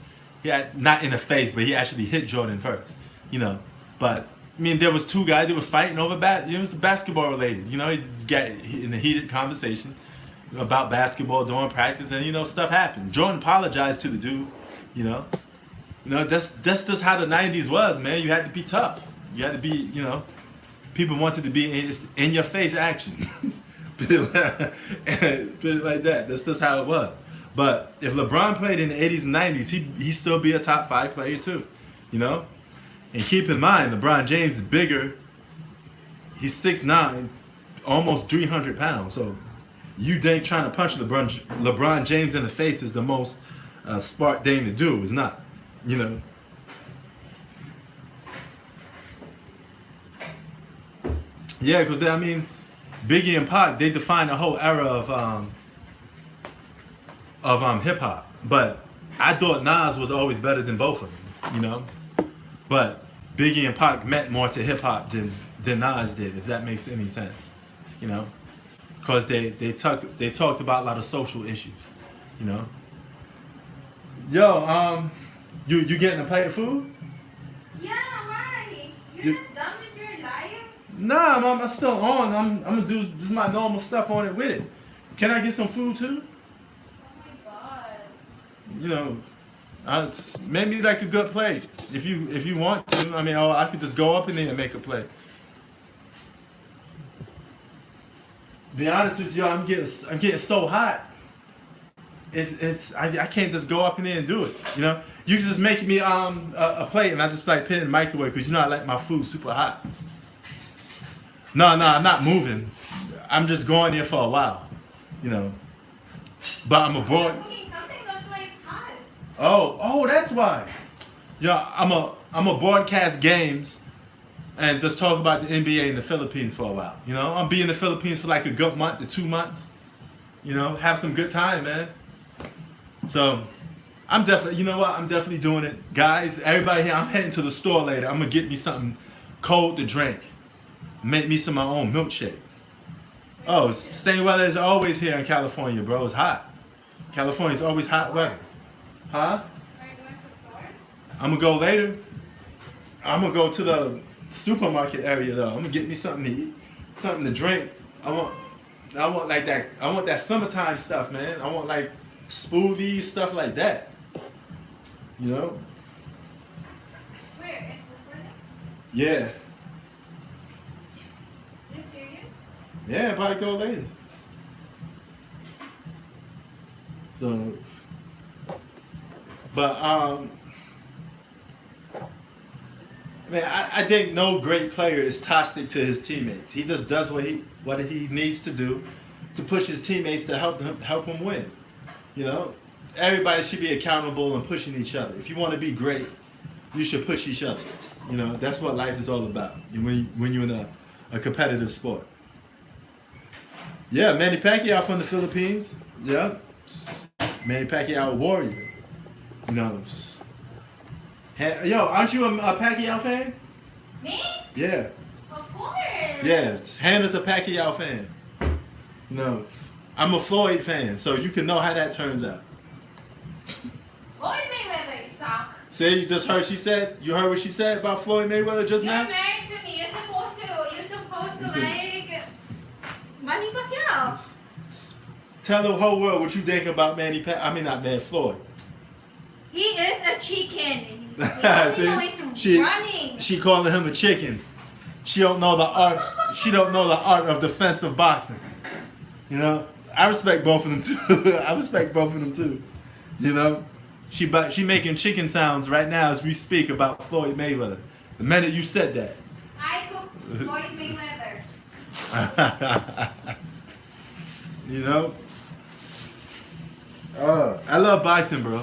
Not in the face, but he actually hit Jordan first. You know, but I mean, there was two guys that were fighting over it was basketball related. You know, he got in a heated conversation about basketball during practice, and you know, stuff happened. Jordan apologized to the dude. You know, that's just how the '90s was, man. You had to be tough. You had to be, you know. People wanted to be in your face action. Put it like that. That's just how it was. But if LeBron played in the 80s and 90s, he'd still be a top 5 player too. You know? And keep in mind, LeBron James is bigger. He's 6'9", almost 300 pounds. So you think trying to punch LeBron James in the face is the most smart thing to do. It's not. You know? Yeah, because I mean, Biggie and Pac, they defined a whole era of hip hop. But I thought Nas was always better than both of them, you know. But Biggie and Pac meant more to hip hop than Nas did, if that makes any sense, you know. Because they talked about a lot of social issues, you know. Yo, you getting a plate of food? Yeah, why? You're not done with your life? Nah, I'm still on. I'm gonna do this is my normal stuff on it with it. Can I get some food too? Oh my god. You know, maybe like a good plate if you want to. I mean, I could just go up in there and make a plate. Be honest with you, I'm getting so hot. I can't just go up in there and do it. You know, you can just make me a plate and I just like put it in the microwave because you know I like my food super hot. No, I'm not moving. I'm just going there for a while, you know. But I'm abroad. Something looks like it's hot. Oh, that's why. Yeah, I'm a broadcast games and just talk about the NBA in the Philippines for a while. You know, I'll be in the Philippines for like a good month to 2 months. You know, have some good time, man. So I'm definitely doing it. Guys, everybody here, I'm heading to the store later. I'm gonna get me something cold to drink. Make me some of my own milkshake. Oh, it's same weather as always here in California, bro. It's hot. California's always hot weather. Huh? Are you going to the store? I'm gonna go later. I'm gonna go to the supermarket area though. I'm gonna get me something to eat, something to drink. I want like that. I want that summertime stuff, man. I want like smoothies, stuff like that. You know? Where? In Florida? Yeah. You serious? Yeah, probably go later. So, but man, I think no great player is toxic to his teammates. He just does what he needs to do to push his teammates to help him win. You know, everybody should be accountable and pushing each other. If you want to be great, you should push each other. You know, that's what life is all about. When you're in a competitive sport. Yeah, Manny Pacquiao from the Philippines. Yeah, Manny Pacquiao, a warrior. You know. Yo, aren't you a Pacquiao fan? Me? Yeah. Of course. Yeah, Hannah's a Pacquiao fan. No, I'm a Floyd fan, so you can know how that turns out. Floyd Mayweather suck. See, you just heard you heard what she said about Floyd Mayweather just You're now? married to me. You're supposed to like Manny Pacquiao. Tell the whole world what you think about Floyd. He is a chicken. He only knows running. She calling him a chicken. She don't know the art. She don't know the art of defensive boxing. You know, I respect both of them too. You know, she making chicken sounds right now as we speak about Floyd Mayweather. The minute you said that. I cook Floyd Mayweather. You know? I love boxing, bro.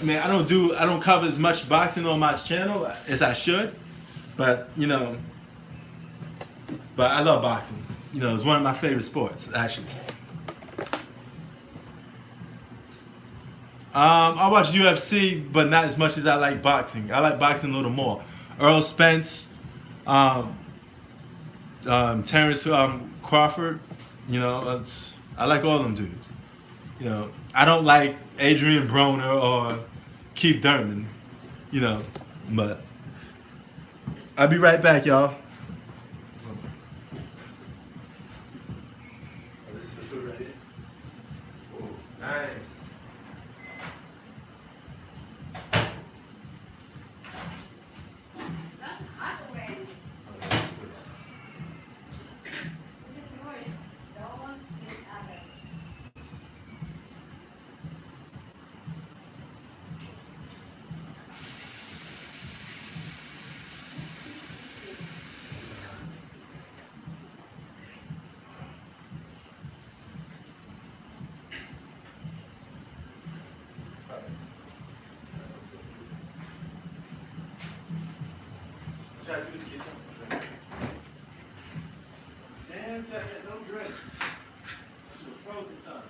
I mean, I don't cover as much boxing on my channel as I should, but but I love boxing. You know, it's one of my favorite sports, actually. I watch UFC, but not as much as I like boxing. I like boxing a little more. Earl Spence, Terrence Crawford. You know, I like all them dudes. You know, I don't like Adrian Broner or Keith Thurman. You know, but I'll be right back, y'all. This is the food right here. Oh, nice. That's hot already. This is yours. Don't use oven.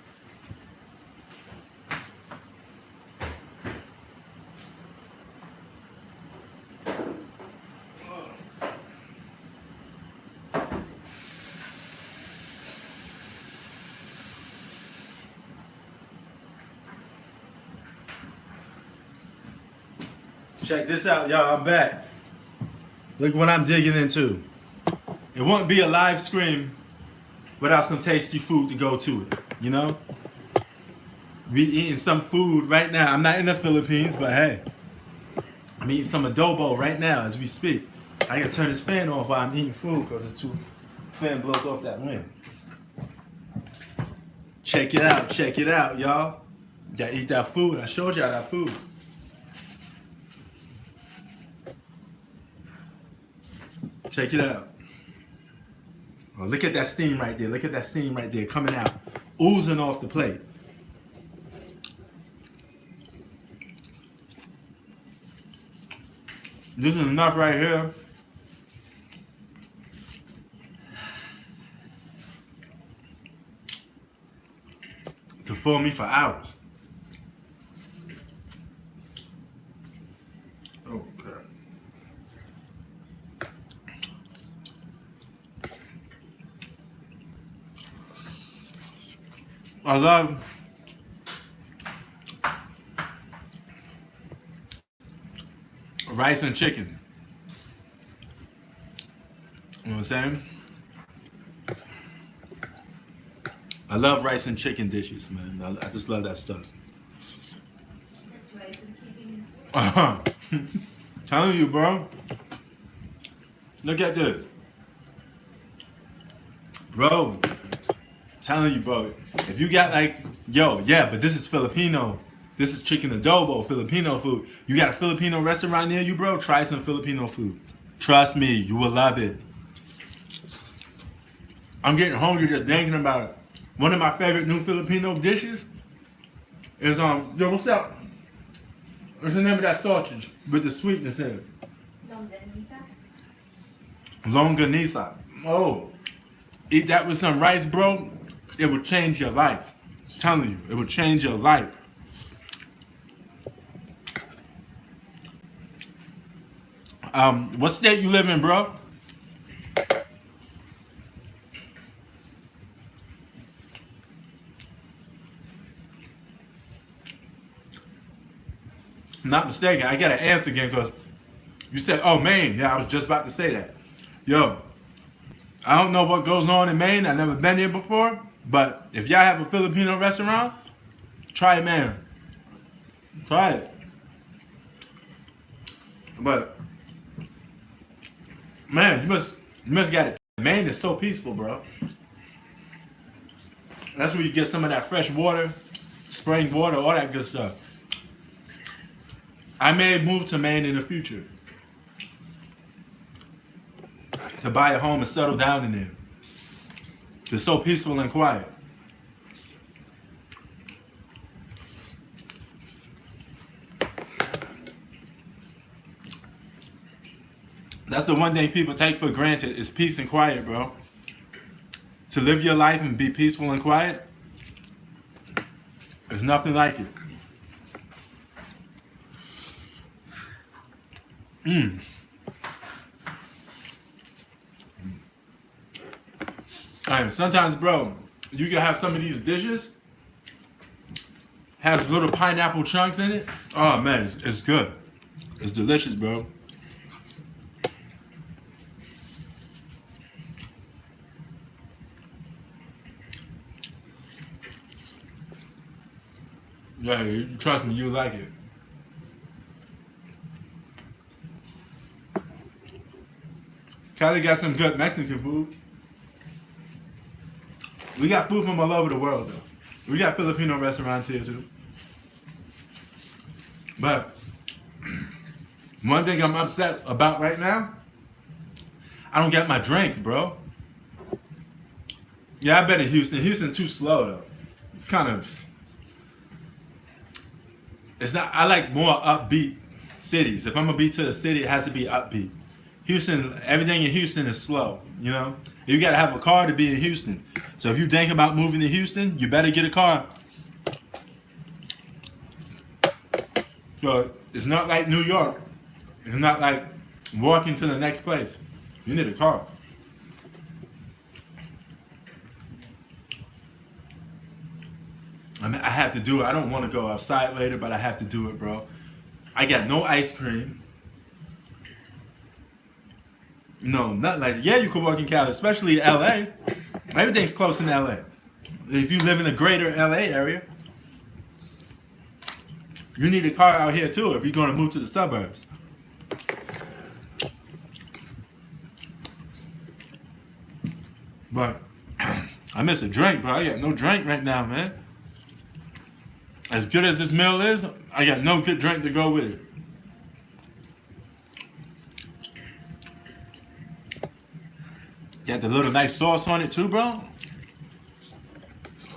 Check this out, y'all. I'm back. Look what I'm digging into. It wouldn't be a live stream without some tasty food to go to it. You know? We eating some food right now. I'm not in the Philippines, but hey. I'm eating some adobo right now as we speak. I gotta turn this fan off while I'm eating food because the fan blows off that wind. Check it out, y'all. Gotta eat that food. I showed y'all that food. Check it out. Oh, look at that steam right there. Look at that steam right there coming out. Oozing off the plate. This is enough right here. To fill me for hours. Okay. I love rice and chicken. You know what I'm saying? I love rice and chicken dishes, man. I just love that stuff. That's right. I'm keeping. Telling you, bro. Look at this. Bro. Telling you, bro. If you got like, yeah, but this is Filipino. This is chicken adobo, Filipino food. You got a Filipino restaurant near you, bro? Try some Filipino food. Trust me, you will love it. I'm getting hungry just thinking about it. One of my favorite new Filipino dishes is what's up? What's the name of that sausage with the sweetness in it? Longanisa. Oh, eat that with some rice, bro. It will change your life. I'm telling you, it will change your life. What state you live in, bro? Not mistaken. I gotta answer again because you said, oh, Maine. Yeah, I was just about to say that. Yo, I don't know what goes on in Maine. I've never been here before. But if y'all have a Filipino restaurant, try it, man. Try it. But, man, you must get it. Maine is so peaceful, bro. That's where you get some of that fresh water, spring water, all that good stuff. I may move to Maine in the future. to buy a home and settle down in there. It's so peaceful and quiet. That's the one thing people take for granted is peace and quiet, bro. To live your life and be peaceful and quiet, there's nothing like it. Alright, sometimes, bro, you can have some of these dishes have little pineapple chunks in it. Oh man, it's good. It's delicious, bro. Yeah, trust me, you like it. Cali got some good Mexican food. We got food from all over the world, though. We got Filipino restaurants here, too. But one thing I'm upset about right now, I don't get my drinks, bro. Yeah, I bet in Houston. Houston too slow, though. It's kind of... It's not. I like more upbeat cities. If I'm gonna be to the city, it has to be upbeat. Houston, everything in Houston is slow. You know, you gotta have a car to be in Houston. So if you think about moving to Houston, you better get a car. So it's not like New York. It's not like walking to the next place. You need a car. I mean, I have to do it. I don't want to go outside later, but I have to do it, bro. I got no ice cream. No, not like that. Yeah, you could walk in Cali, especially LA. Everything's close in LA. If you live in the greater LA area, you need a car out here too if you're going to move to the suburbs. But I miss a drink, bro. I got no drink right now, man. As good as this meal is, I got no good drink to go with it. Got the little nice sauce on it too, bro.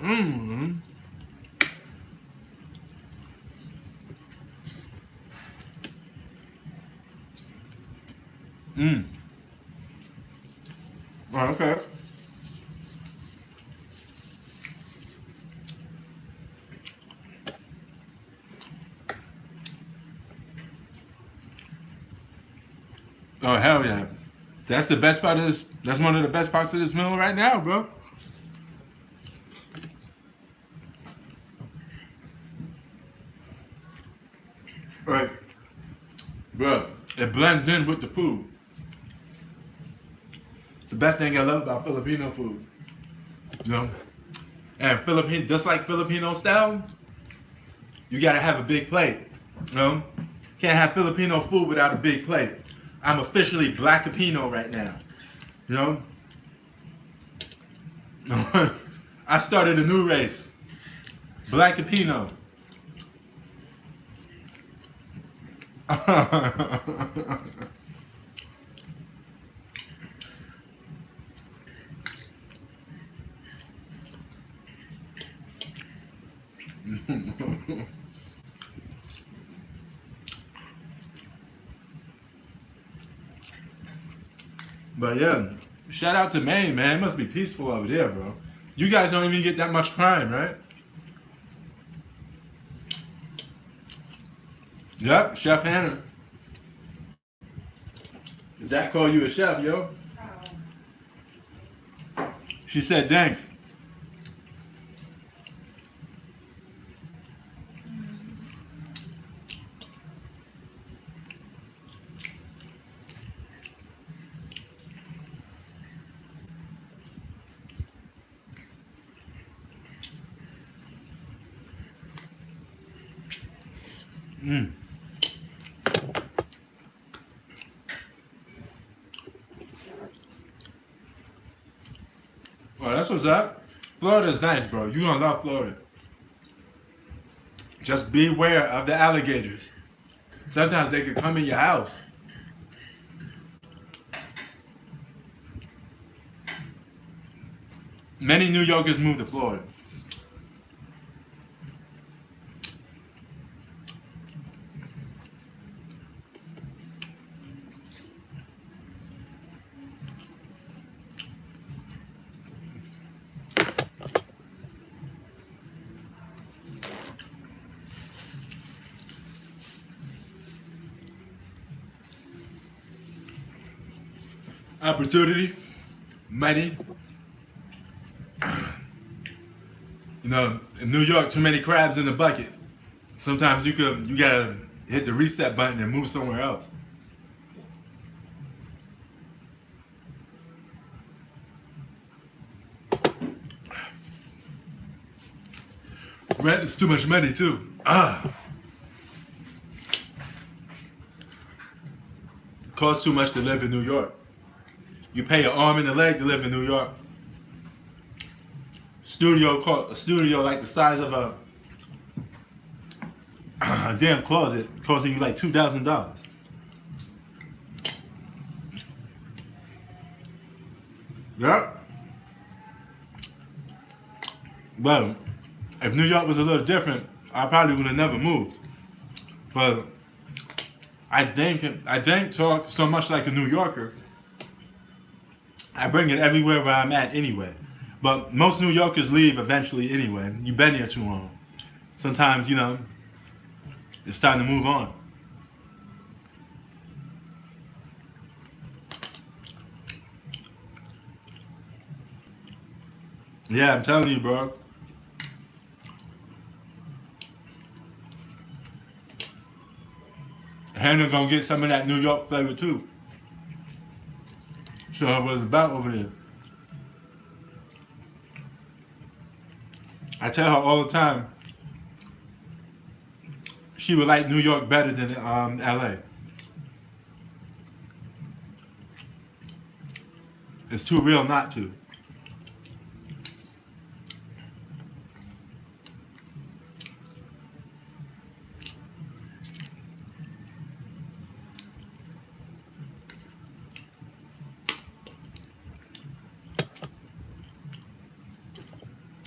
Mmm. Mmm. Oh, okay. Oh, hell yeah. That's the best part of this. That's one of the best parts of this meal right now, bro. Right. Bro, it blends in with the food. It's the best thing I love about Filipino food. You know? And Filipino, just like Filipino style, you gotta have a big plate. You know? Can't have Filipino food without a big plate. I'm officially Black Filipino right now. You know? I started a new race. Black Filipino. But yeah, shout out to Maine, man. It must be peaceful over there, bro. You guys don't even get that much crime, right? Yep, Chef Hannah. Zach called you a chef, yo. She said thanks. Mm. Well, that's what's up. Florida's nice, bro. You're gonna love Florida. Just beware of the alligators. Sometimes they could come in your house. Many New Yorkers moved to Florida. Opportunity, money. You know, in New York, too many crabs in the bucket. Sometimes you gotta hit the reset button and move somewhere else. Rent is too much money too. Costs too much to live in New York. You pay an arm and a leg to live in New York. A studio like the size of a damn closet costing you like $2,000. Yep. Well, if New York was a little different, I probably would have never moved. But I think talk so much like a New Yorker. I bring it everywhere where I'm at anyway. But most New Yorkers leave eventually anyway. You've been here too long. Sometimes, you know, it's time to move on. Yeah, I'm telling you, bro. Hannah gonna get some of that New York flavor too. Show her what it's about over there. I tell her all the time she would like New York better than LA. It's too real not to.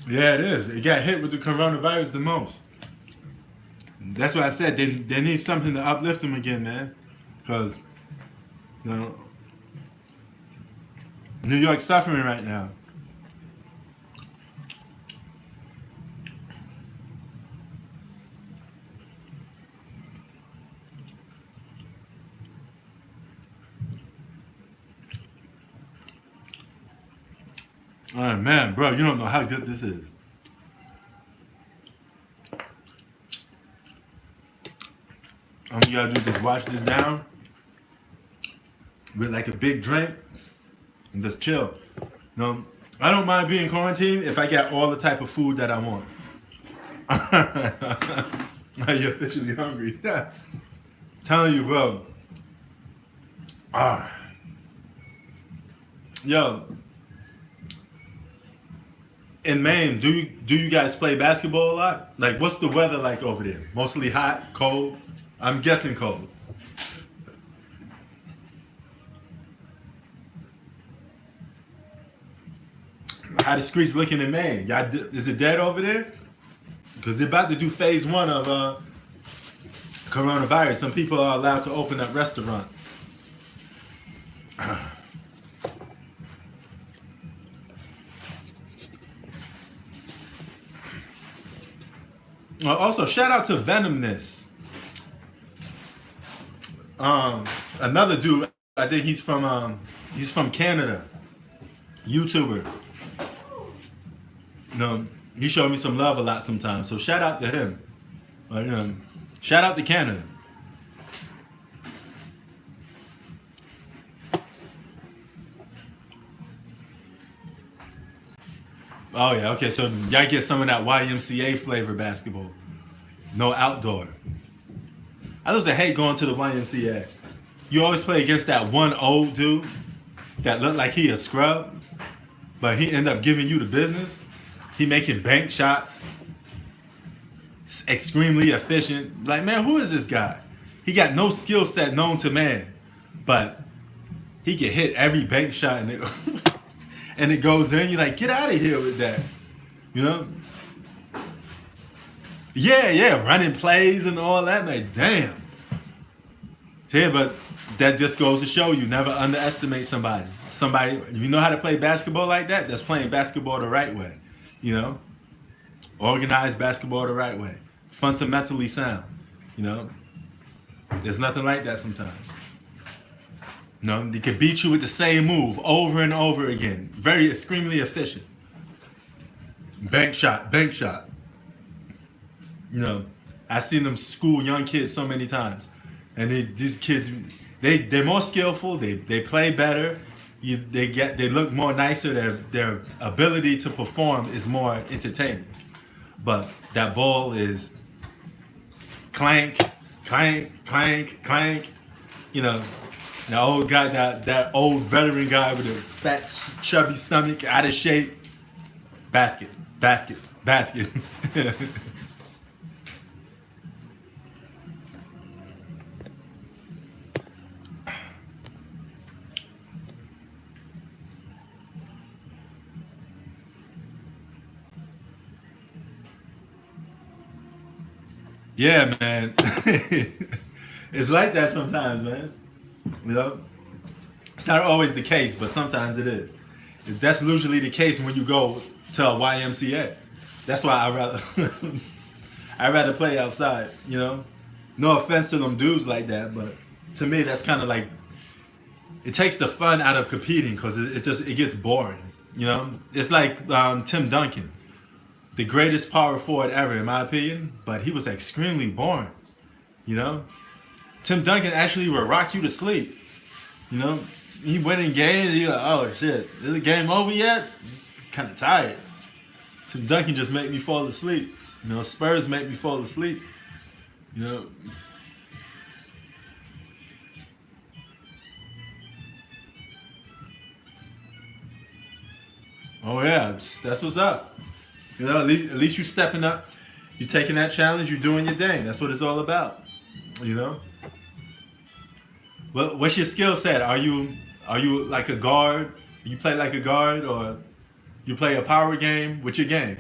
Yeah, it is. It got hit with the coronavirus the most. That's why I said they need something to uplift them again, man. Because, you know, New York's suffering right now. Oh man, bro, you don't know how good this is. All you gotta do is just wash this down with like a big drink and just chill. No, I don't mind being quarantined if I get all the type of food that I want. Are you officially hungry? Telling you, bro. Yo. In Maine, do you guys play basketball a lot? Like, what's the weather like over there? Mostly hot, cold? I'm guessing cold. How the streets looking in Maine? Y'all, is it dead over there? Because they're about to do phase 1 of coronavirus. Some people are allowed to open up restaurants. Also, shout out to Venomness. Another dude, I think he's from Canada. YouTuber. No, he showed me some love a lot sometimes. So shout out to him. Shout out to Canada. Oh yeah, okay, so y'all get some of that YMCA flavor basketball. No outdoor. I used to hate going to the YMCA. You always play against that one old dude that looked like he a scrub, but he ended up giving you the business. He making bank shots. Extremely efficient. Like, man, who is this guy? He got no skill set known to man, but he can hit every bank shot. And and it goes in. You're like, get out of here with that. You know? Yeah, running plays and all that. Like, damn. Yeah, but that just goes to show you never underestimate somebody. Somebody, if you know how to play basketball like that, that's playing basketball the right way. You know? Organized basketball the right way. Fundamentally sound. You know? There's nothing like that sometimes. You know, they could beat you with the same move over and over again. Very extremely efficient. Bank shot. You know, I've seen them school young kids so many times. And these kids, they're more skillful, they play better, they look more nicer, their ability to perform is more entertaining. But that ball is clank, you know. The old guy, that old veteran guy with a fat, chubby stomach, out of shape. Basket. Yeah, man. It's like that sometimes, man. You know? It's not always the case, but sometimes it is. That's usually the case when you go to a YMCA. That's why I'd rather play outside, you know? No offense to them dudes like that, but to me that's kind of like, it takes the fun out of competing because it gets boring, you know? It's like Tim Duncan, the greatest power forward ever in my opinion, but he was extremely boring, you know? Tim Duncan actually would rock you to sleep, you know? He went in games, you're like, oh shit, is the game over yet? Kind of tired. Tim Duncan just make me fall asleep. You know, Spurs make me fall asleep. You know. Oh yeah, that's what's up. You know, at least you stepping up. You taking that challenge. You doing your thing. That's what it's all about. You know. What's your skill set? Are you like a guard? You play like a guard, or you play a power game? What's your game?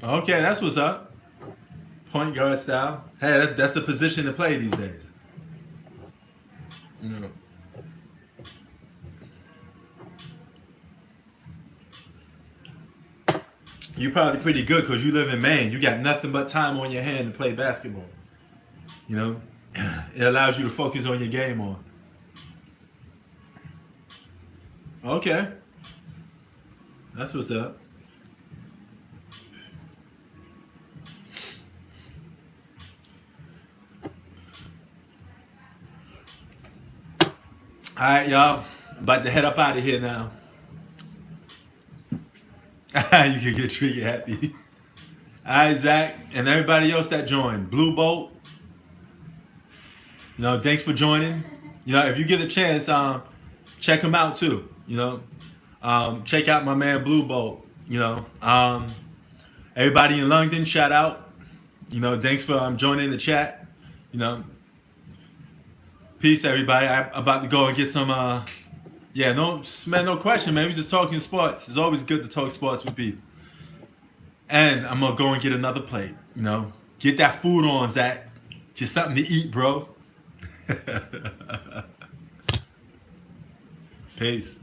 Okay, that's what's up. Point guard style. Hey, that's the position to play these days. You know. You're probably pretty good because you live in Maine. You got nothing but time on your hand to play basketball. You know, it allows you to focus on your game more. Okay, that's what's up. All right, y'all. About to head up out of here now. You can get trigger happy. All right, Zach, and everybody else that joined. Blue Bolt. You know, thanks for joining. You know, if you get a chance, check him out too. You know, check out my man Blue Bolt. You know, everybody in London, shout out. You know, thanks for joining the chat. You know, peace, everybody. I'm about to go and get some. Yeah, no, man, no question, man. We just talking sports. It's always good to talk sports with people. And I'm gonna go and get another plate. You know, get that food on, Zach. Just something to eat, bro. Peace.